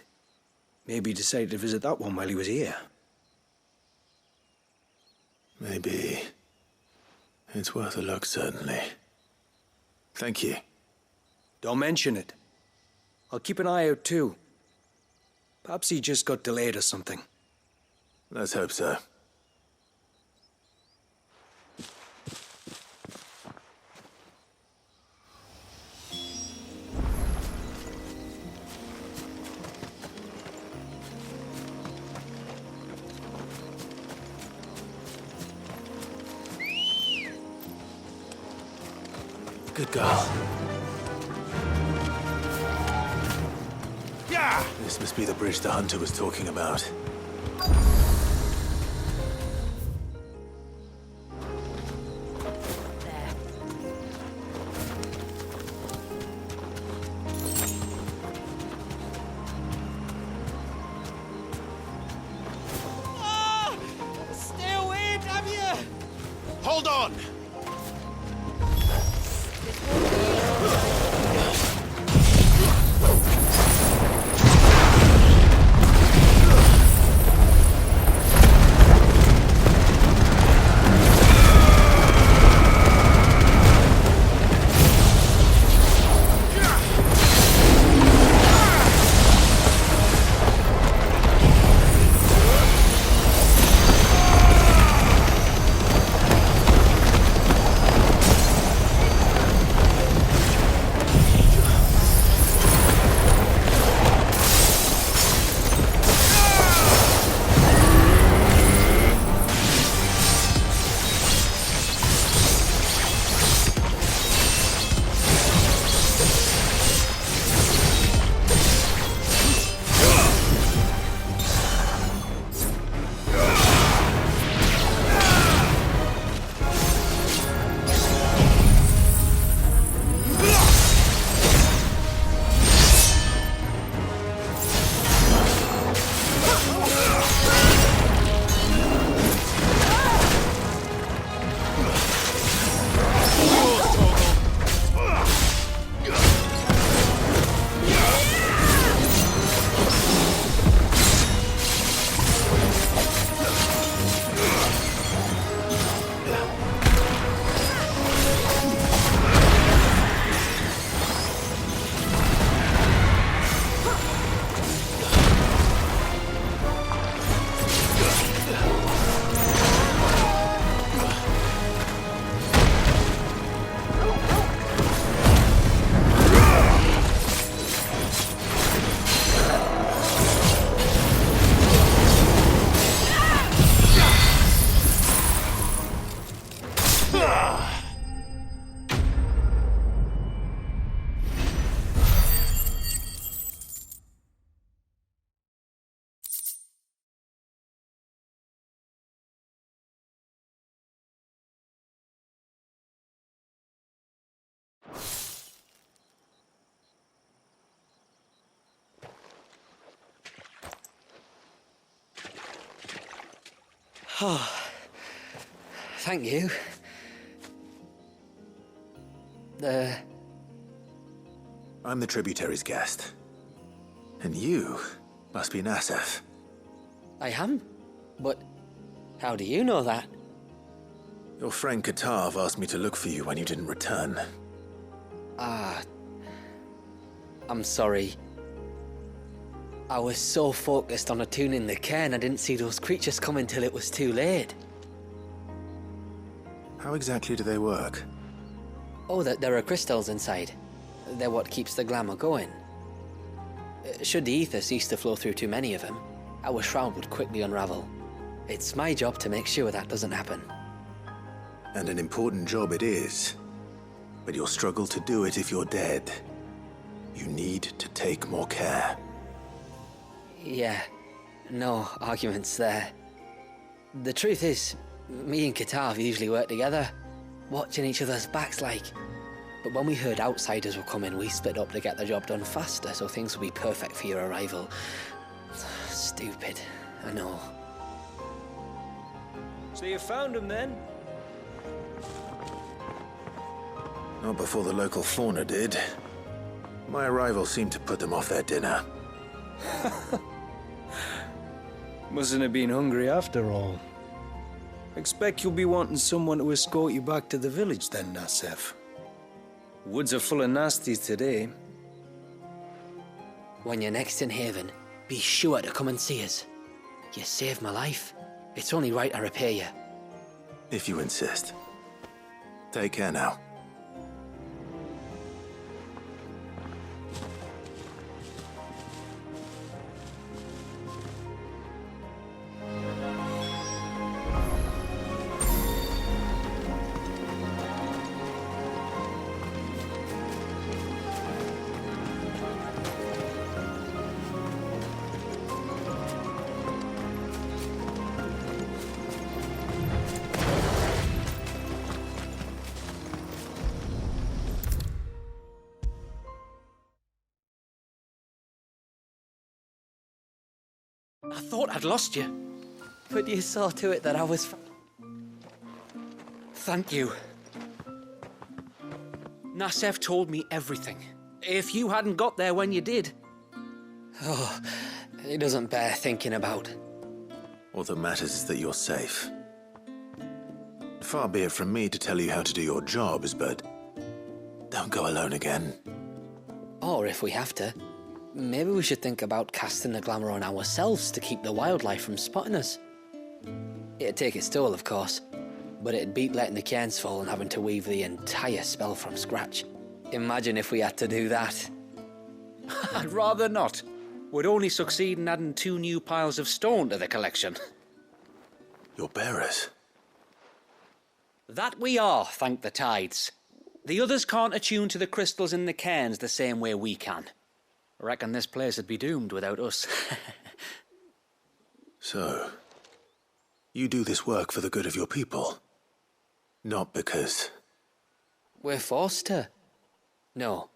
Maybe he decided to visit that one while he was here. Maybe. It's worth a look, certainly. Thank you. Don't mention it. I'll keep an eye out too. Perhaps he just got delayed or something. Let's hope so. Good girl. Yeah! This must be the bridge the hunter was talking about. Stay away, damn you! Hold on! Oh, thank you. I'm the tributary's guest. And you must be Nassef. I am? But how do you know that? Your friend Katav asked me to look for you when you didn't return. I'm sorry. I was so focused on attuning the cairn, I didn't see those creatures come until it was too late. How exactly do they work? Oh, there are crystals inside. They're what keeps the glamour going. Should the ether cease to flow through too many of them, our shroud would quickly unravel. It's my job to make sure that doesn't happen. And an important job it is. But you'll struggle to do it if you're dead. You need to take more care. Yeah, no arguments there. The truth is, me and Katav usually work together, watching each other's backs like. But when we heard outsiders were coming, we split up to get the job done faster, so things will be perfect for your arrival. Stupid, I know. So you found him then? Not before the local fauna did. My arrival seemed to put them off their dinner. Mustn't have been hungry after all. Expect you'll be wanting someone to escort you back to the village then, Nassef. Woods are full of nasties today. When you're next in Haven, be sure to come and see us. You saved my life. It's only right I repay you. If you insist. Take care now. I thought I'd lost you. But you saw to it that I was... Thank you. Nassef told me everything. If you hadn't got there when you did... Oh, it doesn't bear thinking about. All that matters is that you're safe. Far be it from me to tell you how to do your jobs, but don't go alone again. Or if we have to, maybe we should think about casting the glamour on ourselves to keep the wildlife from spotting us. It'd take its toll, of course, but it'd beat letting the cairns fall and having to weave the entire spell from scratch. Imagine if we had to do that. I'd rather not. We'd only succeed in adding 2 new piles of stone to the collection. Your bearers? That we are, thank the tides. The others can't attune to the crystals in the cairns the same way we can. I reckon this place would be doomed without us. So, you do this work for the good of your people? Not because... We're forced to. No.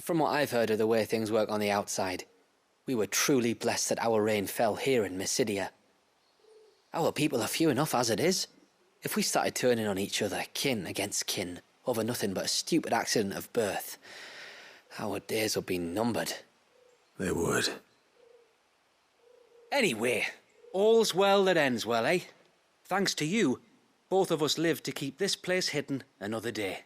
From what I've heard of the way things work on the outside, we were truly blessed that our rain fell here in Mysidia. Our people are few enough as it is. If we started turning on each other, kin against kin, over nothing but a stupid accident of birth, our days would be numbered. They would. Anyway, all's well that ends well, eh? Thanks to you, both of us lived to keep this place hidden another day.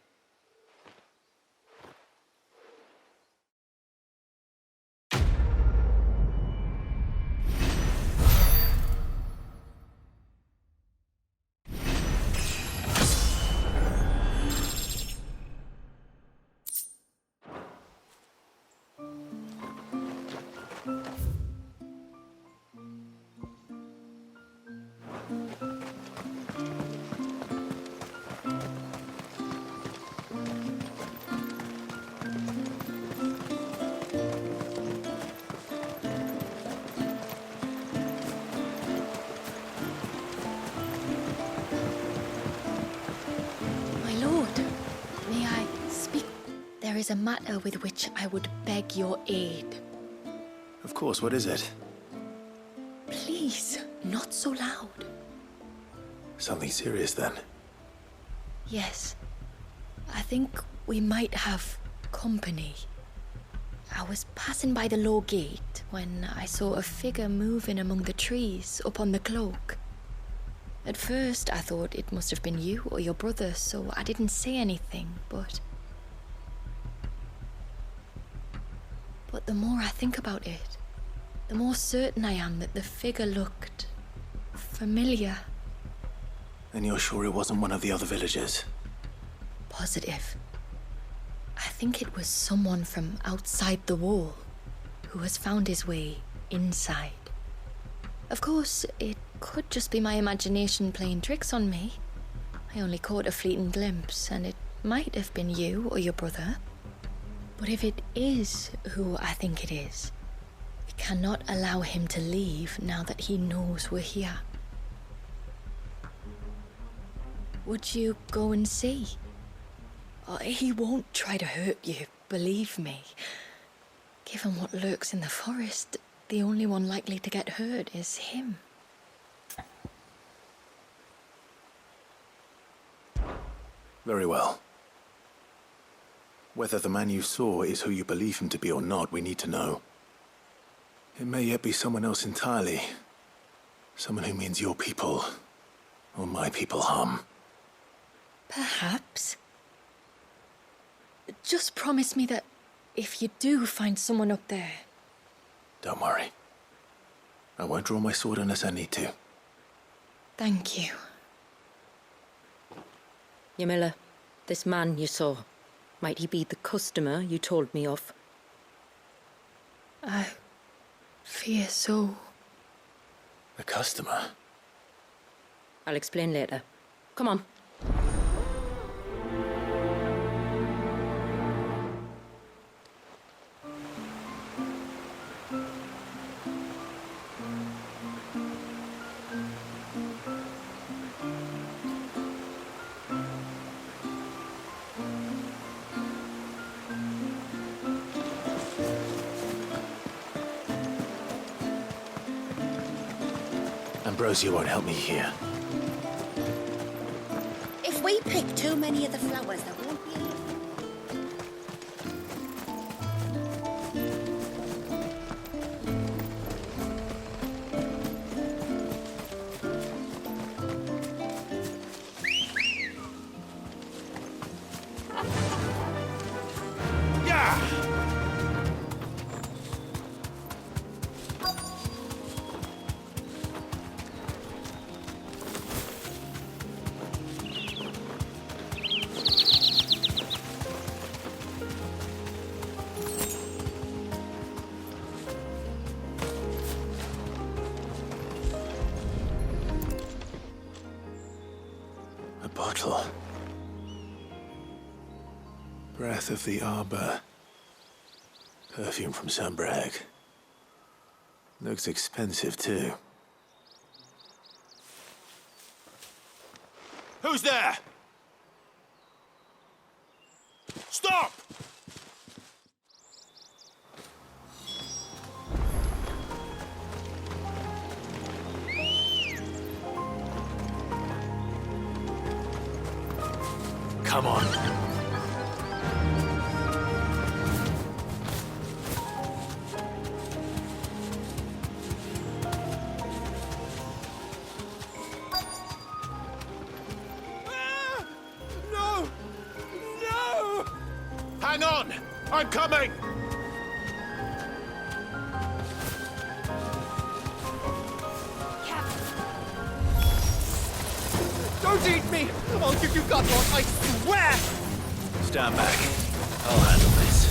There is a matter with which I would beg your aid. Of course, what is it? Please, not so loud. Something serious, then? Yes. I think we might have company. I was passing by the low gate when I saw a figure moving among the trees up on the cloak. At first, I thought it must have been you or your brother, so I didn't say anything, But the more I think about it, the more certain I am that the figure looked familiar. And you're sure it wasn't one of the other villagers? Positive. I think it was someone from outside the wall who has found his way inside. Of course, it could just be my imagination playing tricks on me. I only caught a fleeting glimpse, and it might have been you or your brother. But if it is who I think it is, we cannot allow him to leave now that he knows we're here. Would you go and see? Oh, he won't try to hurt you, believe me. Given what lurks in the forest, the only one likely to get hurt is him. Very well. Whether the man you saw is who you believe him to be or not, we need to know. It may yet be someone else entirely. Someone who means your people, or my people, harm. Perhaps. Just promise me that if you do find someone up there... Don't worry. I won't draw my sword unless I need to. Thank you. Ymilla, this man you saw, might he be the customer you told me of? I fear so. The customer? I'll explain later. Come on. Ambrosia won't help me here. If we pick too many of the flowers, there won't be any. Bottle. Breath of the arbor. Perfume from Sunbrag. Looks expensive, too. Who's there? Stop! Come on. No! No! Hang on! I'm coming! Don't eat me! I'll give you gut rot, I swear! Stand back. I'll handle this.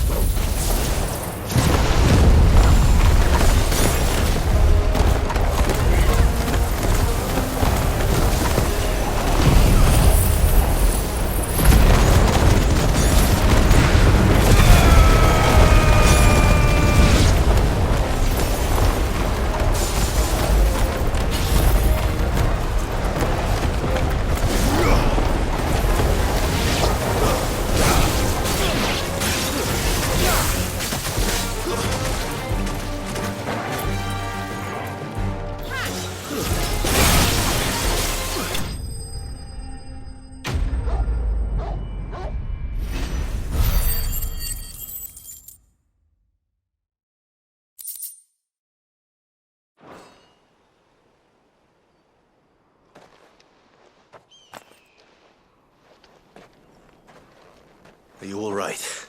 Are you all right?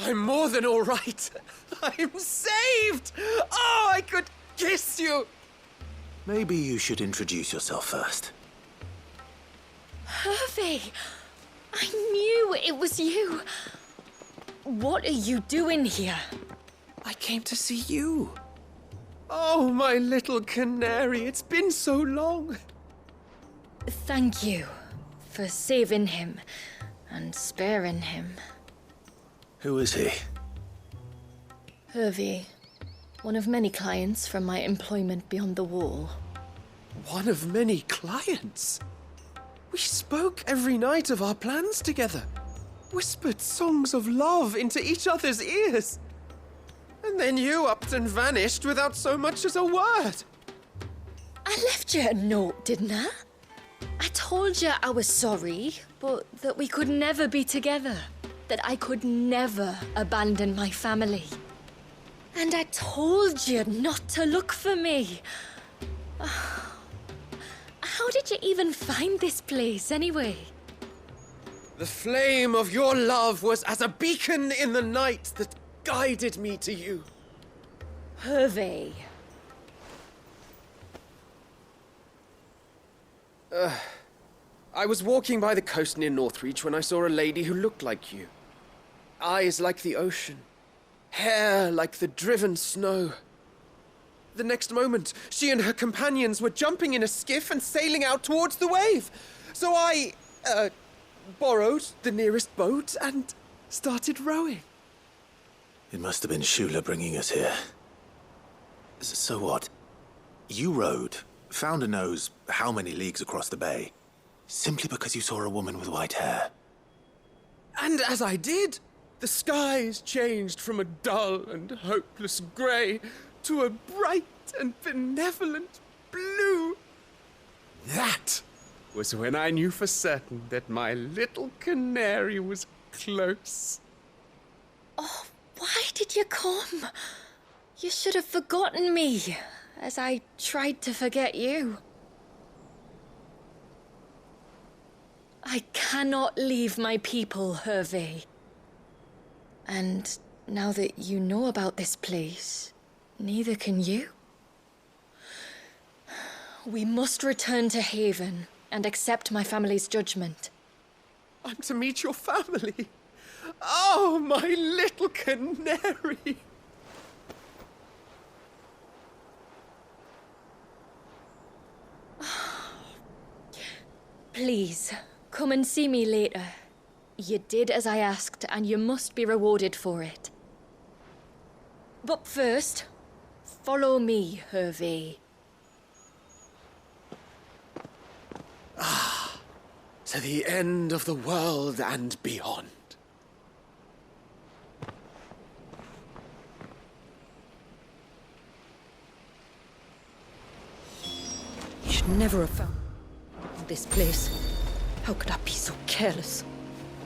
I'm more than all right. I'm saved! Oh, I could kiss you! Maybe you should introduce yourself first. Hervey! I knew it was you. What are you doing here? I came to see you. Oh, my little canary, it's been so long. Thank you for saving him and sparing him. Who is he? Hervey, one of many clients from my employment beyond the wall. One of many clients? We spoke every night of our plans together. Whispered songs of love into each other's ears. And then you upped and vanished without so much as a word. I left you a note, didn't I? I told you I was sorry, but that we could never be together. That I could never abandon my family. And I told you not to look for me. How did you even find this place, anyway? The flame of your love was as a beacon in the night that guided me to you. Hervey, I was walking by the coast near Northreach when I saw a lady who looked like you. Eyes like the ocean. Hair like the driven snow. The next moment, she and her companions were jumping in a skiff and sailing out towards the wave. So I, borrowed the nearest boat and started rowing. It must have been Shula bringing us here. So what? You rowed, found a nose how many leagues across the bay, simply because you saw a woman with white hair. And as I did, the skies changed from a dull and hopeless grey to a bright and benevolent blue. That was when I knew for certain that my little canary was close. Oh, why did you come? You should have forgotten me, as I tried to forget you. I cannot leave my people, Hervé. And now that you know about this place, neither can you. We must return to Haven and accept my family's judgment. I'm to meet your family. Oh, my little canary. Please, come and see me later. You did as I asked, and you must be rewarded for it. But first, follow me, Hervé. To the end of the world and beyond. You should never have found this place. How could I be so careless?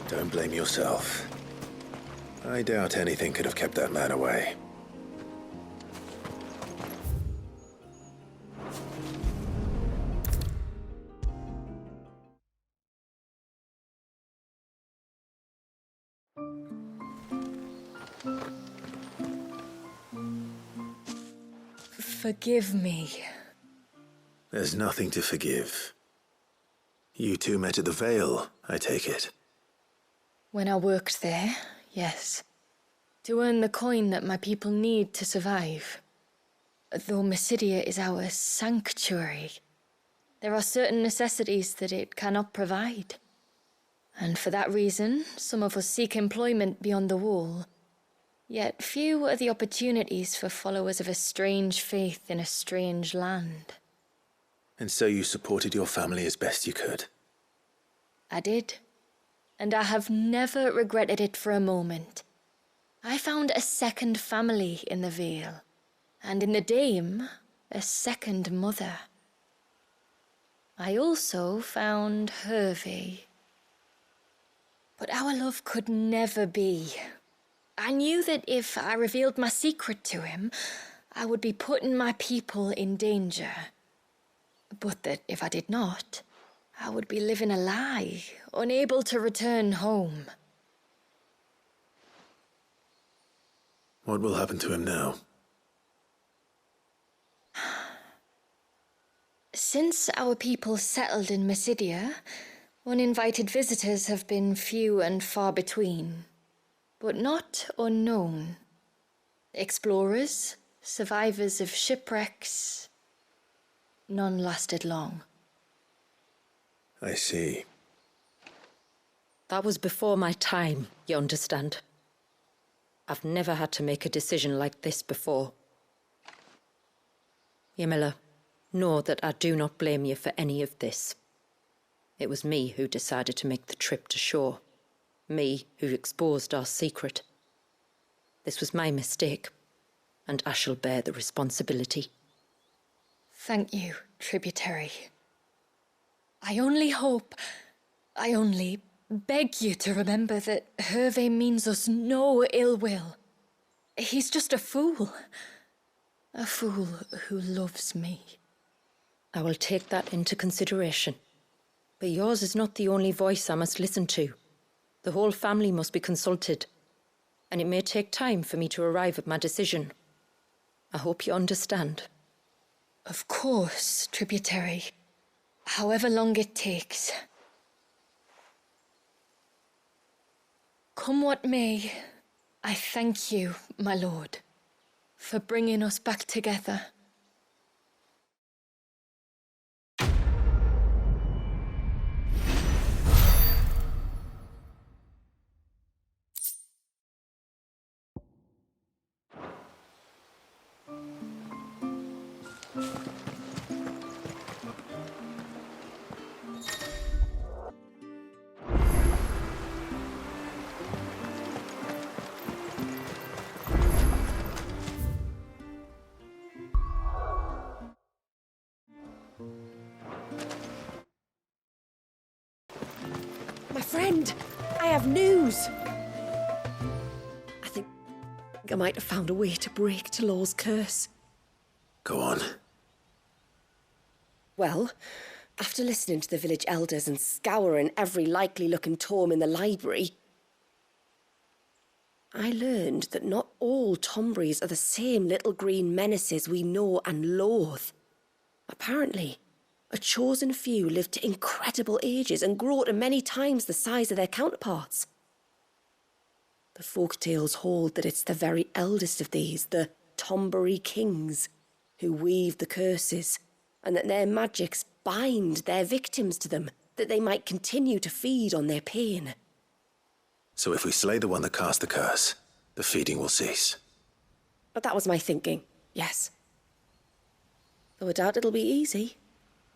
Don't blame yourself. I doubt anything could have kept that man away. Forgive me. There's nothing to forgive. You two met at the Vale, I take it. When I worked there, yes. To earn the coin that my people need to survive. Though Mysidia is our sanctuary, there are certain necessities that it cannot provide. And for that reason, some of us seek employment beyond the wall. Yet few are the opportunities for followers of a strange faith in a strange land. And so you supported your family as best you could? I did. And I have never regretted it for a moment. I found a second family in the Vale, and in the Dame, a second mother. I also found Hervé. But our love could never be. I knew that if I revealed my secret to him, I would be putting my people in danger. But that if I did not, I would be living a lie, unable to return home. What will happen to him now? Since our people settled in Mysidia, uninvited visitors have been few and far between, but not unknown. Explorers, survivors of shipwrecks, none lasted long. I see. That was before my time, you understand. I've never had to make a decision like this before. Yamila, know that I do not blame you for any of this. It was me who decided to make the trip to shore. Me who exposed our secret. This was my mistake, and I shall bear the responsibility. Thank you, tributary. I only beg you to remember that Hervé means us no ill will. He's just a fool. A fool who loves me. I will take that into consideration. But yours is not the only voice I must listen to. The whole family must be consulted, and it may take time for me to arrive at my decision. I hope you understand. Of course, tributary. However long it takes. Come what may, I thank you, my lord, for bringing us back together. My friend, I have news. I think I might have found a way to break Talor's curse. Go on. Well, after listening to the village elders and scouring every likely-looking tome in the library, I learned that not all Tombries are the same little green menaces we know and loathe. Apparently, a chosen few live to incredible ages and grow to many times the size of their counterparts. The folktales hold that it's the very eldest of these, the Tombury kings, who weave the curses, and that their magics bind their victims to them, that they might continue to feed on their pain. So if we slay the one that cast the curse, the feeding will cease. But that was my thinking, yes. Though I doubt it'll be easy.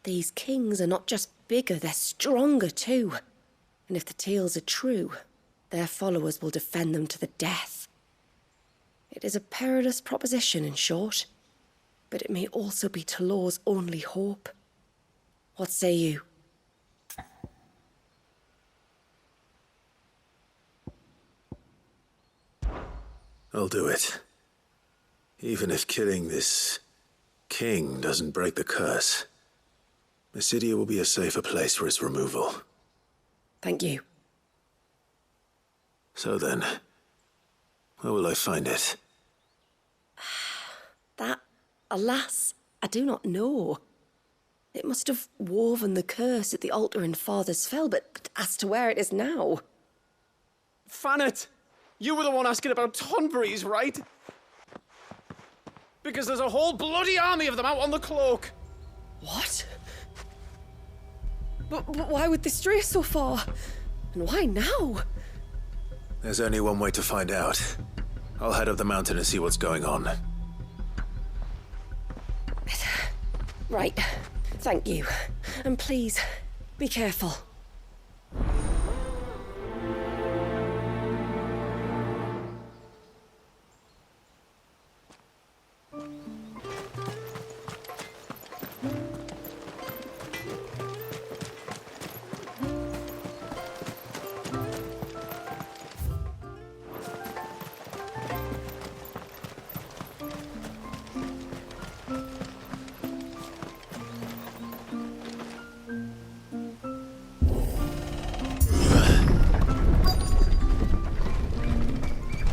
These kings are not just bigger, they're stronger too. And if the tales are true, their followers will defend them to the death. It is a perilous proposition, in short, but it may also be Talor's only hope. What say you? I'll do it. Even if killing this king doesn't break the curse, Mysidia will be a safer place for its removal. Thank you. So then, where will I find it? That, alas, I do not know. It must have woven the curse at the altar in Father's Fell, but as to where it is now... Fannet! You were the one asking about Tonburies, right? Because there's a whole bloody army of them out on the cloak. What? But why would they stray so far? And why now? There's only one way to find out. I'll head up the mountain and see what's going on. Right. Thank you. And please, be careful.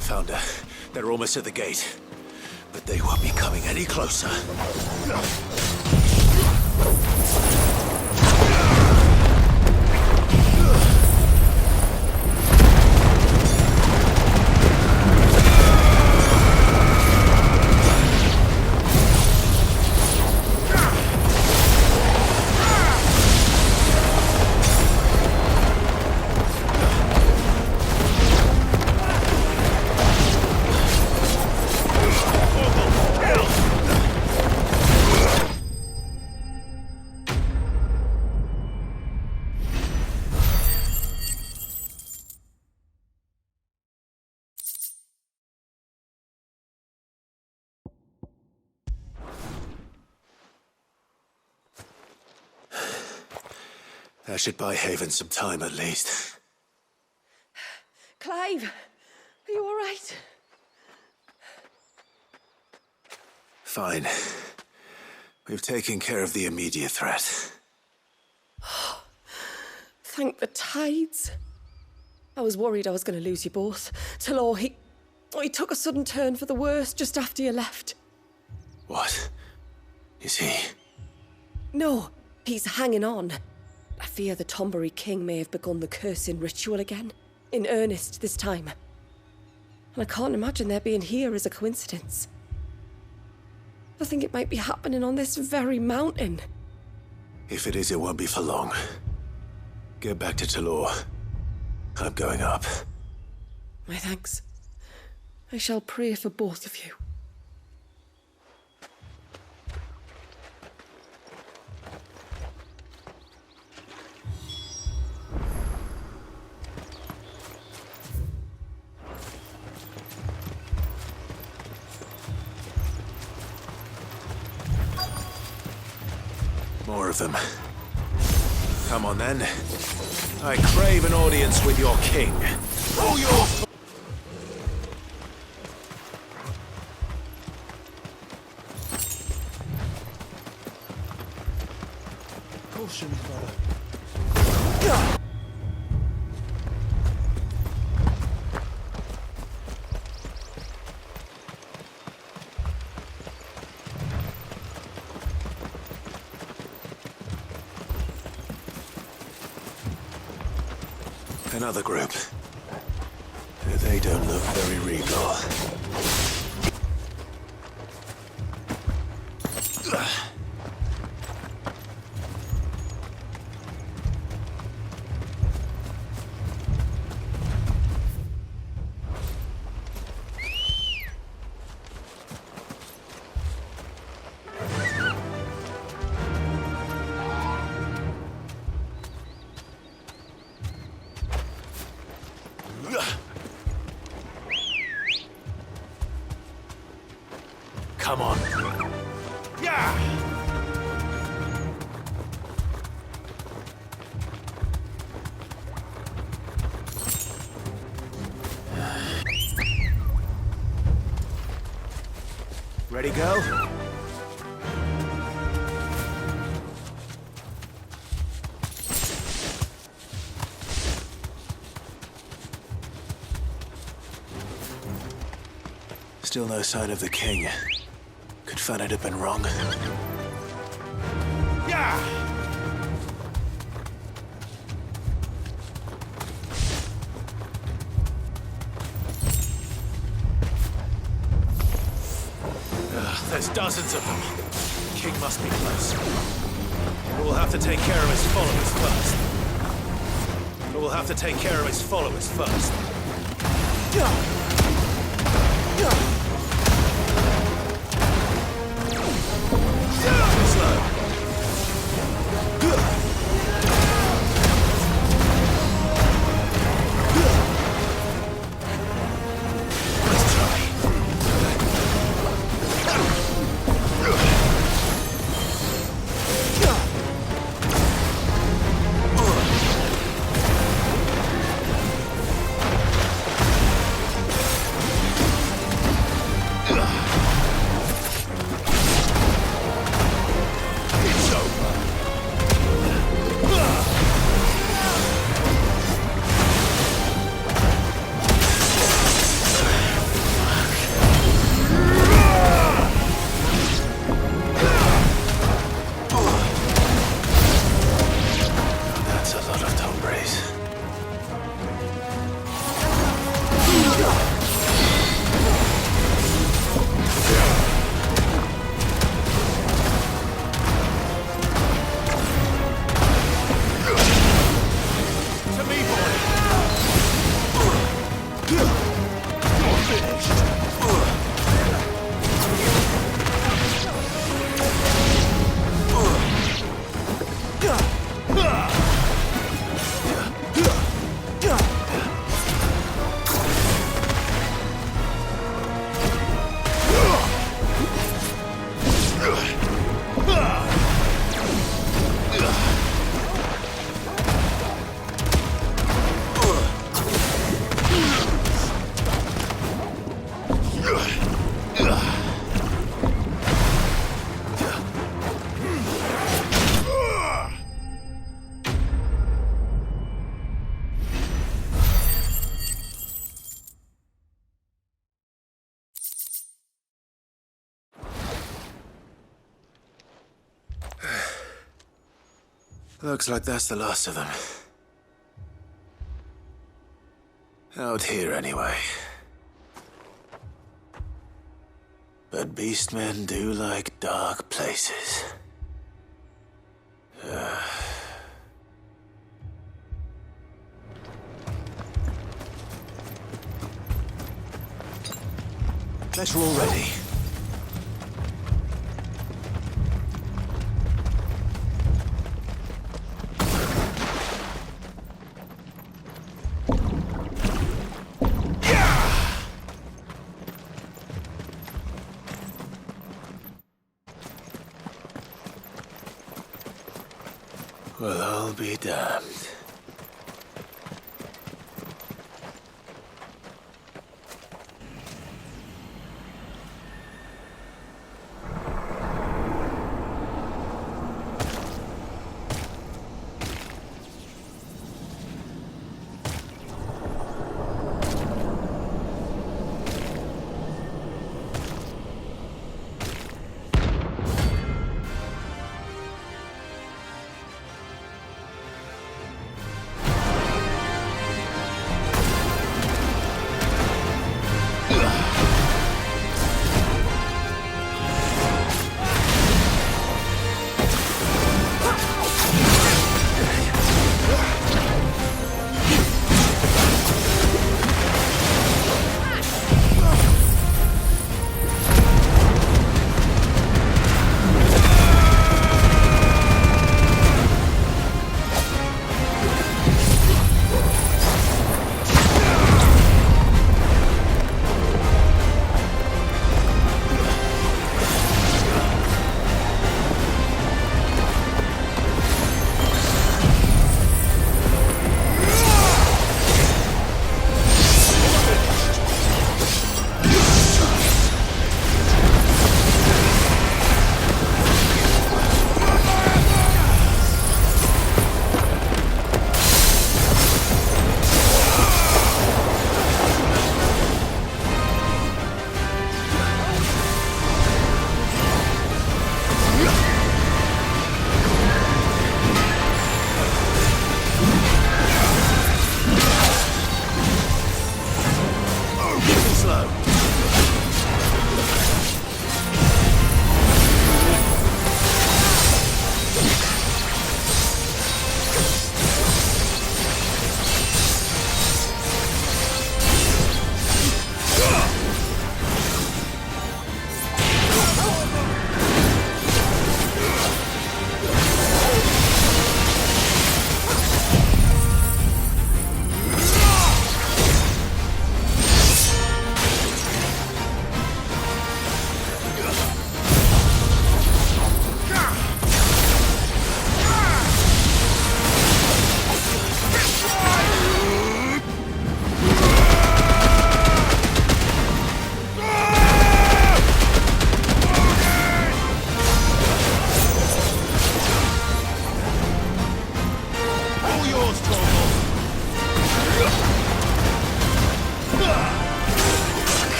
Found her. They're almost at the gate. But they won't be coming any closer. That should buy Haven some time, at least. Clive, are you all right? Fine. We've taken care of the immediate threat. Thank the tides. I was worried I was going to lose you both. Talor, he took a sudden turn for the worse just after you left. What? Is he? No, He's hanging on. I fear the Tombury King may have begun the cursing ritual again. In earnest this time. And I can't imagine their being here as a coincidence. I think it might be happening on this very mountain. If it is, it won't be for long. Get back to Talor. I'm going up. My thanks. I shall pray for both of you. More of them. Come on then. I crave an audience with your king. Oh, your... Caution, brother. Another group. They don't look very regal. Come on. Yeah! Ready, go? Still no sign of the king. Could Fanad have been wrong? Yeah! There's dozens of them. The king must be close. But we'll have to take care of his followers first. Slow. Looks like that's the last of them. Out here, anyway. But beastmen do like dark places. Guess we're all ready. Well, I'll be damned.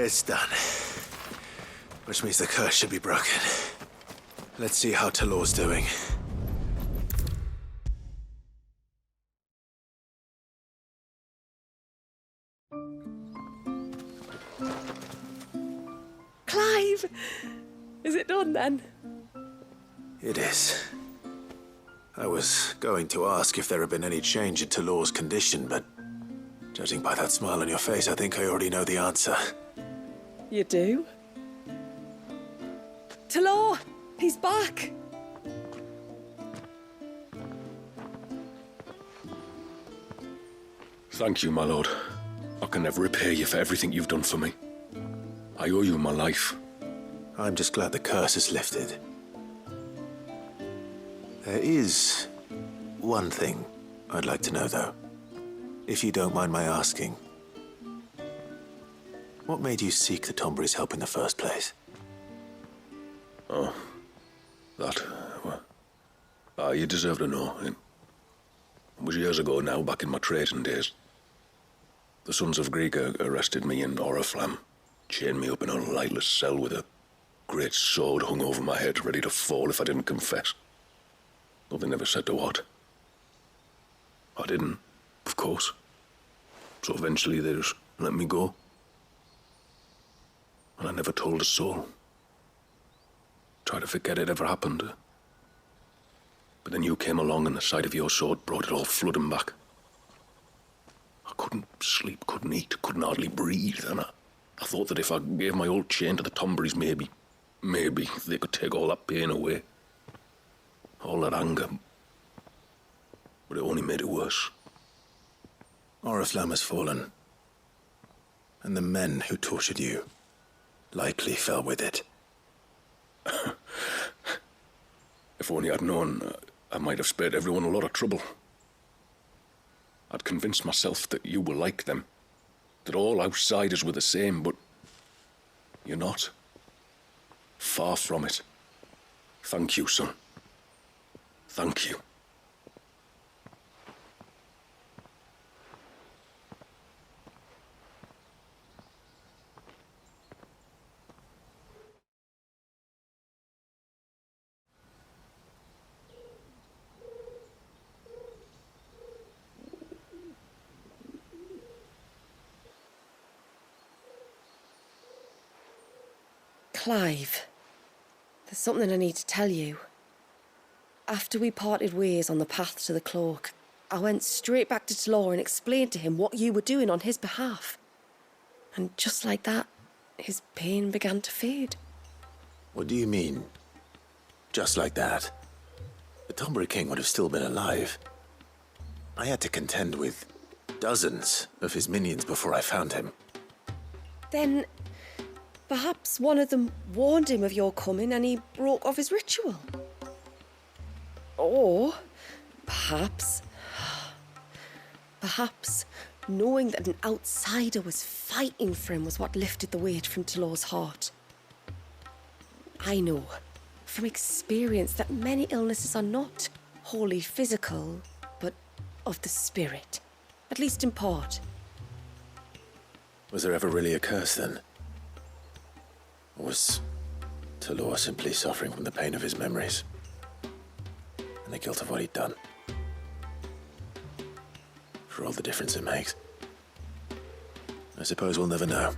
It's done. Which means the curse should be broken. Let's see how Talor's doing. Clive! Is it done then? It is. I was going to ask if there had been any change in Talor's condition, but judging by that smile on your face, I think I already know the answer. You do? Talor! He's back! Thank you, my lord. I can never repay you for everything you've done for me. I owe you my life. I'm just glad the curse is lifted. There is one thing I'd like to know, though. If you don't mind my asking. What made you seek the Tombury's help in the first place? Oh, that, well, you deserve to know. It was years ago now, back in my trading days. The Sons of Greek arrested me in Oriflamme, chained me up in a lightless cell with a great sword hung over my head, ready to fall if I didn't confess. Though they never said to what. I didn't, of course. So eventually they just let me go. And I never told a soul. Tried to forget it ever happened. But then you came along and the sight of your sword brought it all flooding back. I couldn't sleep, couldn't eat, couldn't hardly breathe, and I thought that if I gave my old chain to the Tomburys, maybe they could take all that pain away. All that anger. But it only made it worse. Oriflamme has fallen. And the men who tortured you likely fell with it. If only I'd known, I might have spared everyone a lot of trouble. I'd convinced myself that you were like them, that all outsiders were the same, but you're not. Far from it. Thank you, son. Thank you. Clive, there's something I need to tell you. After we parted ways on the path to the cloak, I went straight back to Talor and explained to him what you were doing on his behalf. And just like that, his pain began to fade. What do you mean? Just like that? The Tombury King would have still been alive. I had to contend with dozens of his minions before I found him. Then perhaps one of them warned him of your coming and he broke off his ritual. Or perhaps knowing that an outsider was fighting for him was what lifted the weight from Talor's heart. I know from experience that many illnesses are not wholly physical, but of the spirit, at least in part. Was there ever really a curse then? Or was Talor simply suffering from the pain of his memories? And the guilt of what he'd done? For all the difference it makes. I suppose we'll never know.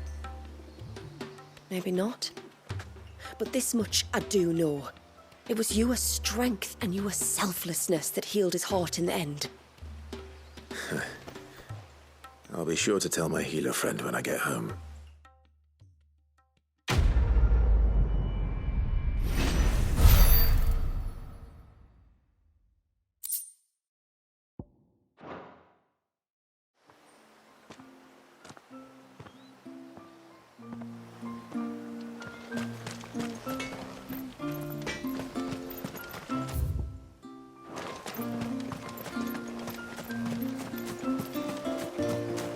Maybe not. But this much I do know. It was your strength and your selflessness that healed his heart in the end. I'll be sure to tell my healer friend when I get home.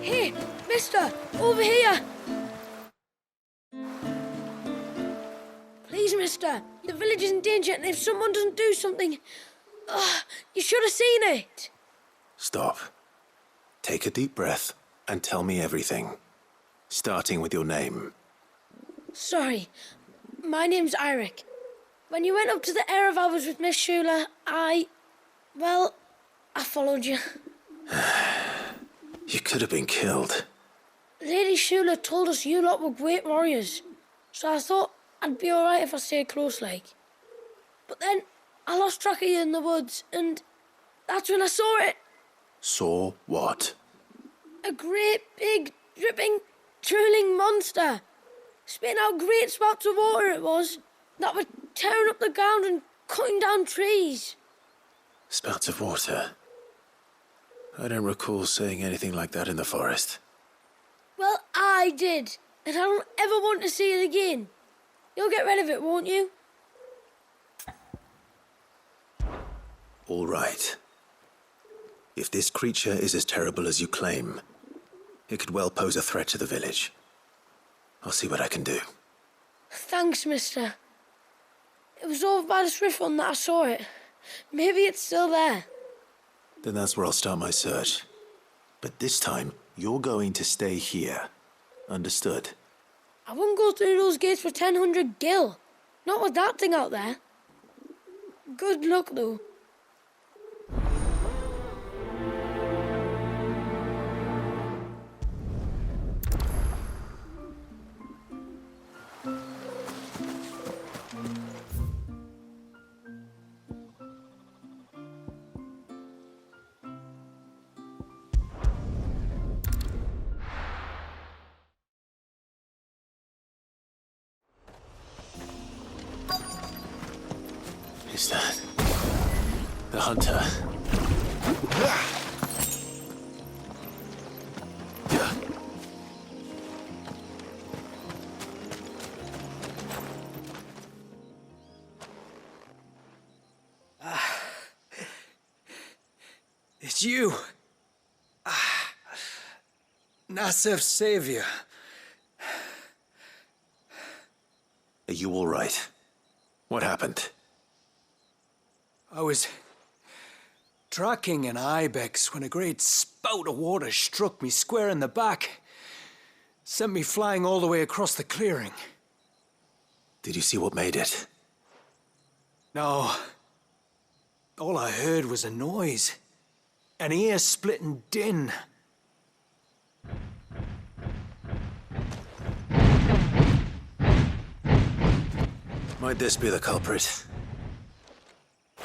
Hey, mister, over here! Please, mister, the village is in danger, and if someone doesn't do something... you should have seen it! Stop. Take a deep breath and tell me everything. Starting with your name. Sorry. My name's Aire. When you went up to the Aire of Hours with Miss Shula, well, I followed you. You could have been killed. Lady Shula told us you lot were great warriors, so I thought I'd be alright if I stayed close like. But then I lost track of you in the woods, and that's when I saw it. Saw what? A great, big, dripping, drooling monster. Spitting out great spouts of water it was, that were tearing up the ground and cutting down trees. Spouts of water? I don't recall seeing anything like that in the forest. Well, I did, and I don't ever want to see it again. You'll get rid of it, won't you? All right. If this creature is as terrible as you claim, it could well pose a threat to the village. I'll see what I can do. Thanks, mister. It was over by the Swift one that I saw it. Maybe it's still there. Then that's where I'll start my search. But this time, you're going to stay here. Understood? I wouldn't go through those gates for 1,000 gil. Not with that thing out there. Good luck, though. Is that the hunter? It's you. Nasef's savior. Are you all right? What happened? I was tracking an ibex when a great spout of water struck me square in the back. Sent me flying all the way across the clearing. Did you see what made it? No. All I heard was a noise. An ear-splitting din. Might this be the culprit?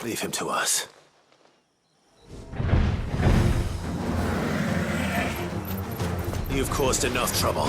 Leave him to us. You've caused enough trouble.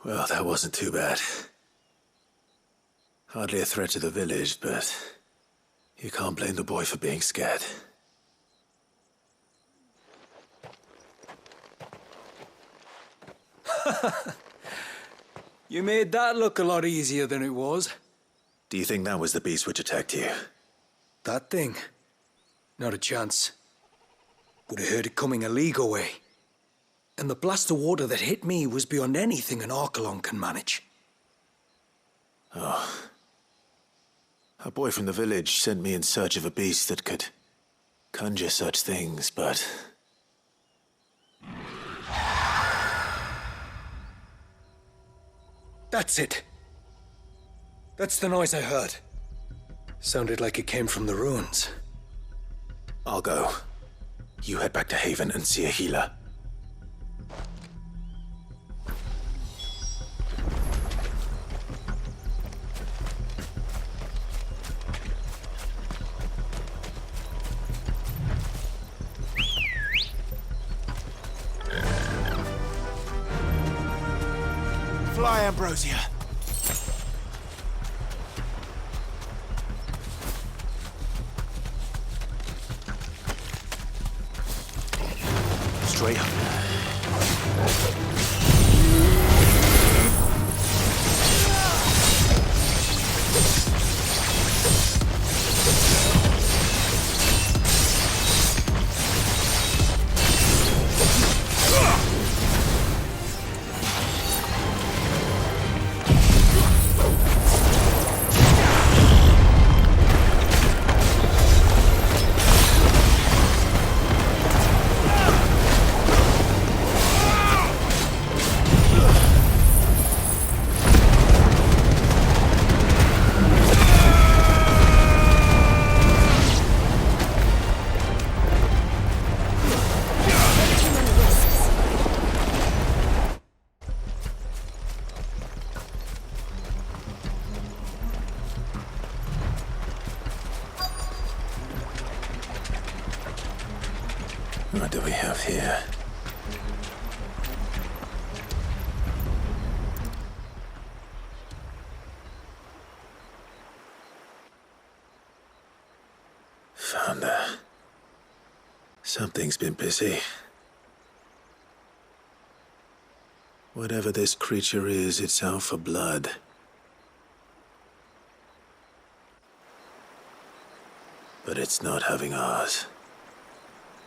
Well, that wasn't too bad. Hardly a threat to the village, but you can't blame the boy for being scared. You made that look a lot easier than it was. Do you think that was the beast which attacked you? That thing? Not a chance. Would have heard it coming a league away. And the blast of water that hit me was beyond anything an Archelon can manage. Oh. A boy from the village sent me in search of a beast that could conjure such things, but... That's it. That's the noise I heard. Sounded like it came from the ruins. I'll go. You head back to Haven and see a healer. Fly, Ambrosia. Straight up. What do we have here? Found her. Something's been busy. Whatever this creature is, it's out for blood. But it's not having ours.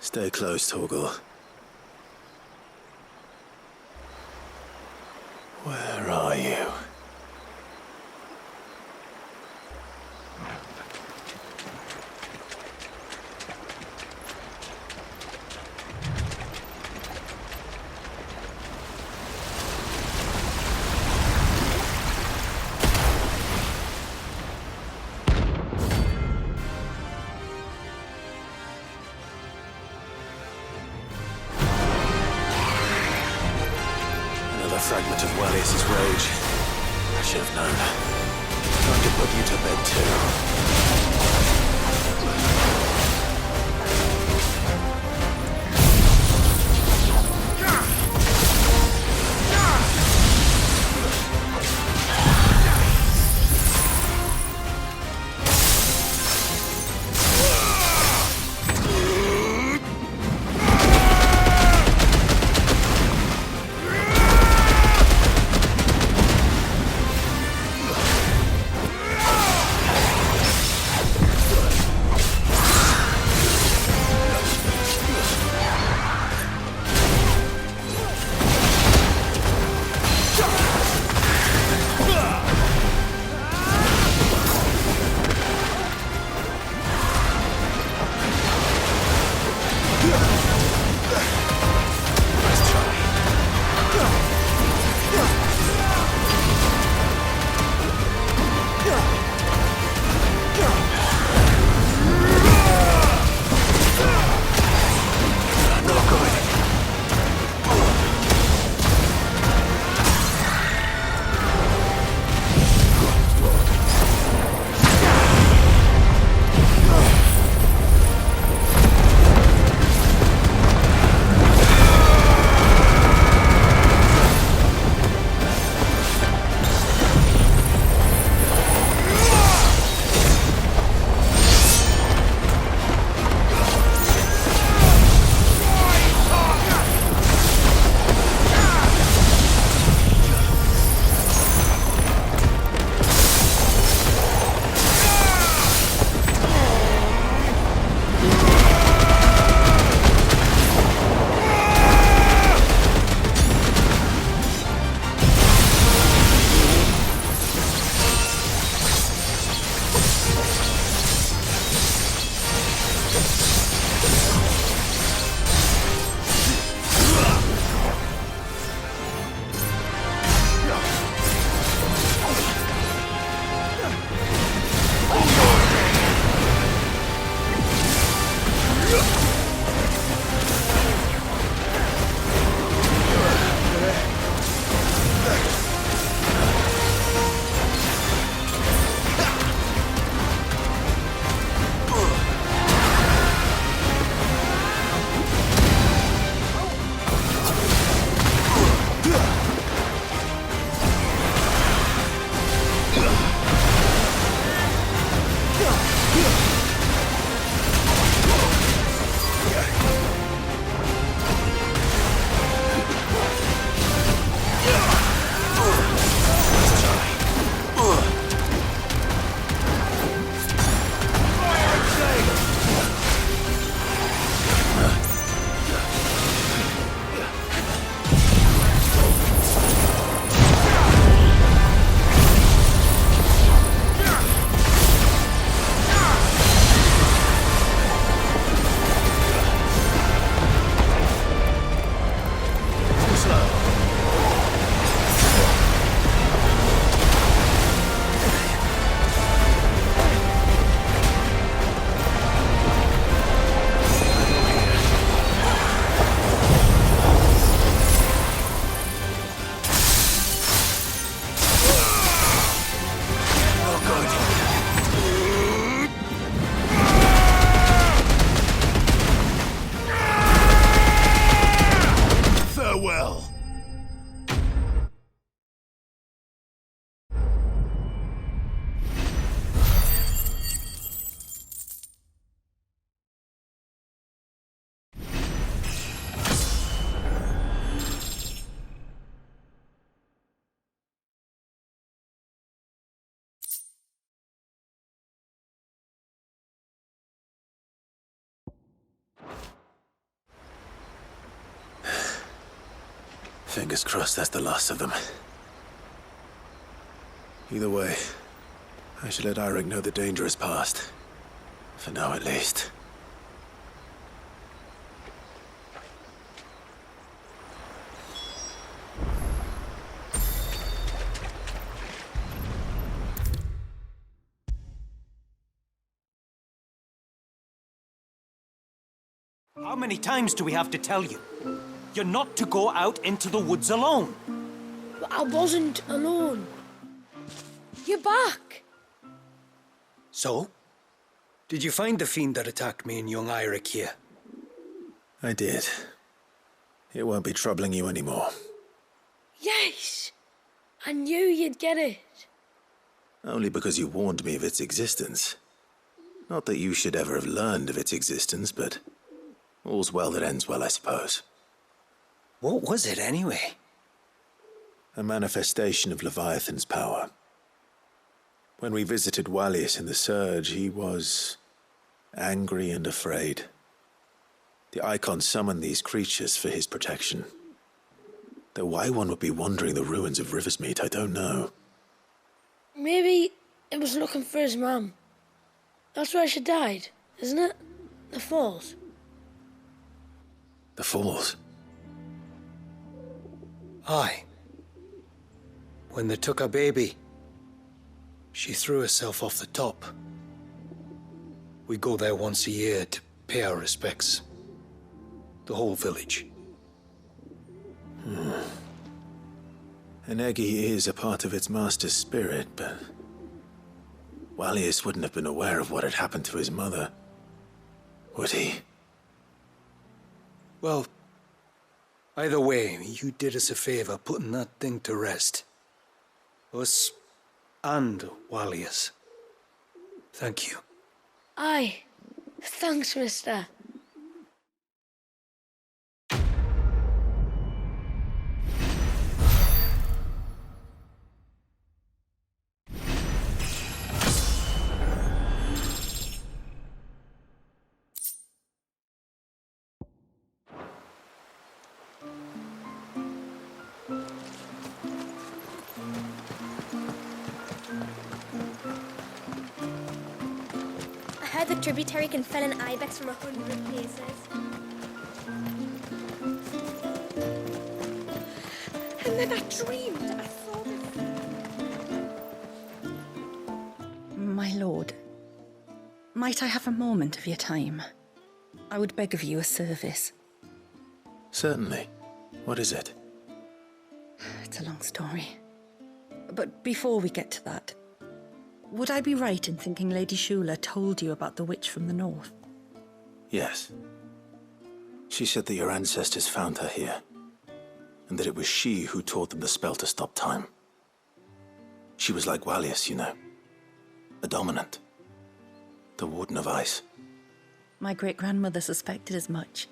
Stay close, Torgal. Where are you? Fragment of Walius' rage. I should have known. Time to put you to bed too. Fingers crossed that's the last of them. Either way, I should let Aire know the danger is past. For now, at least. How many times do we have to tell you? You're not to go out into the woods alone. But I wasn't alone. You're back. So? Did you find the fiend that attacked me and young Aire here? I did. It won't be troubling you anymore. Yes. I knew you'd get it. Only because you warned me of its existence. Not that you should ever have learned of its existence, but all's well that ends well, I suppose. What was it, anyway? A manifestation of Leviathan's power. When we visited Wallius in the Surge, he was angry and afraid. The Eikon summoned these creatures for his protection. Though why one would be wandering the ruins of Riversmeet, I don't know. Maybe it was looking for his mum. That's where she died, isn't it? The Falls. The Falls? Aye. When they took her baby, she threw herself off the top. We go there once a year to pay our respects. The whole village. An Eggy is a part of its master's spirit, but Wallius wouldn't have been aware of what had happened to his mother, would he? Well, either way, you did us a favor putting that thing to rest. Us and Wallius. Thank you. Aye. Thanks, mister. The tributary can fell an ibex from 100 places. And then I dreamed I saw this. My lord, might I have a moment of your time? I would beg of you a service. Certainly. What is it? It's a long story. But before we get to that, would I be right in thinking Lady Shula told you about the witch from the north? Yes. She said that your ancestors found her here, and that it was she who taught them the spell to stop time. She was like Wallius, you know. A dominant. The Warden of Ice. My great-grandmother suspected as much.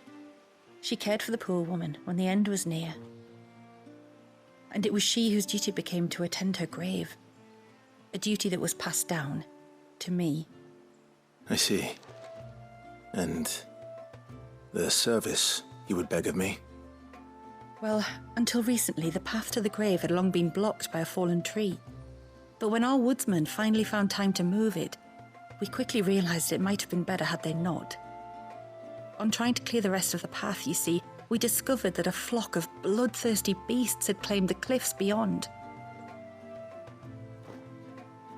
She cared for the poor woman when the end was near. And it was she whose duty became to attend her grave. A duty that was passed down to me. I see. And the service you would beg of me? Well, until recently, the path to the grave had long been blocked by a fallen tree. But when our woodsmen finally found time to move it, we quickly realized it might have been better had they not. On trying to clear the rest of the path, you see, we discovered that a flock of bloodthirsty beasts had claimed the cliffs beyond.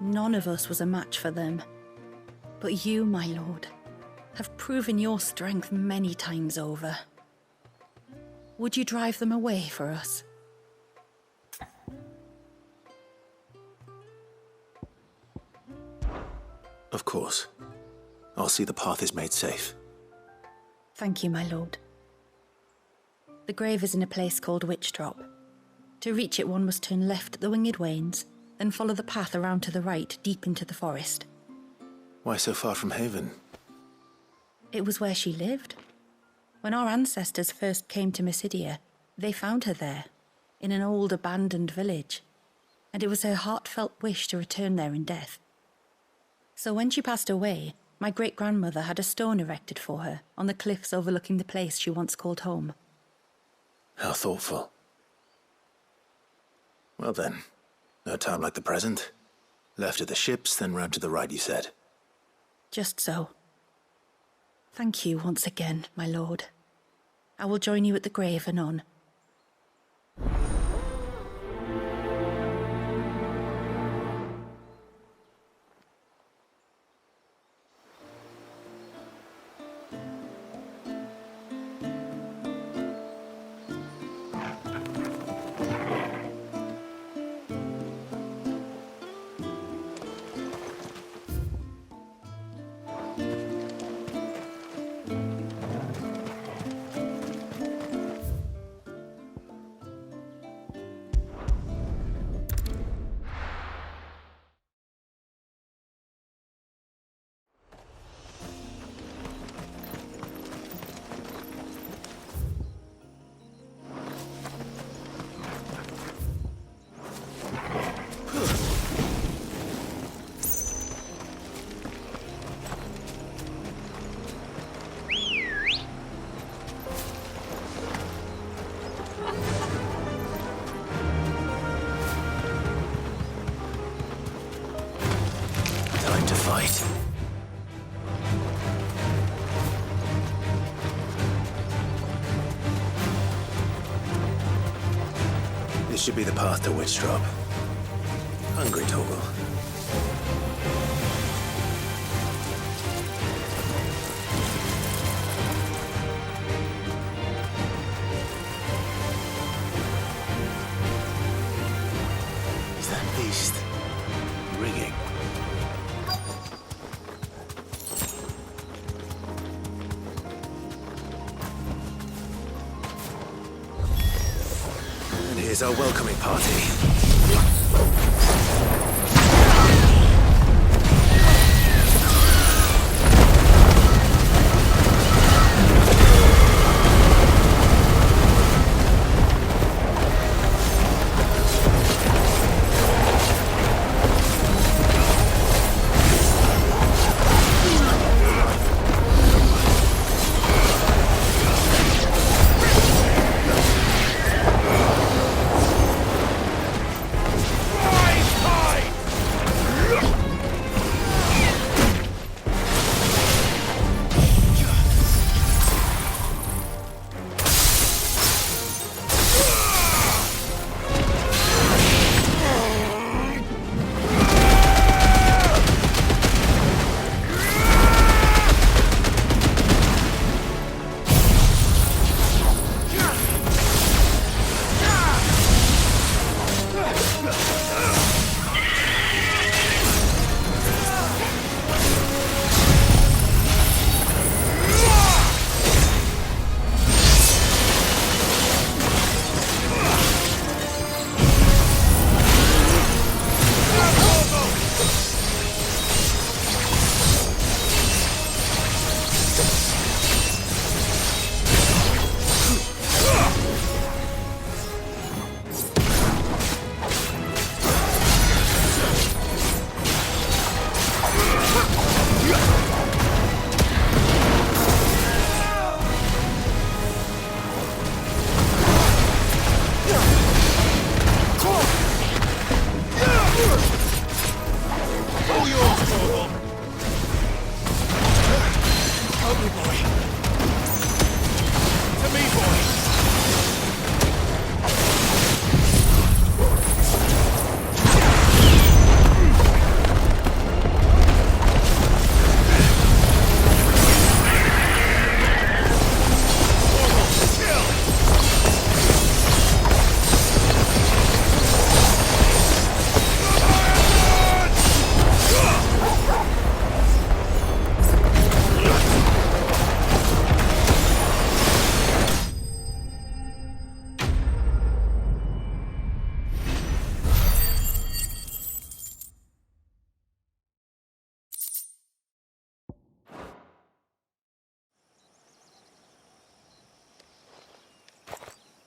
None of us was a match for them. But you, my lord, have proven your strength many times over. Would you drive them away for us? Of course. I'll see the path is made safe. Thank you, my lord. The grave is in a place called Witch Drop. To reach it, one must turn left at the Winged Wains, then follow the path around to the right, deep into the forest. Why so far from Haven? It was where she lived. When our ancestors first came to Mysidia, they found her there, in an old abandoned village, and it was her heartfelt wish to return there in death. So when she passed away, my great-grandmother had a stone erected for her on the cliffs overlooking the place she once called home. How thoughtful. Well then, no time like the present. Left at the ships, then round to the right, you said. Just so. Thank you once again, my lord. I will join you at the grave anon. This should be the path to Witch Drop. Hungry, Torgal. Is that beast rigging? Here's our welcoming party.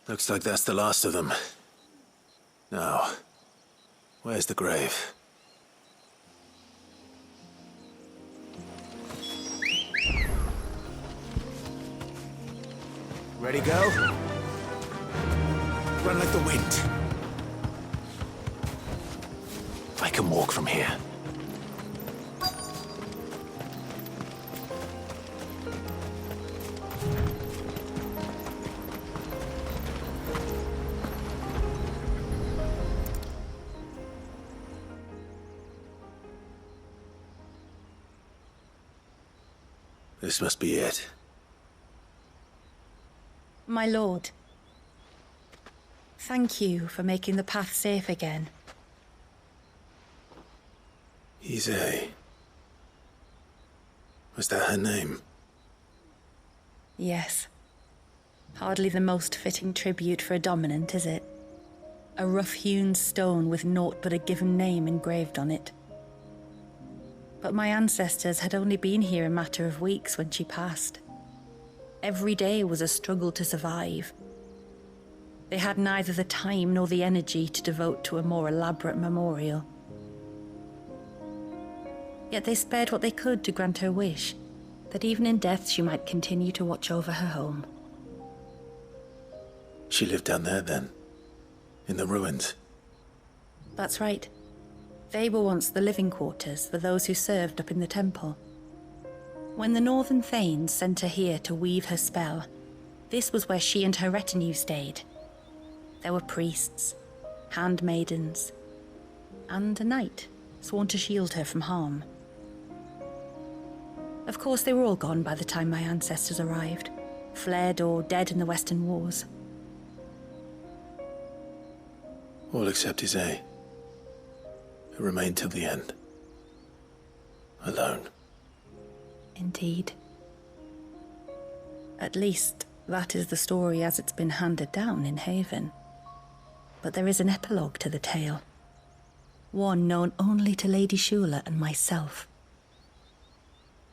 Looks like that's the last of them. Now, where's the grave? Ready, go? Run like the wind. I can walk from here. This must be it. My lord, thank you for making the path safe again. Aire. Was that her name? Yes. Hardly the most fitting tribute for a dominant, is it? A rough-hewn stone with naught but a given name engraved on it. But my ancestors had only been here a matter of weeks when she passed. Every day was a struggle to survive. They had neither the time nor the energy to devote to a more elaborate memorial. Yet they spared what they could to grant her wish, that even in death she might continue to watch over her home. She lived down there then? In the ruins? That's right. They were once the living quarters for those who served up in the temple. When the Northern Thanes sent her here to weave her spell, this was where she and her retinue stayed. There were priests, handmaidens, and a knight sworn to shield her from harm. Of course, they were all gone by the time my ancestors arrived, fled or dead in the Western Wars. All except Aire, who remained till the end. Alone. Indeed. At least, that is the story as it's been handed down in Haven. But there is an epilogue to the tale. One known only to Lady Shula and myself.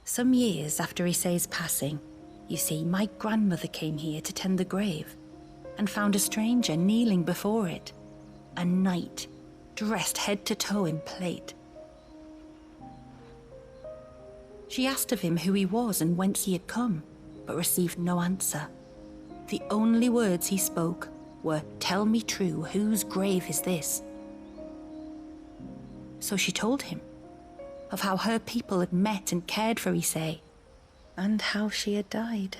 Some years after Aire's passing, you see, my grandmother came here to tend the grave, and found a stranger kneeling before it. A knight, dressed head to toe in plate. She asked of him who he was and whence he had come, but received no answer. The only words he spoke were, "Tell me true, whose grave is this?" So she told him of how her people had met and cared for Aire, and how she had died.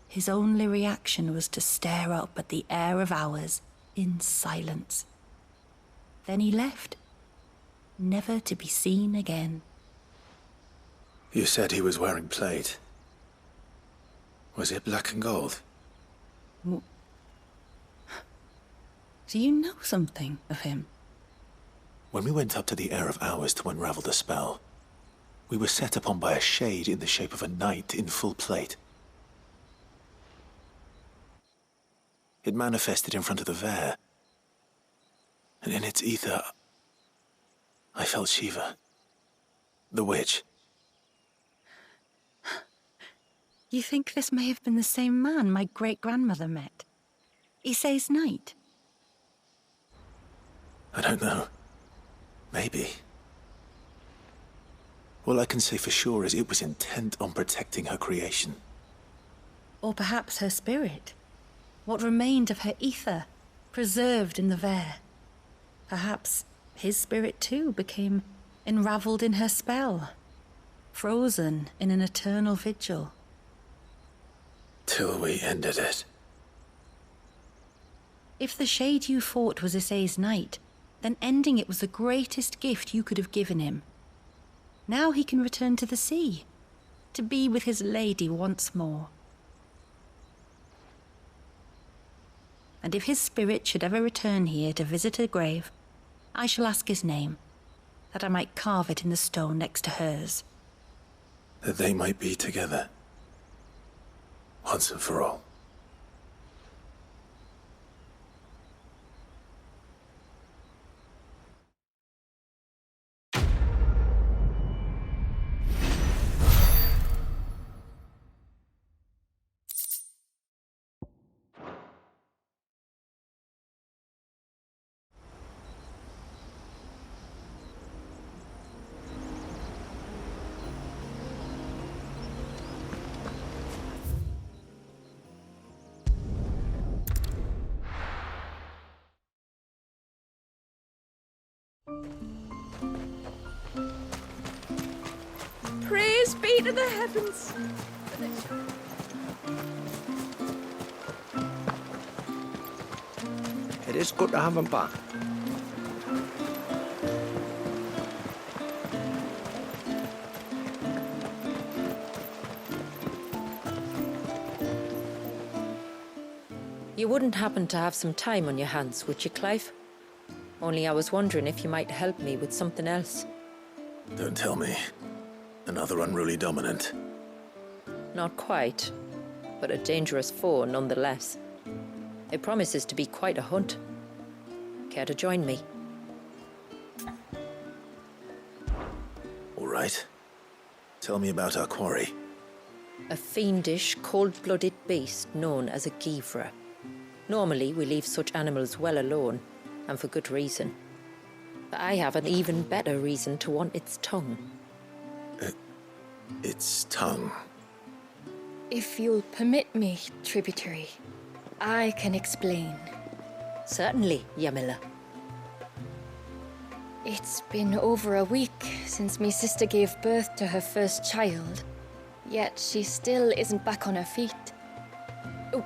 His only reaction was to stare up at the Aire of Hours in silence. Then he left, never to be seen again. You said he was wearing plate. Was it black and gold? Do you know something of him? When we went up to the Aire of Hours to unravel the spell, we were set upon by a shade in the shape of a knight in full plate. It manifested in front of the Vair, and in its ether, I felt Shiva, the witch. You think this may have been the same man my great-grandmother met? Aire's knight? I don't know. Maybe. All I can say for sure is it was intent on protecting her creation. Or perhaps her spirit? What remained of her ether, preserved in the Vair? Perhaps his spirit too became enraveled in her spell, frozen in an eternal vigil. Till we ended it. If the shade you fought was Aire's knight, then ending it was the greatest gift you could have given him. Now he can return to the sea, to be with his lady once more. And if his spirit should ever return here to visit her grave, I shall ask his name, that I might carve it in the stone next to hers. That they might be together. Once and for all. way to the heavens. It is good to have him back. You wouldn't happen to have some time on your hands, would you, Clive? Only I was wondering if you might help me with something else. Don't tell me. Another unruly dominant. Not quite, but a dangerous foe nonetheless. It promises to be quite a hunt. Care to join me? All right. Tell me about our quarry. A fiendish, cold-blooded beast known as a Givra. Normally, we leave such animals well alone, and for good reason. But I have an even better reason to want its tongue. Its tongue? If you'll permit me, tributary, I can explain. Certainly, Yamila. It's been over a week since my sister gave birth to her first child, yet she still isn't back on her feet.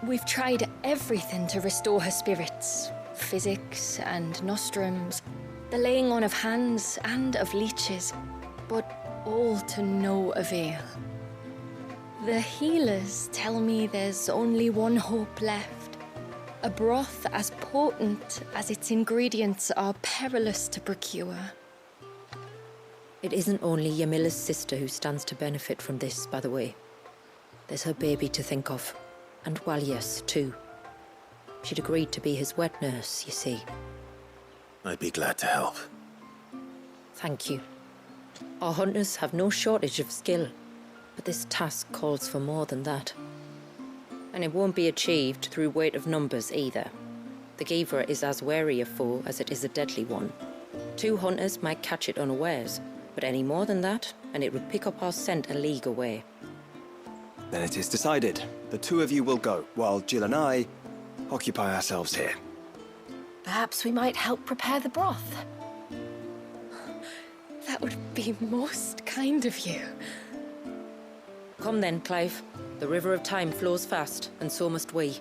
We've tried everything to restore her spirits. Physics and nostrums, the laying on of hands and of leeches, but all to no avail. The healers tell me there's only one hope left. A broth as potent as its ingredients are perilous to procure. It isn't only Yamila's sister who stands to benefit from this, by the way. There's her baby to think of. And Walias, too. She'd agreed to be his wet nurse, you see. I'd be glad to help. Thank you. Our hunters have no shortage of skill, but this task calls for more than that. And it won't be achieved through weight of numbers either. The Givra is as wary a foe as it is a deadly one. 2 hunters might catch it unawares, but any more than that, and it would pick up our scent a league away. Then it is decided. The 2 of you will go, while Jill and I occupy ourselves here. Perhaps we might help prepare the broth. That would be most kind of you. Come then, Clive. The river of time flows fast, and so must we.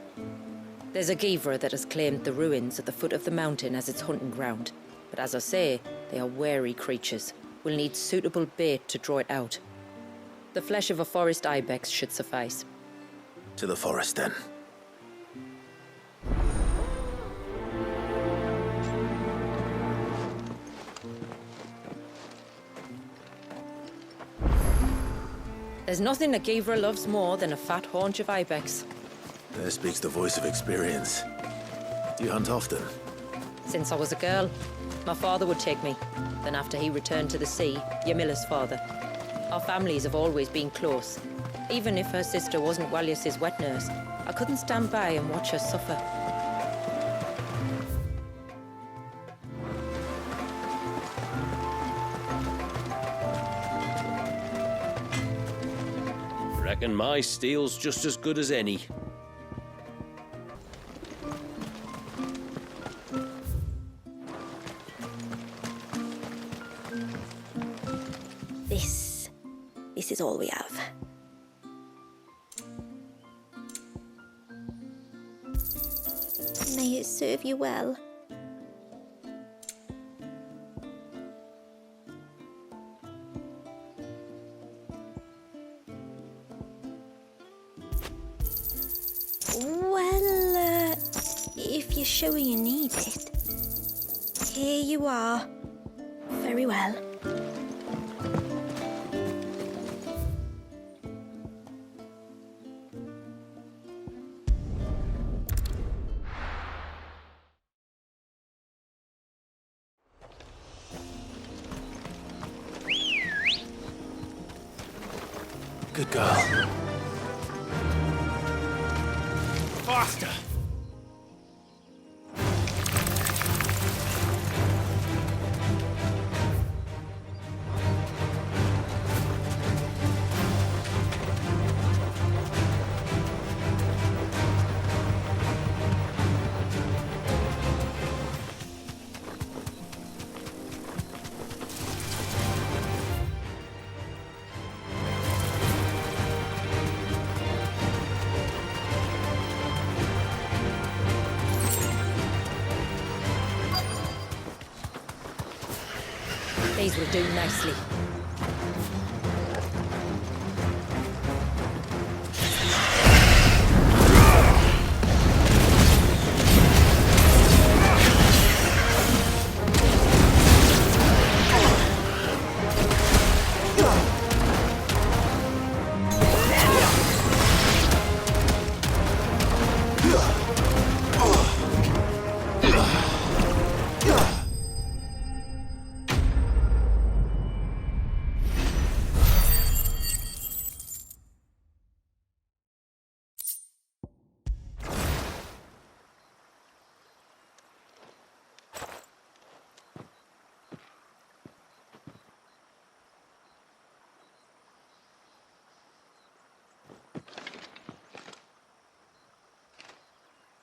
There's a Givra that has claimed the ruins at the foot of the mountain as its hunting ground. But as I say, they are wary creatures. We'll need suitable bait to draw it out. The flesh of a forest ibex should suffice. To the forest, then. There's nothing a Givra loves more than a fat haunch of ibex. There speaks the voice of experience. Do you hunt often? Since I was a girl, my father would take me. Then after he returned to the sea, Yamila's father. Our families have always been close. Even if her sister wasn't Walias's wet nurse, I couldn't stand by and watch her suffer. Reckon my steel's just as good as any. This is all we have. May it serve you well. Well, if you're sure you need it, here you are. Very well. Good girl. Faster! These will do nicely.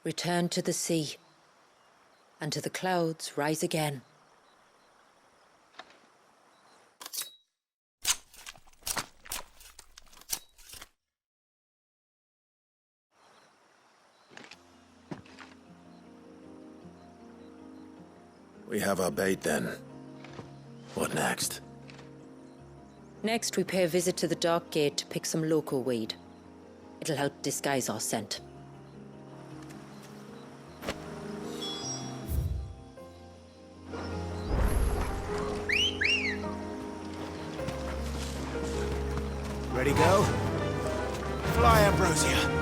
Return to the sea, and to the clouds rise again. We have our bait then. What next? Next, we pay a visit to the Dark Gate to pick some local weed. It'll help disguise our scent. Ready, go? Fly, Ambrosia.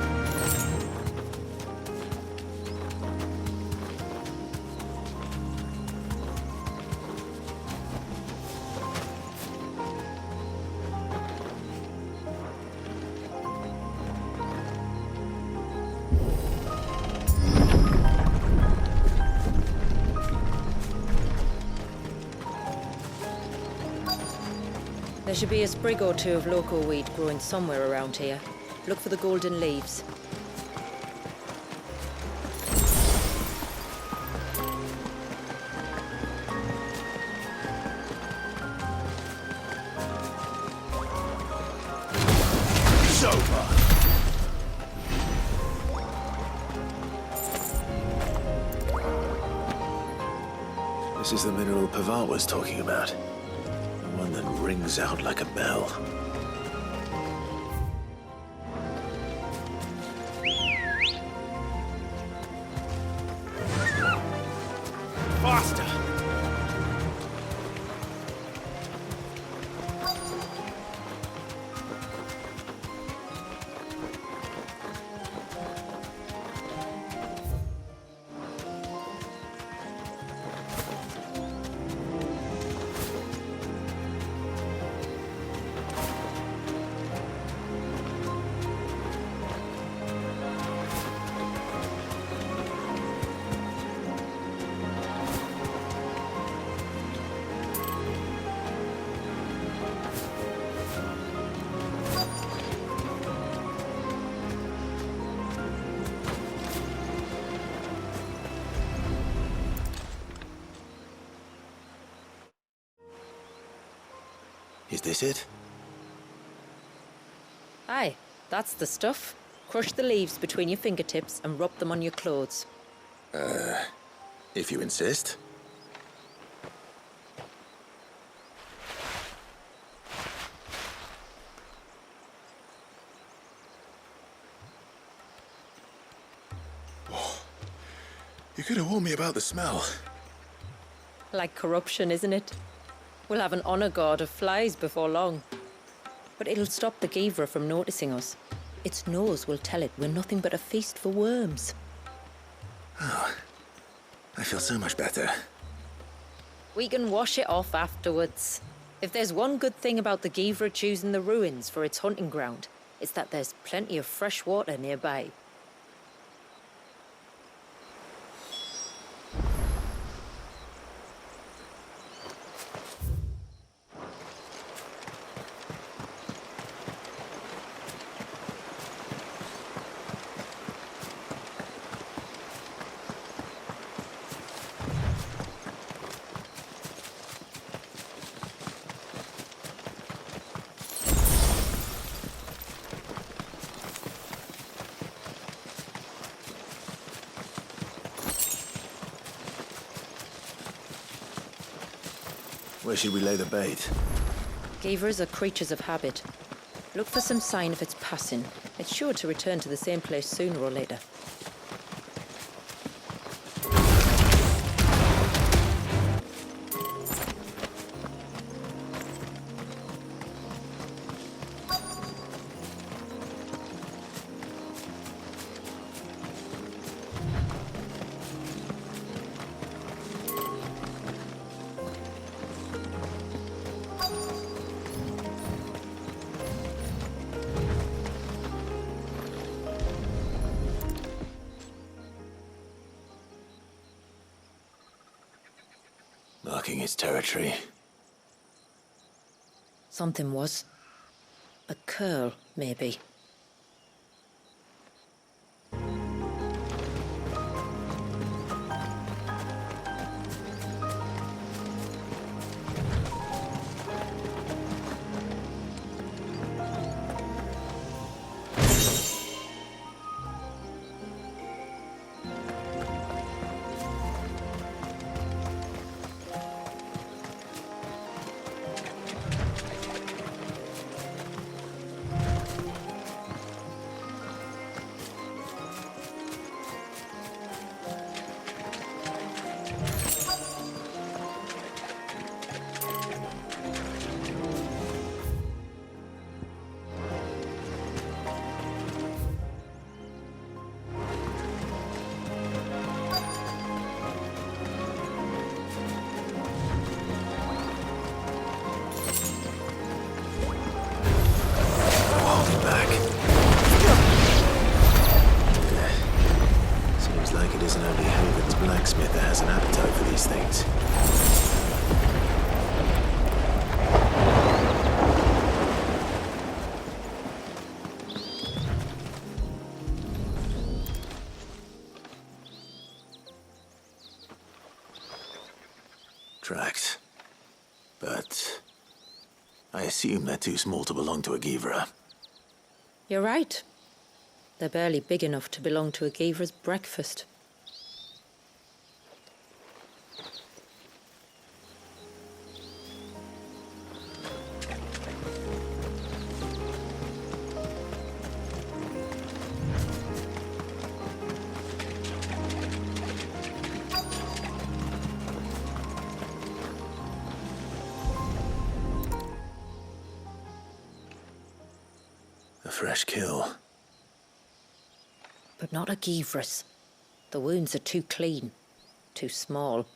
There should be a sprig or two of local weed growing somewhere around here. Look for the golden leaves. It's over! This is the mineral Pavat was talking about. The one that rings out like a bell. Faster! Is this it? Aye, that's the stuff. Crush the leaves between your fingertips and rub them on your clothes. If you insist. Oh, you could have warned me about the smell. Like corruption, isn't it? We'll have an honor guard of flies before long. But it'll stop the Givra from noticing us. Its nose will tell it we're nothing but a feast for worms. Oh, I feel so much better. We can wash it off afterwards. If there's one good thing about the Givra choosing the ruins for its hunting ground, it's that there's plenty of fresh water nearby. Where should we lay the bait? Gavers are creatures of habit. Look for some sign of its passing. It's sure to return to the same place sooner or later. Marking its territory. Something was. A curl, maybe. Blacksmith that has an appetite for these things. Tracks. But I assume they're too small to belong to a Givra. You're right. They're barely big enough to belong to a Givra's breakfast. A fresh kill. But not a Givra's. The wounds are too clean, too small.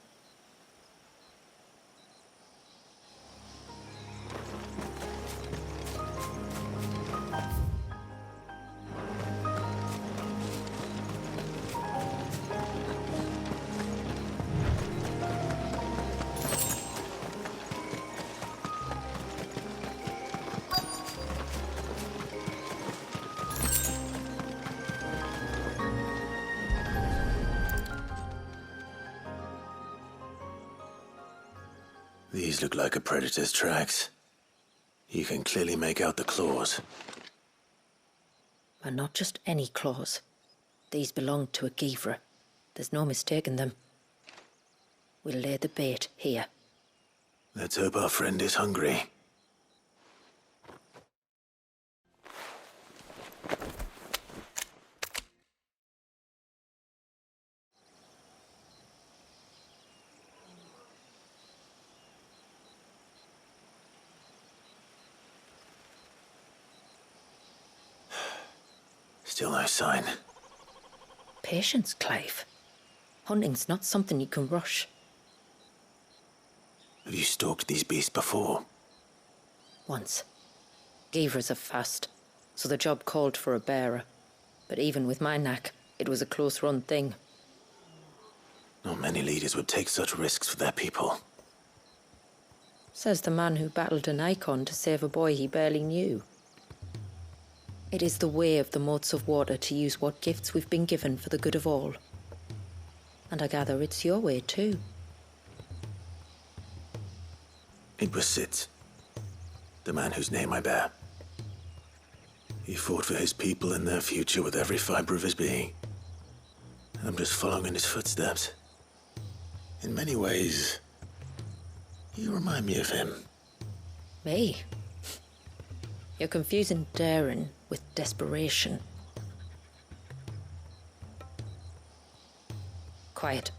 These look like a predator's tracks. You can clearly make out the claws. And not just any claws. These belong to a Givra. There's no mistaking them. We'll lay the bait here. Let's hope our friend is hungry. Still no sign. Patience, Clive. Hunting's not something you can rush. Have you stalked these beasts before? Once. Givras are fast, so the job called for a bearer. But even with my knack, it was a close-run thing. Not many leaders would take such risks for their people. Says the man who battled an Eikon to save a boy he barely knew. It is the way of the Moats of Water to use what gifts we've been given for the good of all. And I gather it's your way too. It was Sid, the man whose name I bear. He fought for his people and their future with every fiber of his being. And I'm just following in his footsteps. In many ways, You remind me of him. Me? You're confusing daring with desperation. Quiet.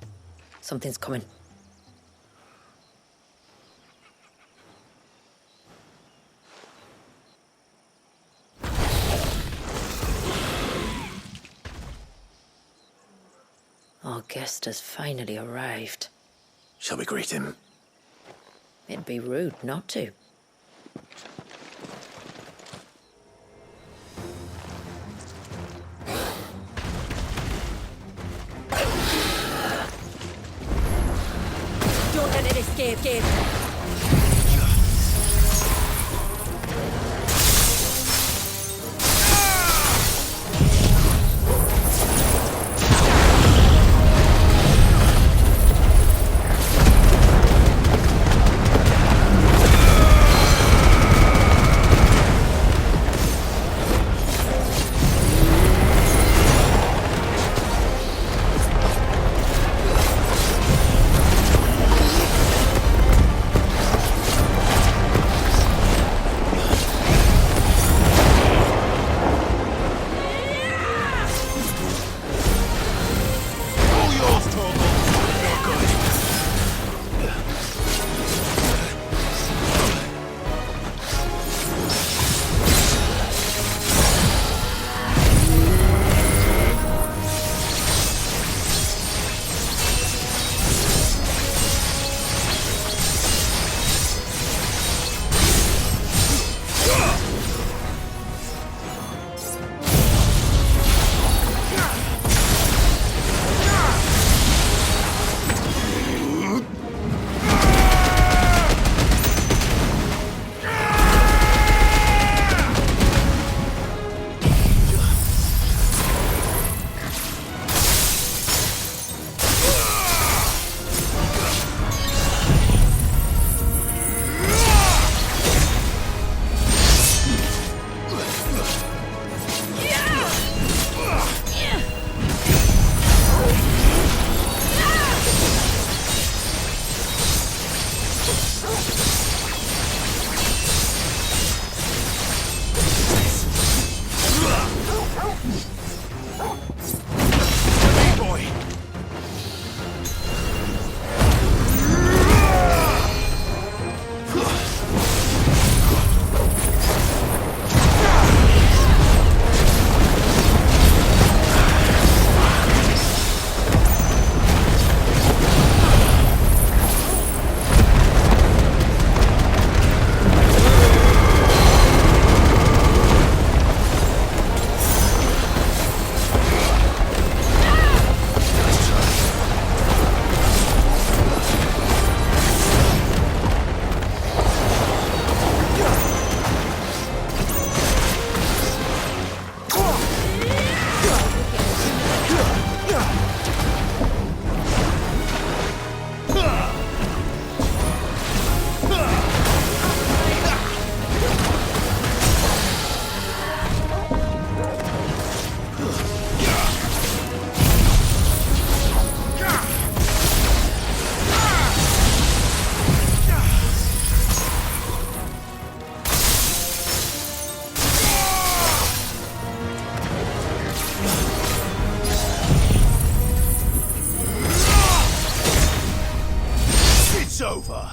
Something's coming. Our guest has finally arrived. Shall we greet him? It'd be rude not to. Don't let it escape. over.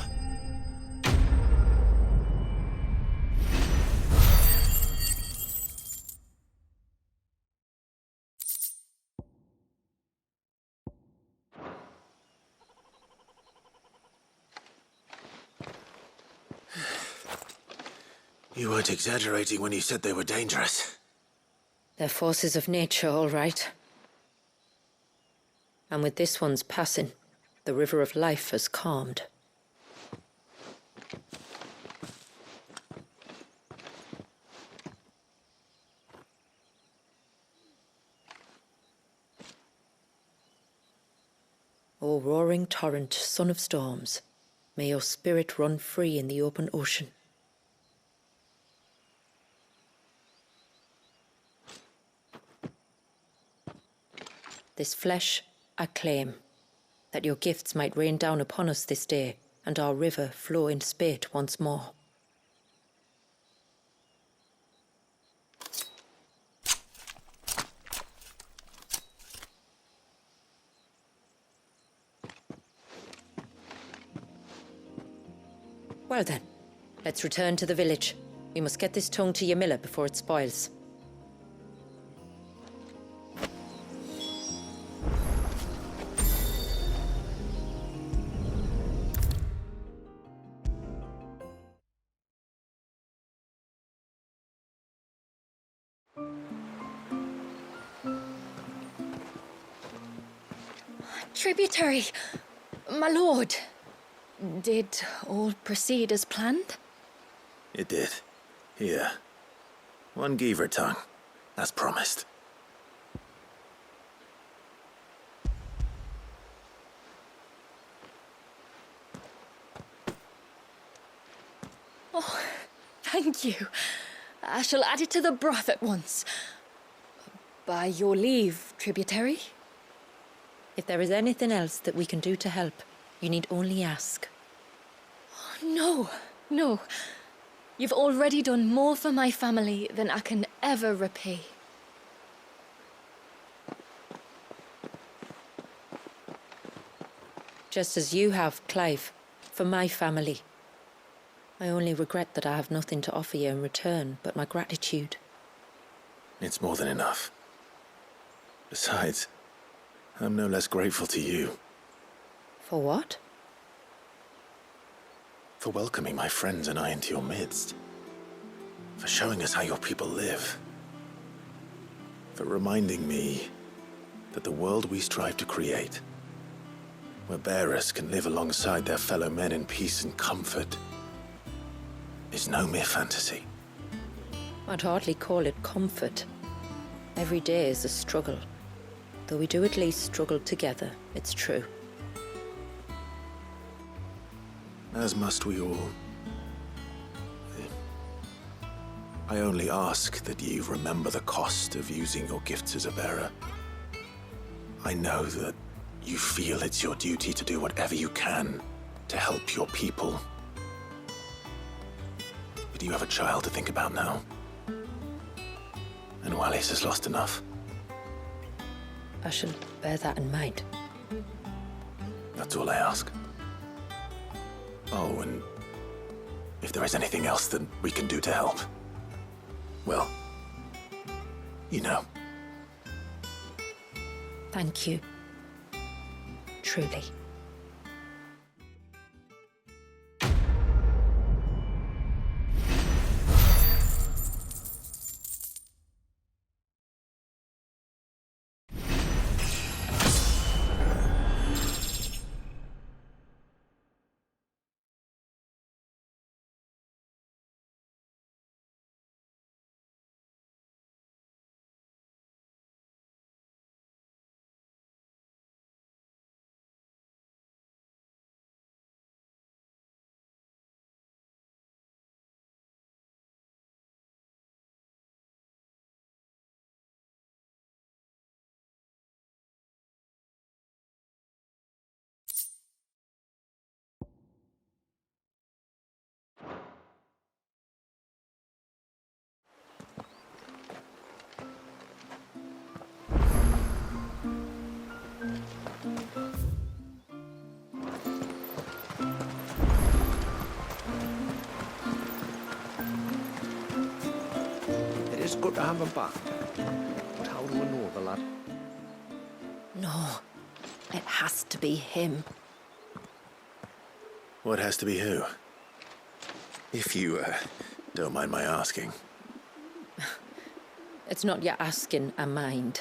You weren't exaggerating when you said they were dangerous. They're forces of nature, all right. And with this one's passing, the river of life has calmed. O roaring torrent, son of storms, may your spirit run free in the open ocean. This flesh I claim, that your gifts might rain down upon us this day and our river flow in spate once more. Well then, let's return to the village. We must get this tongue to Ymilla before it spoils. Tributary, my lord. Did all proceed as planned? It did. Here. One Geaver tongue, as promised. Oh, thank you. I shall add it to the broth at once. By your leave, tributary. If there is anything else that we can do to help, you need only ask. No. You've already done more for my family than I can ever repay. Just as you have, Clive, for my family. I only regret that I have nothing to offer you in return but my gratitude. It's more than enough. Besides, I'm no less grateful to you. For what? For welcoming my friends and I into your midst. For showing us how your people live. For reminding me that the world we strive to create, where bearers can live alongside their fellow men in peace and comfort, is no mere fantasy. I'd hardly call it comfort. Every day is a struggle. Though we do at least struggle together, it's true. As must we all. I only ask that you remember the cost of using your gifts as a bearer. I know that you feel it's your duty to do whatever you can to help your people. But you have a child to think about now. And Wallis has lost enough. I shall bear that in mind. That's all I ask. Oh, and if there is anything else that we can do to help, well, you know. Thank you. Truly. It's good to have him back. But how do we know the lad? No, it has to be him. What has to be who? If you, don't mind my asking. It's not your asking I mind.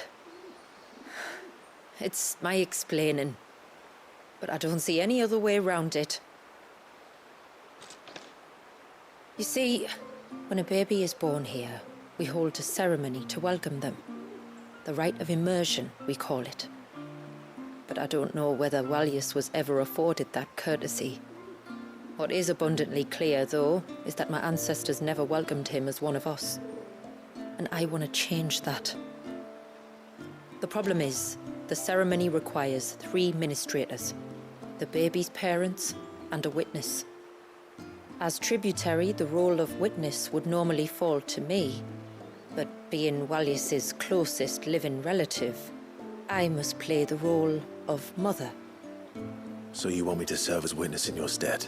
It's my explaining. But I don't see any other way around it. You see, when a baby is born here, we hold a ceremony to welcome them. The rite of immersion, we call it. But I don't know whether Wallius was ever afforded that courtesy. What is abundantly clear, though, is that my ancestors never welcomed him as one of us. And I want to change that. The problem is, the ceremony requires 3 ministrators. The baby's parents, and a witness. As tributary, the role of witness would normally fall to me, but being Wallace's closest living relative, I must play the role of mother. So you want me to serve as witness in your stead?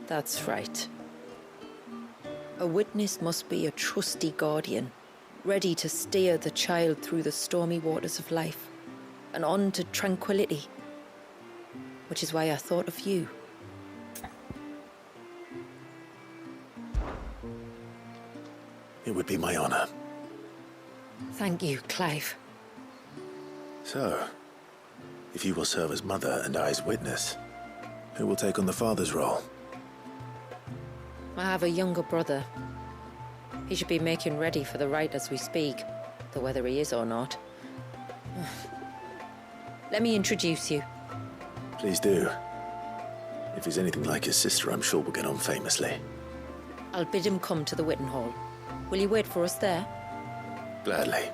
That's right. A witness must be a trusty guardian, ready to steer the child through the stormy waters of life and on to tranquility. Which is why I thought of you. It would be my honor. Thank you, Clive. So, if you will serve as mother and I as witness, who will take on the father's role? I have a younger brother. He should be making ready for the rite as we speak, though whether he is or not. Let me introduce you. Please do. If he's anything like his sister, I'm sure we'll get on famously. I'll bid him come to the Witten Hall. Will you wait for us there? Gladly.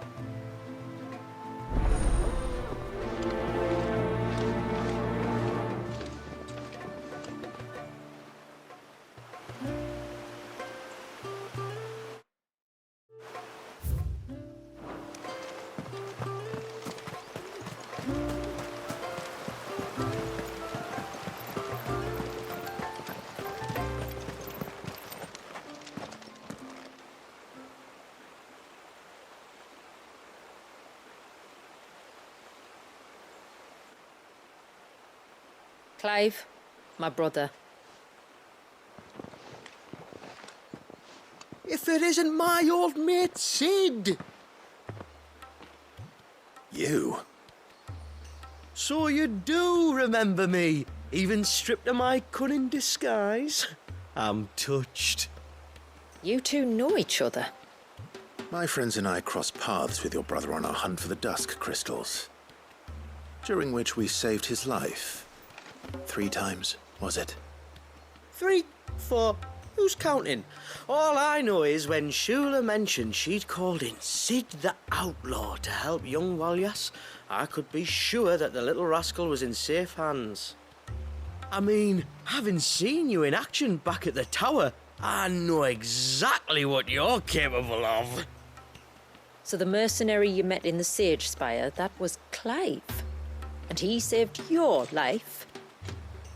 Clive, my brother. If it isn't my old mate Sid! You? So you do remember me, even stripped of my cunning disguise? I'm touched. You two know each other? My friends and I crossed paths with your brother on our hunt for the dusk crystals, during which we saved his life. 3 times, was it? 3, 4, who's counting? All I know is when Shula mentioned she'd called in Sid the Outlaw to help young Walyas, I could be sure that the little rascal was in safe hands. I mean, having seen you in action back at the tower, I know exactly what you're capable of. So the mercenary you met in the Sage Spire, that was Clive. And he saved your life?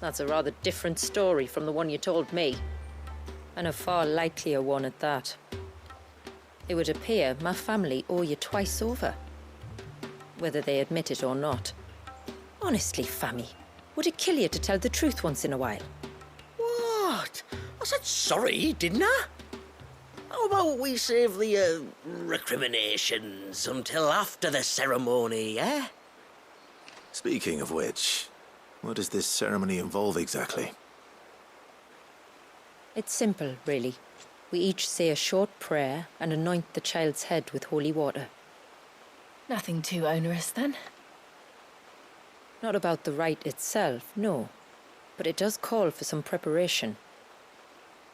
That's a rather different story from the one you told me. And a far likelier one at that. It would appear my family owe you twice over. Whether they admit it or not. Honestly, Fammy, would it kill you to tell the truth once in a while? What? I said sorry, didn't I? How about we save the, recriminations until after the ceremony, eh? Speaking of which, what does this ceremony involve exactly? It's simple, really. We each say a short prayer and anoint the child's head with holy water. Nothing too onerous, then? Not about the rite itself, no. But it does call for some preparation.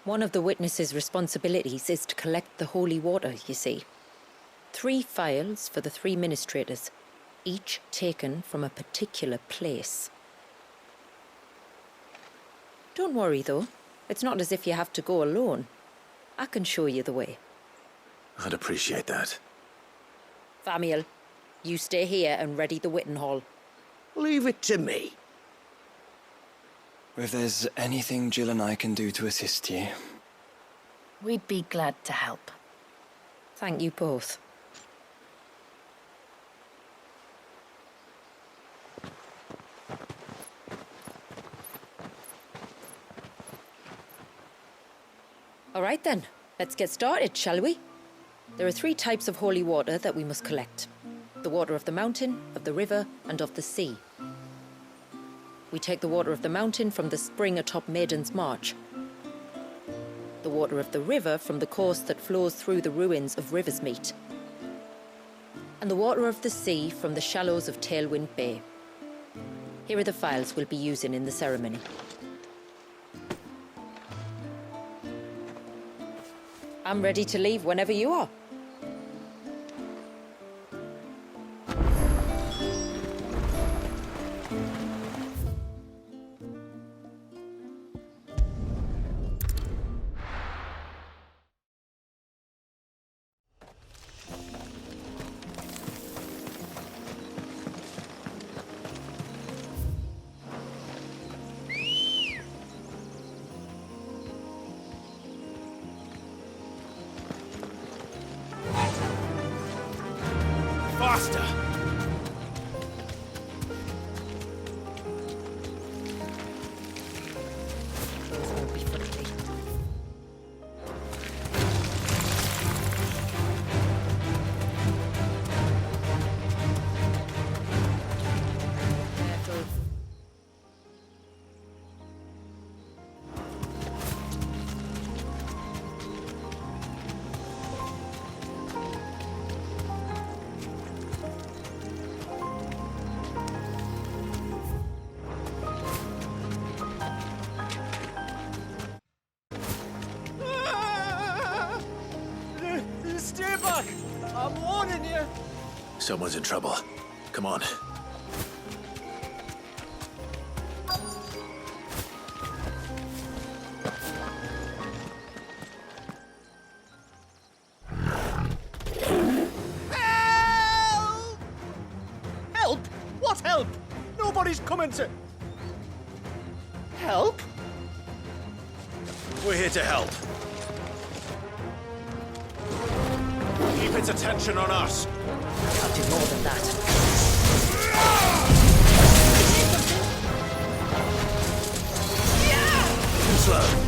One of the witness's responsibilities is to collect the holy water, you see. 3 phials for the 3 ministrators, each taken from a particular place. Don't worry, though. It's not as if you have to go alone. I can show you the way. I'd appreciate that. Famiel, you stay here and ready the Witten Hall. Leave it to me. If there's anything Jill and I can do to assist you... We'd be glad to help. Thank you both. All right then, let's get started, shall we? There are 3 types of holy water that we must collect. The water of the mountain, of the river, and of the sea. We take the water of the mountain from the spring atop Maiden's March. The water of the river from the course that flows through the ruins of Riversmeet. And the water of the sea from the shallows of Tailwind Bay. Here are the phials we'll be using in the ceremony. I'm ready to leave whenever you are. Someone's in trouble. Come on. Help! What help? Nobody's coming to... Help? We're here to help. Keep its attention on us. I'll do more than that. Too slow.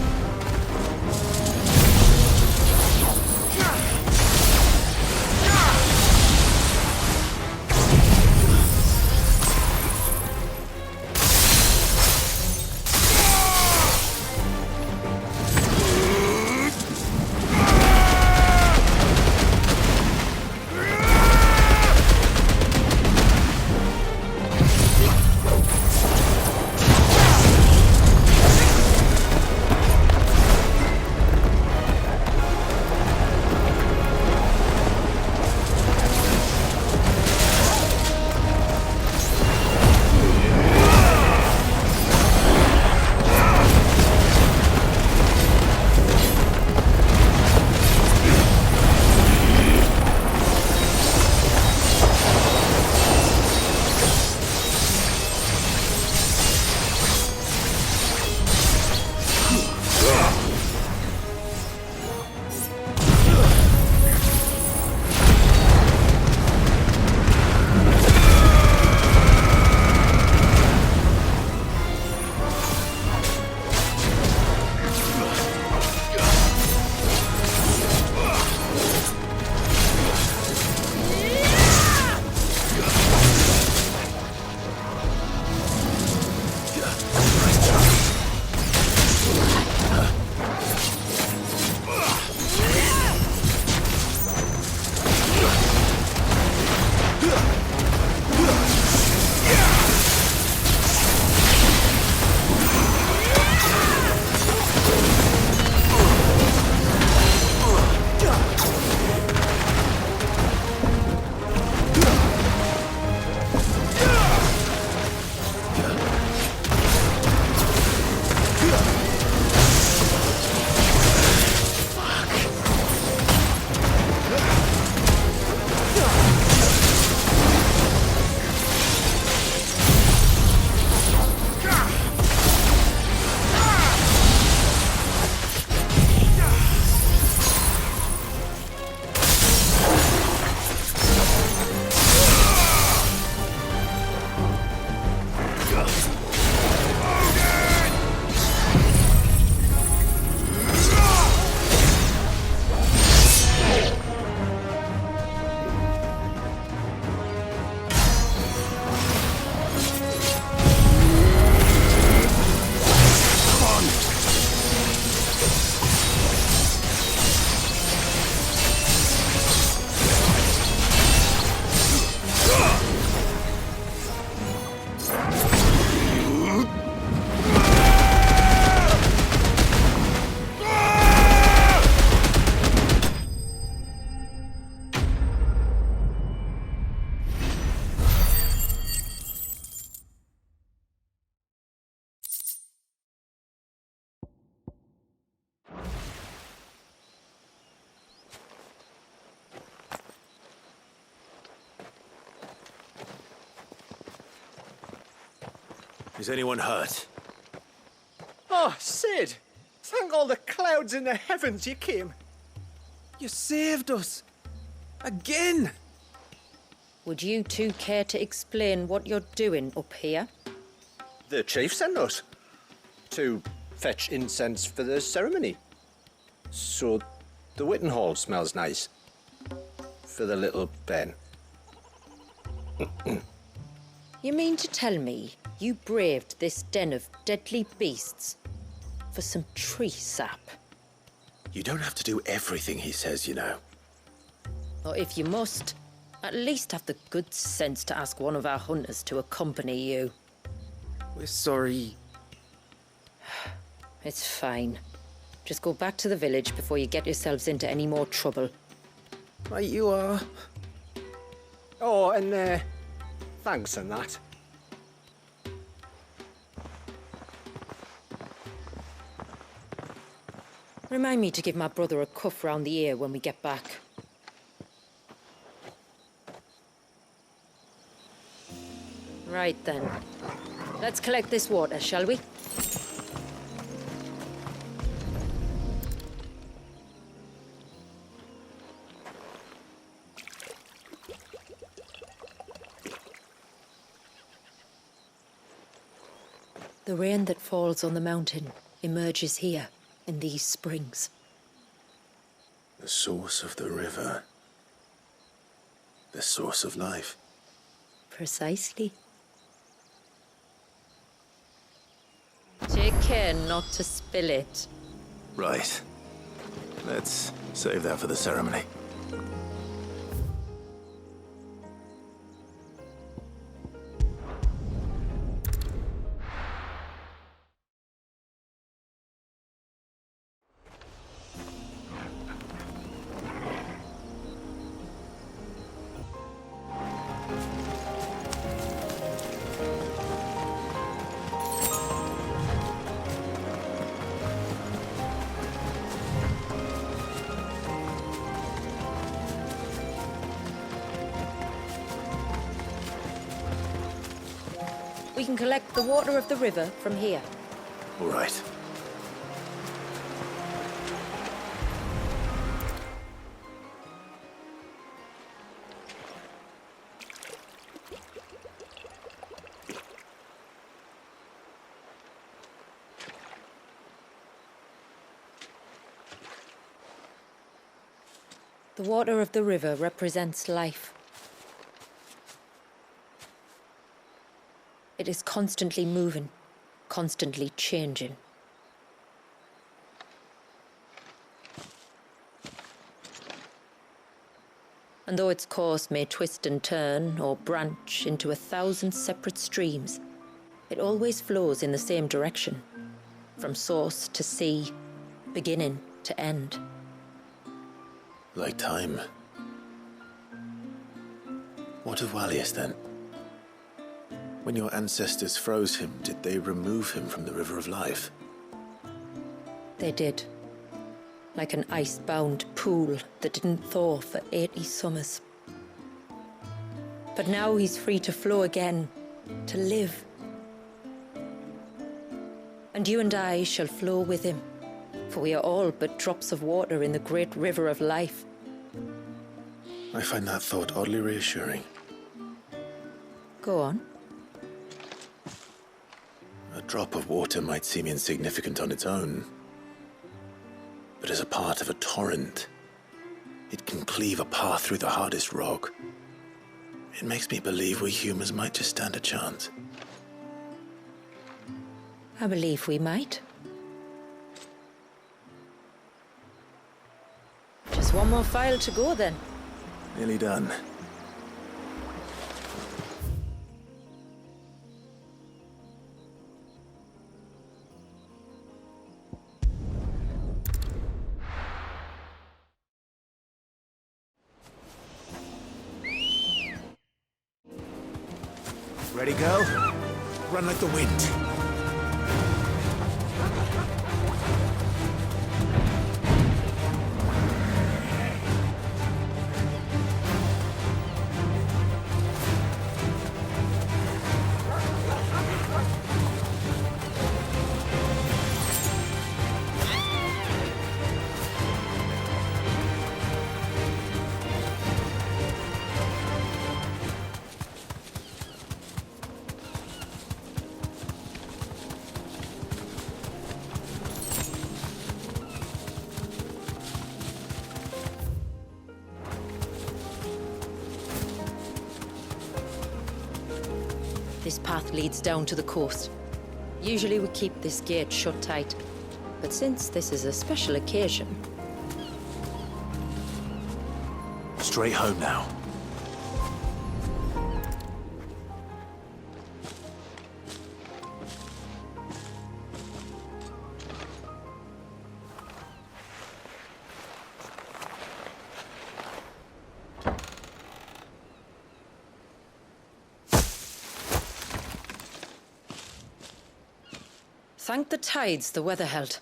Is anyone hurt? Oh, Sid! Thank all the clouds in the heavens you came. You saved us. Again! Would you two care to explain what you're doing up here? The chief sent us to fetch incense for the ceremony. So the Witten Hall smells nice. For the little Ben. You mean to tell me you braved this den of deadly beasts for some tree sap? You don't have to do everything he says, you know. Or if you must, at least have the good sense to ask one of our hunters to accompany you. We're sorry. It's fine. Just go back to the village before you get yourselves into any more trouble. Right you are. Oh, and thanks and that. Remind me to give my brother a cuff round the ear when we get back. Right then. Let's collect this water, shall we? The rain that falls on the mountain emerges here, in these springs. The source of the river. The source of life. Precisely. Take care not to spill it. Right. Let's save that for the ceremony. We can collect the water of the river from here. All right. The water of the river represents life. It is constantly moving, constantly changing. And though its course may twist and turn or branch into 1,000 separate streams, it always flows in the same direction, from source to sea, beginning to end. Like time. What of Wallius then? When your ancestors froze him, did they remove him from the River of Life? They did. Like an ice-bound pool that didn't thaw for 80 summers. But now he's free to flow again, to live. And you and I shall flow with him, for we are all but drops of water in the great river of life. I find that thought oddly reassuring. Go on. A drop of water might seem insignificant on its own, but as a part of a torrent, it can cleave a path through the hardest rock. It makes me believe we humans might just stand a chance. I believe we might. Just one more file to go then. Nearly done. Ready, girl? Run like the wind. This path leads down to the coast. Usually we keep this gate shut tight, but since this is a special occasion... Straight home now. Thank the tides the weather held.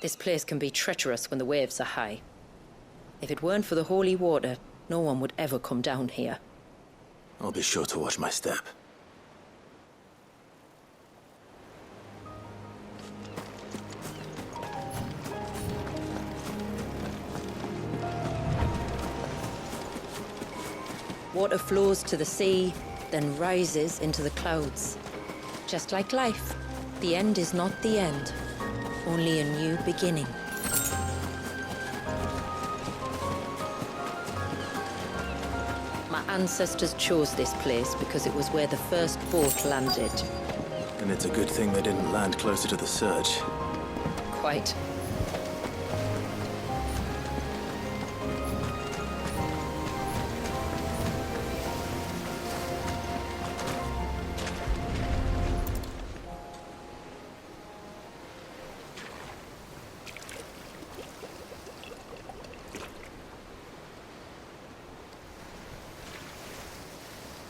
This place can be treacherous when the waves are high. If it weren't for the holy water, no one would ever come down here. I'll be sure to watch my step. Water flows to the sea, then rises into the clouds. Just like life, the end is not the end, only a new beginning. My ancestors chose this place because it was where the first boat landed. And it's a good thing they didn't land closer to the surge. Quite.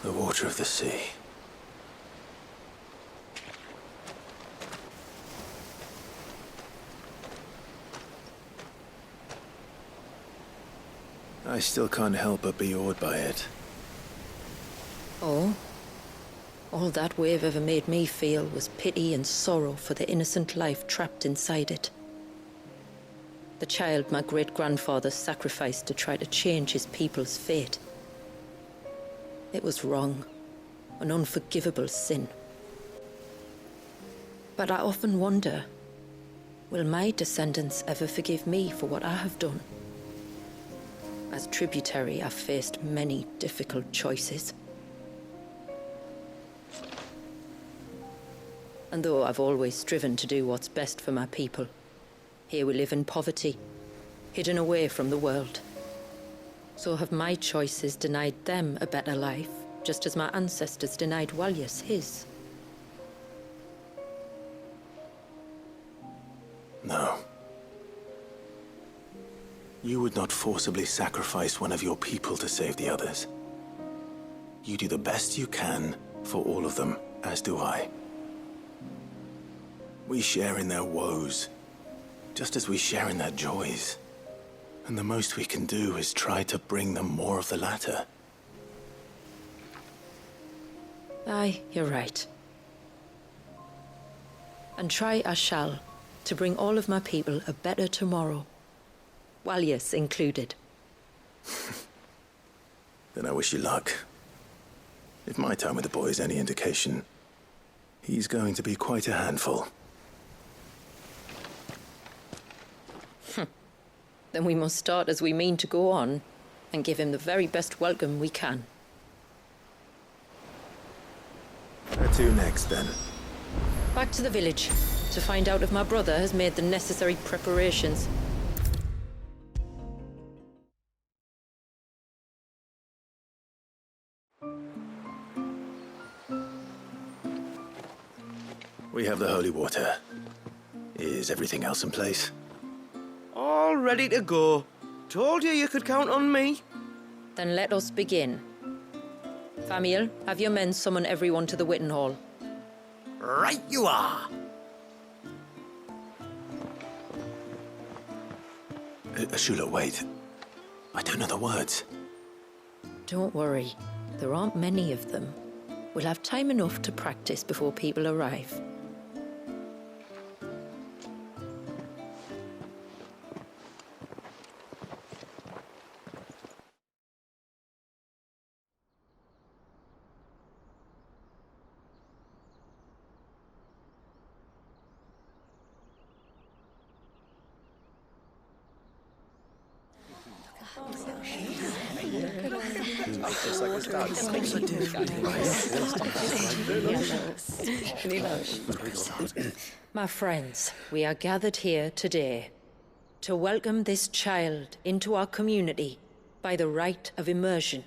The water of the sea. I still can't help but be awed by it. Oh? All that wave ever made me feel was pity and sorrow for the innocent life trapped inside it. The child my great-grandfather sacrificed to try to change his people's fate. It was wrong, an unforgivable sin. But I often wonder, will my descendants ever forgive me for what I have done? As tributary, I've faced many difficult choices. And though I've always striven to do what's best for my people, here we live in poverty, hidden away from the world. So have my choices denied them a better life, just as my ancestors denied Walyas his? No. You would not forcibly sacrifice one of your people to save the others. You do the best you can for all of them, as do I. We share in their woes, just as we share in their joys. And the most we can do is try to bring them more of the latter. Aye, you're right. And try I shall, to bring all of my people a better tomorrow. Walyas included. Then I wish you luck. If my time with the boy is any indication, he's going to be quite a handful. Then we must start as we mean to go on, and give him the very best welcome we can. Where to next, then? Back to the village, to find out if my brother has made the necessary preparations. We have the holy water. Is everything else in place? All ready to go. Told you could count on me. Then let us begin. Famiel, have your men summon everyone to the Witten Hall. Right you are. Ashula, wait. I don't know the words. Don't worry. There aren't many of them. We'll have time enough to practice before people arrive. My friends, we are gathered here today to welcome this child into our community by the rite of immersion,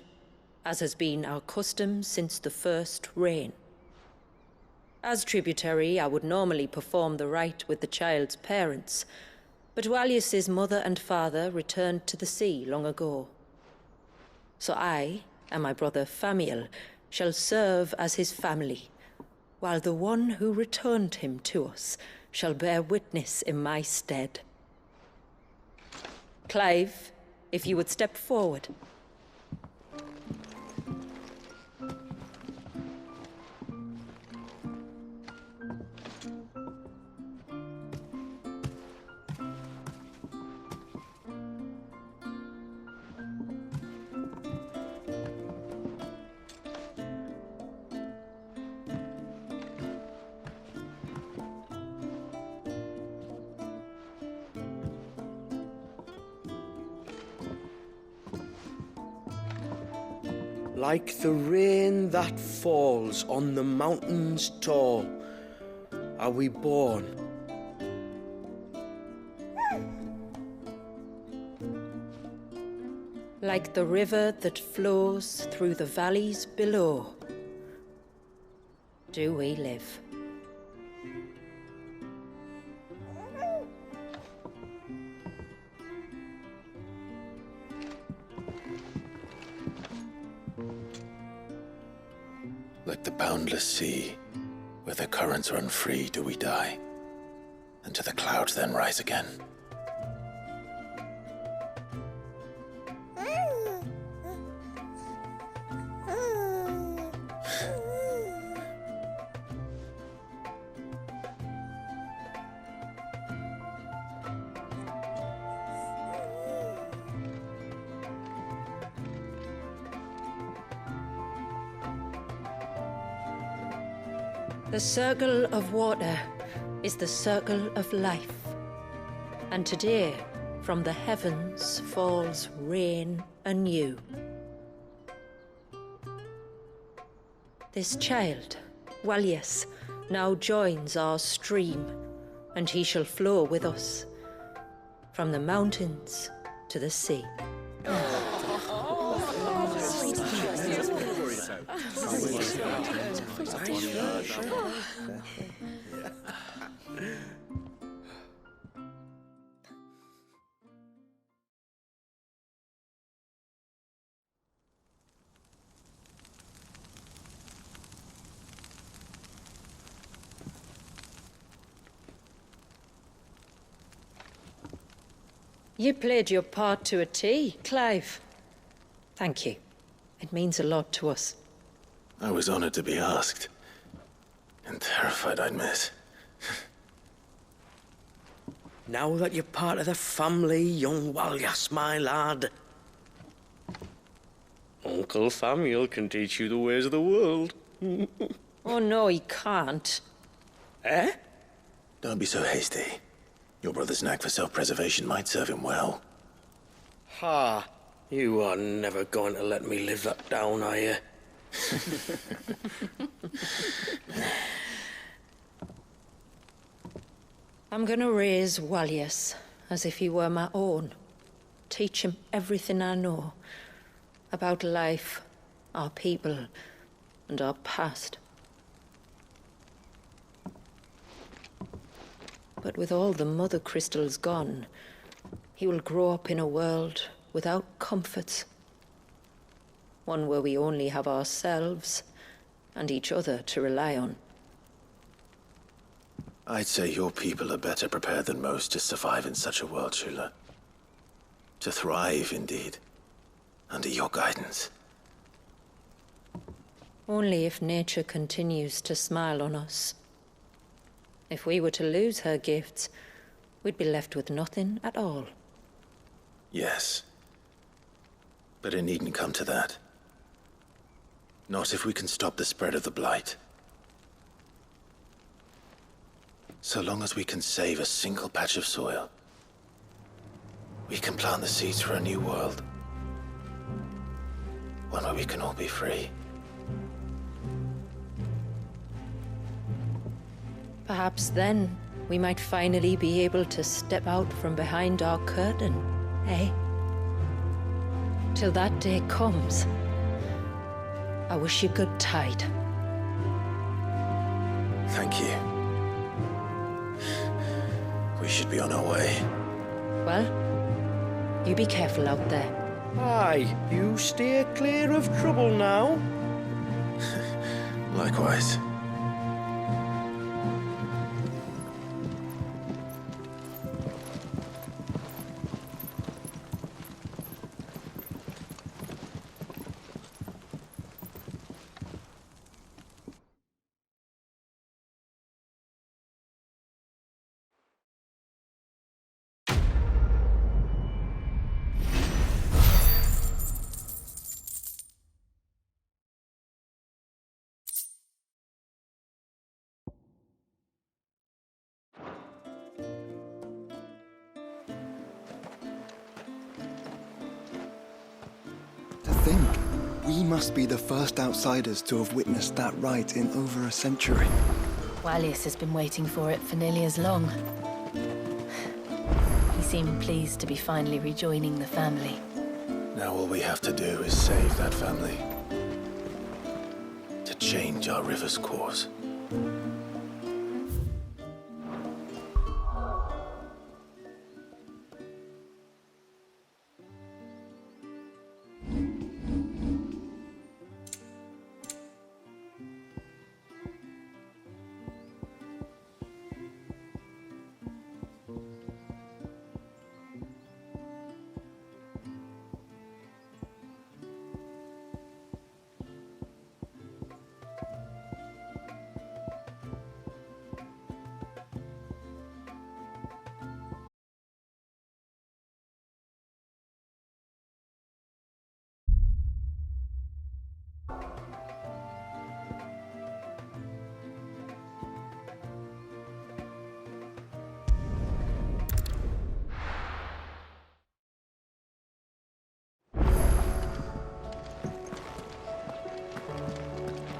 as has been our custom since the first reign. As tributary, I would normally perform the rite with the child's parents, but Walyas's mother and father returned to the sea long ago. So I, and my brother Famiel, shall serve as his family, while the one who returned him to us shall bear witness in my stead. Clive, if you would step forward. Like the rain that falls on the mountains tall, are we born. Like the river that flows through the valleys below, do we live. Like the boundless sea, where the currents run free, do we die, and to the clouds then rise again. The circle of water is the circle of life, and today from the heavens falls rain anew. This child, Walyas, now joins our stream, and he shall flow with us from the mountains to the sea. You played your part to a T, Clive. Thank you. It means a lot to us. I was honored to be asked. And terrified I'd miss. Now that you're part of the family, young Walyas, my lad, Uncle Samuel can teach you the ways of the world. Oh no, he can't. Eh? Don't be so hasty. Your brother's knack for self-preservation might serve him well. Ha! You are never going to let me live that down, are you? I'm gonna raise Walyas as if he were my own. Teach him everything I know about life, our people, and our past. But with all the mother crystals gone, he will grow up in a world without comforts. One where we only have ourselves and each other to rely on. I'd say your people are better prepared than most to survive in such a world, Shula. To thrive, indeed, under your guidance. Only if nature continues to smile on us. If we were to lose her gifts, we'd be left with nothing at all. Yes. But it needn't come to that. Not if we can stop the spread of the Blight. So long as we can save a single patch of soil, we can plant the seeds for a new world. One where we can all be free. Perhaps then we might finally be able to step out from behind our curtain, eh? Till that day comes, I wish you good tide. Thank you. We should be on our way. Well, you be careful out there. Aye, you steer clear of trouble now. Likewise. We must be the first outsiders to have witnessed that rite in over a century. Wallius has been waiting for it for nearly as long. He seemed pleased to be finally rejoining the family. Now all we have to do is save that family. To change our river's course.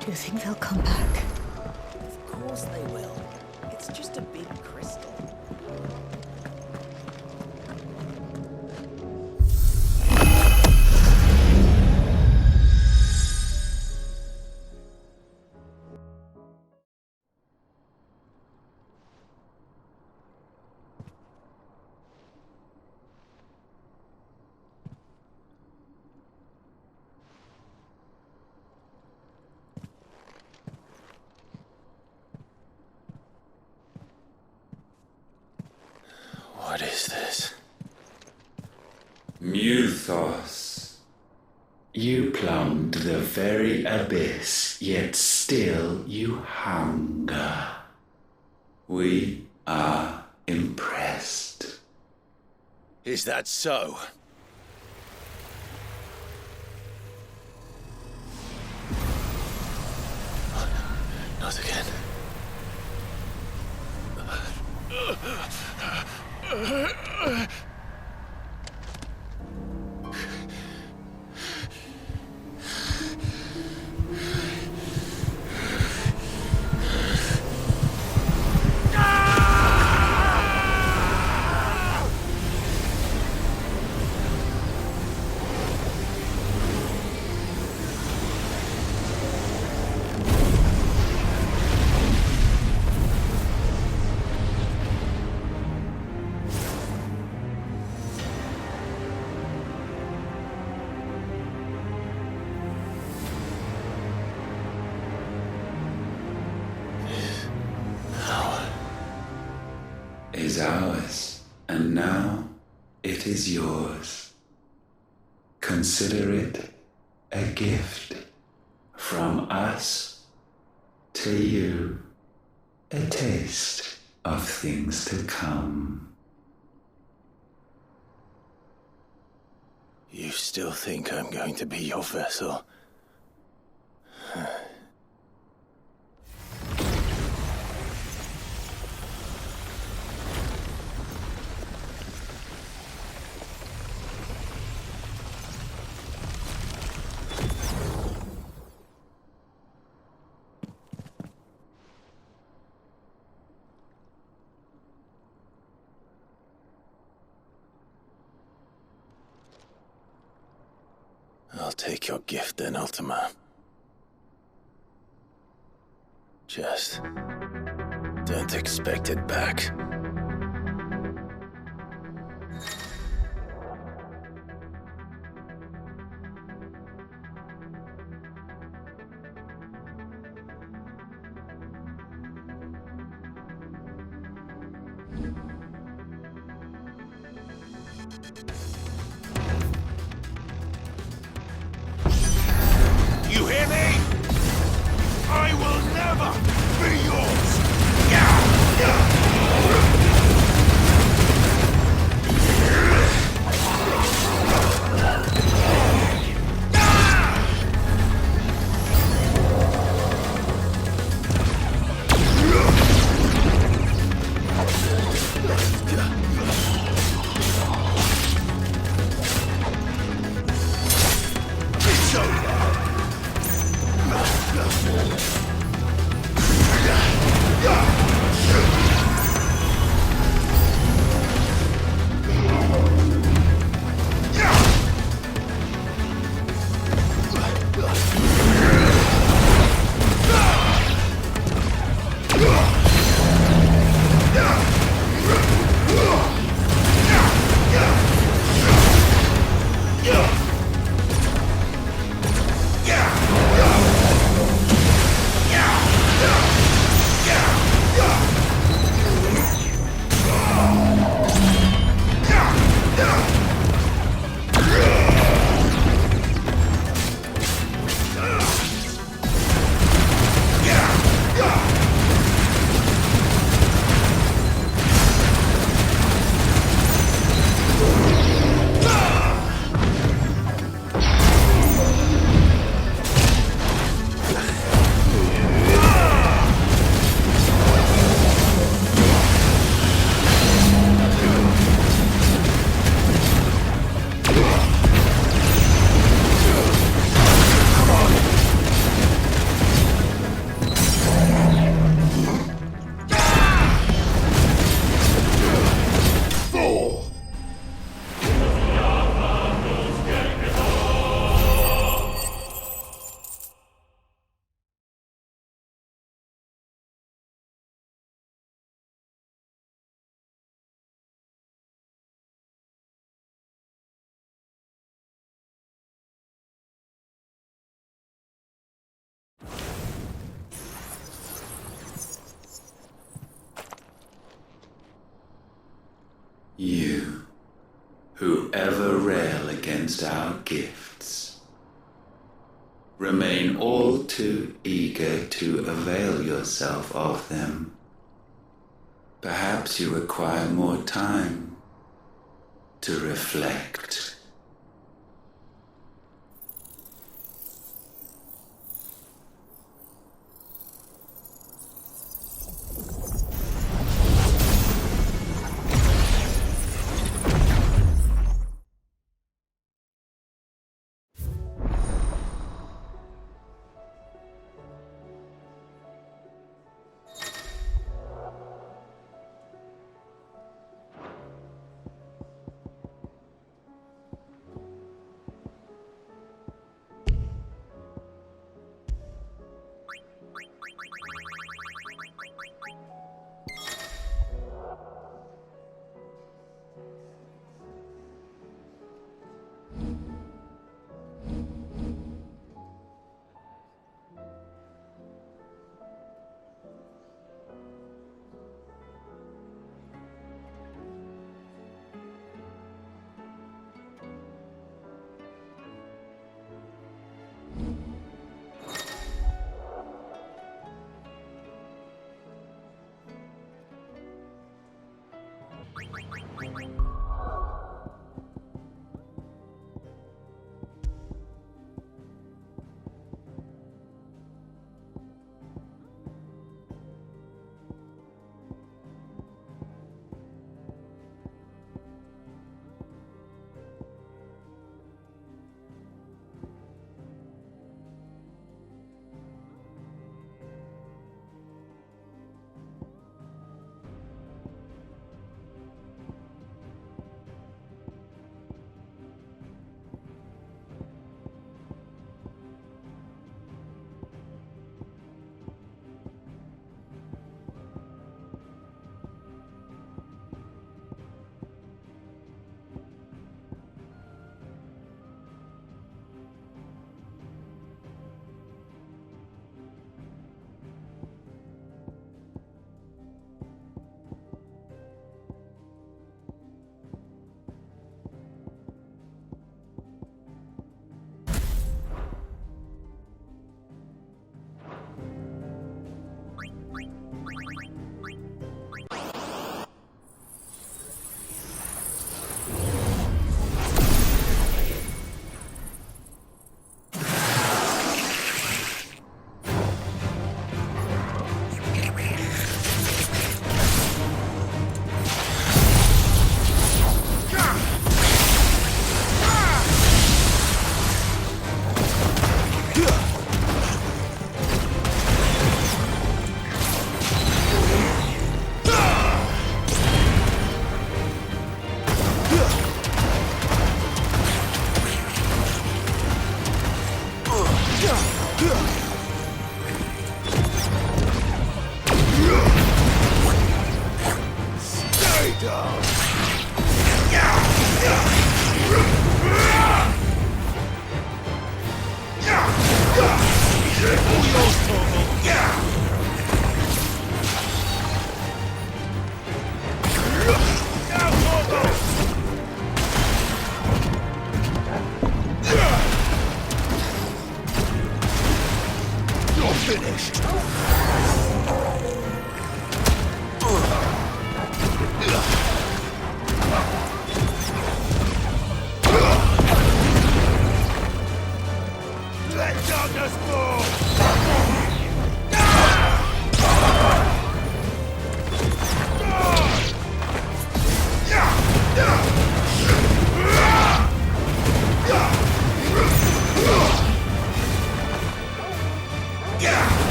Do you think they'll come back? Of course they will. It's just a big crystal. What is this? Muthos. You plumbed the very abyss, yet still you hunger. We are impressed. Is that so? Not again. Is ours, and now it is yours. Consider it a gift from us to you, a taste of things to come. You still think I'm going to be your vessel? I'll take your gift then, Ultima. Just don't expect it back. You hear me? I will never be yours! Yeah! whoever rail against our gifts. Remain all too eager to avail yourself of them. Perhaps you require more time to reflect.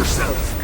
yourself!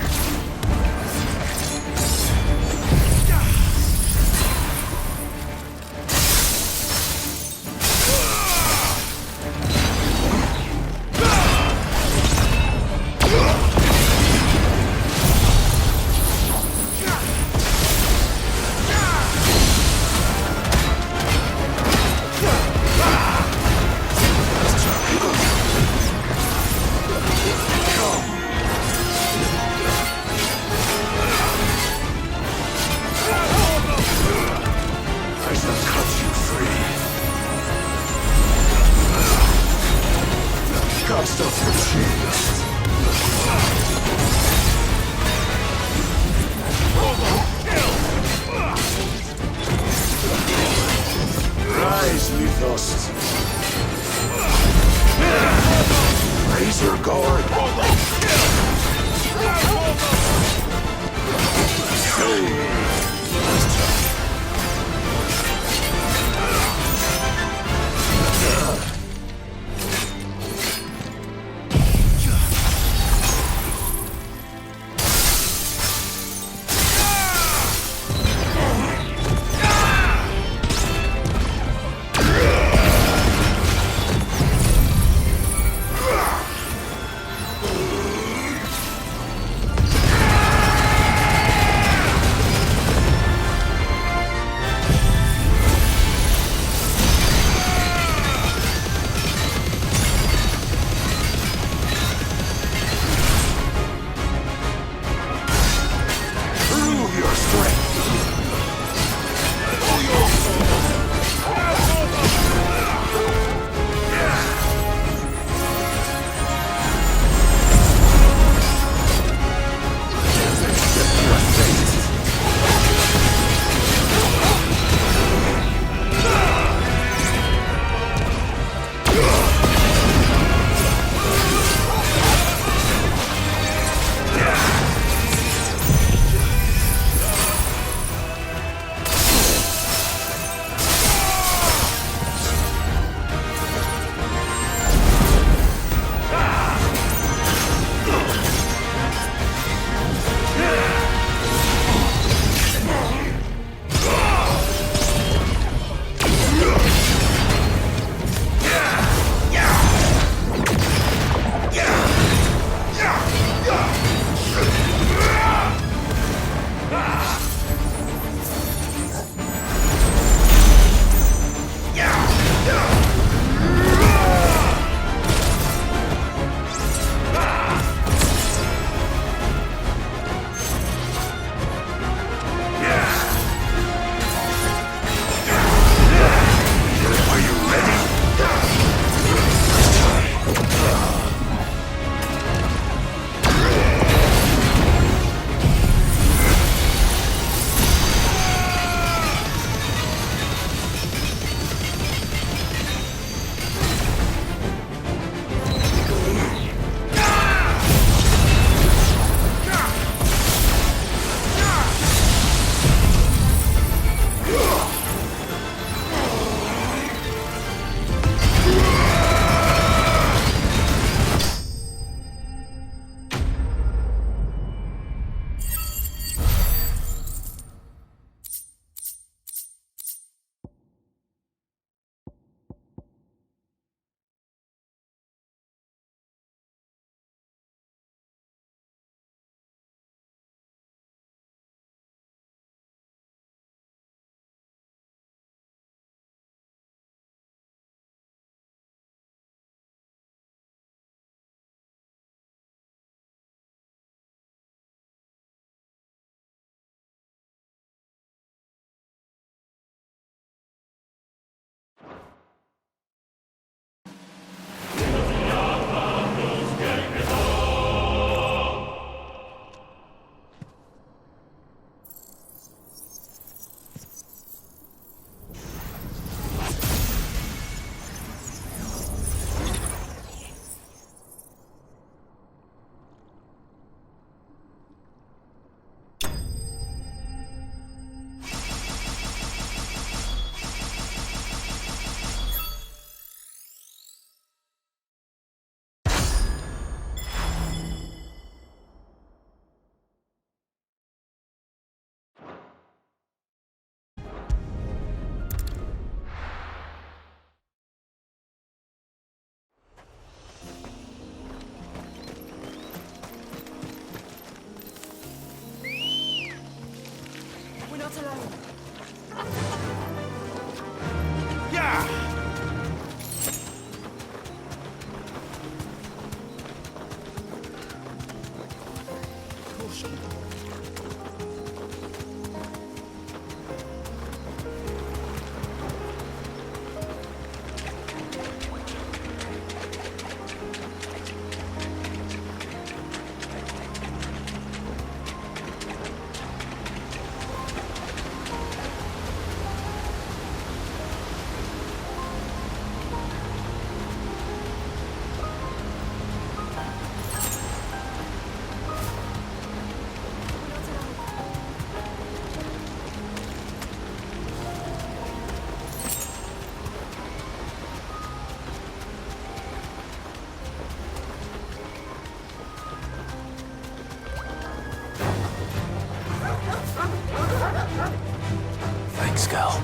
Thanks, Gal.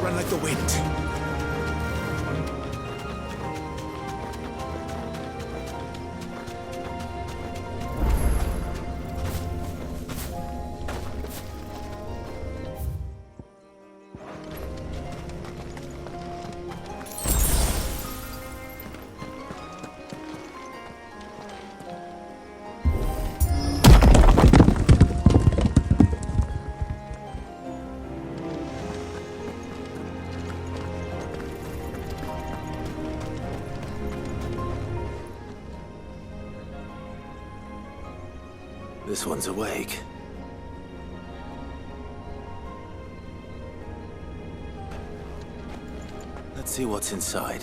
Run like the wind. This one's awake. Let's see what's inside.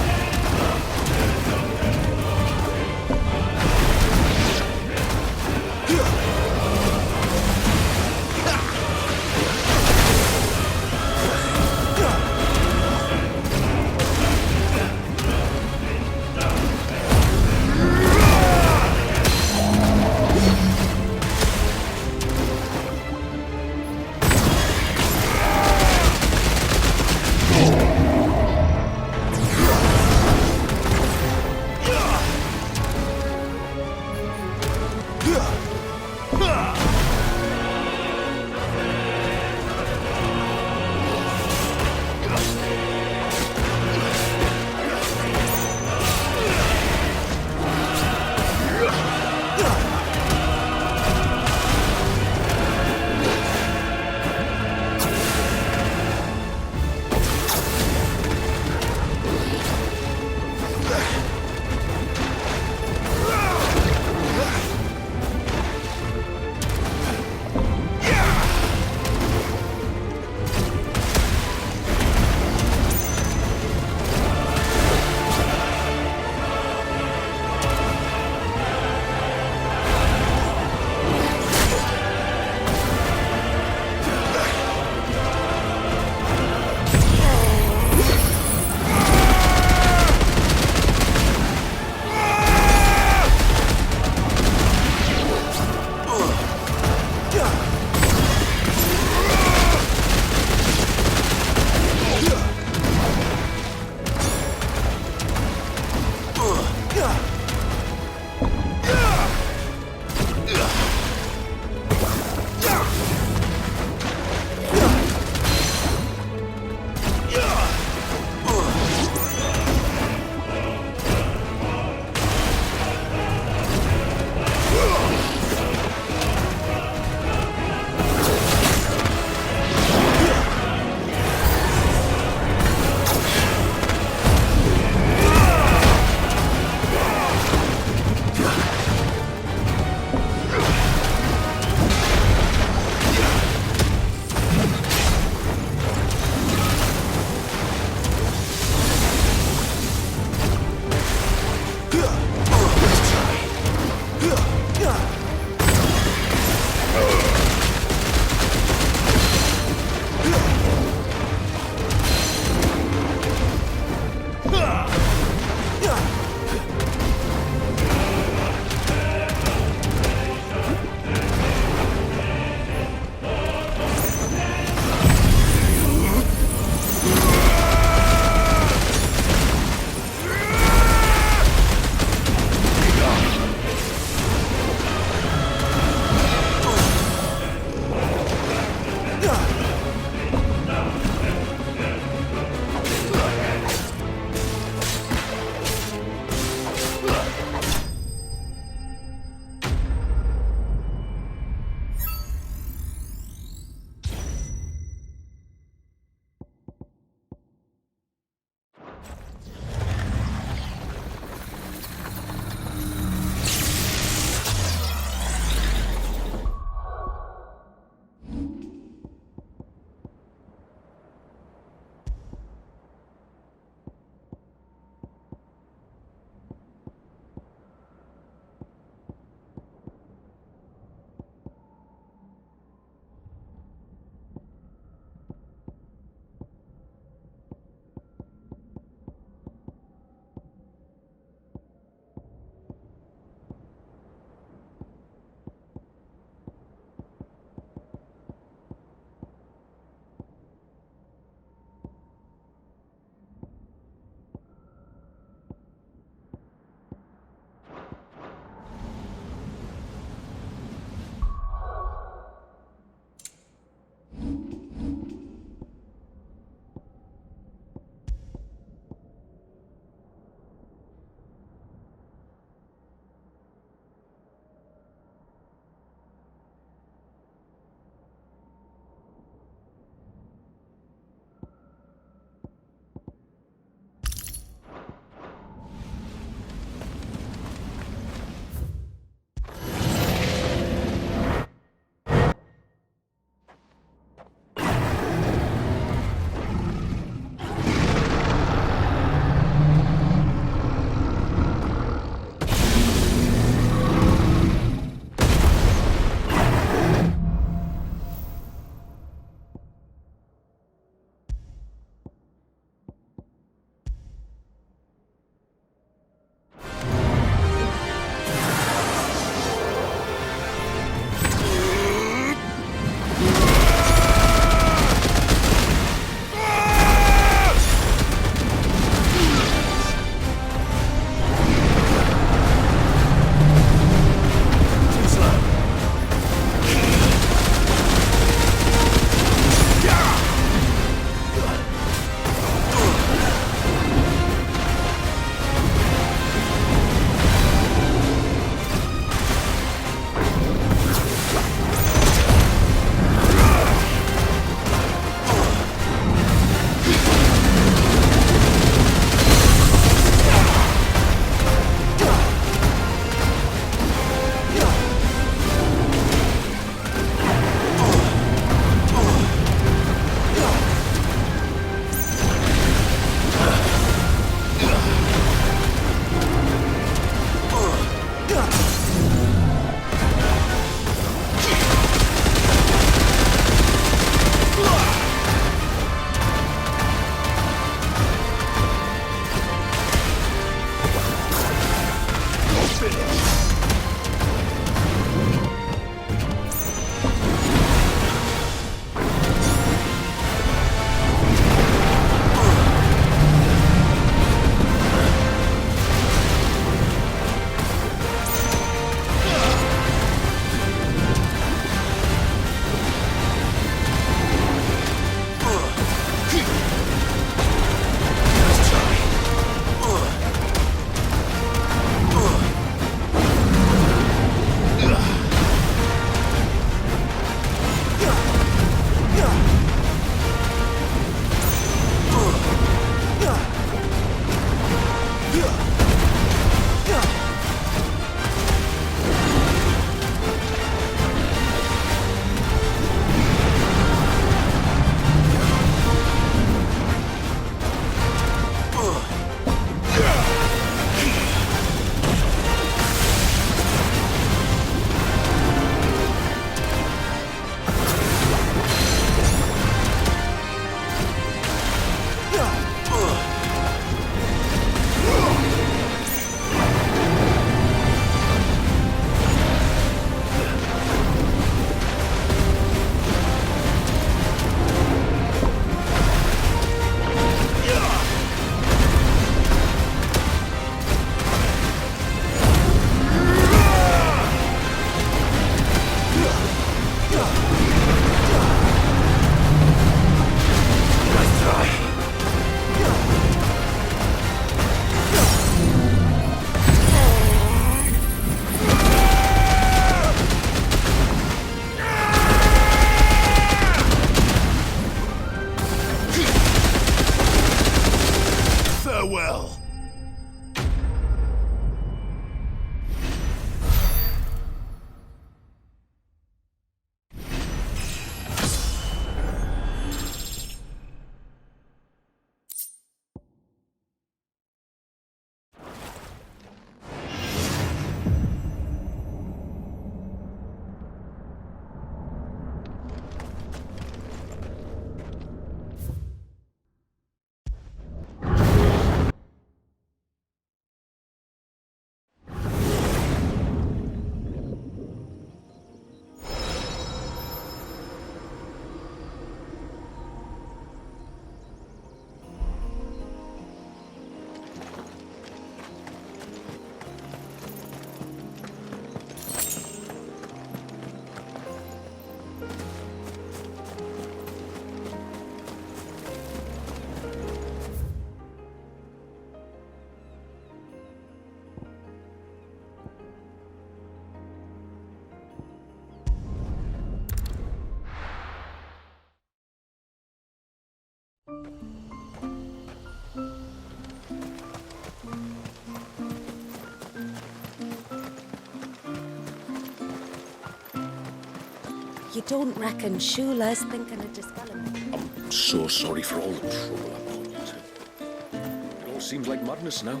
You don't reckon Shula's thinking of discoloring? I'm so sorry for all the trouble I've put you to. It all seems like madness now.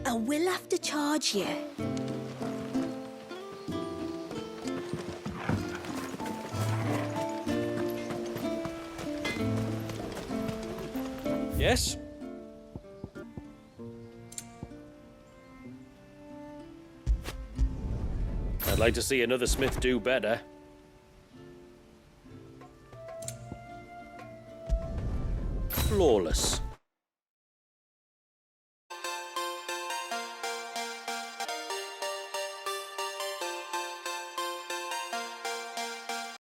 I will have to charge you. Yes? I'd like to see another smith do better. Flawless.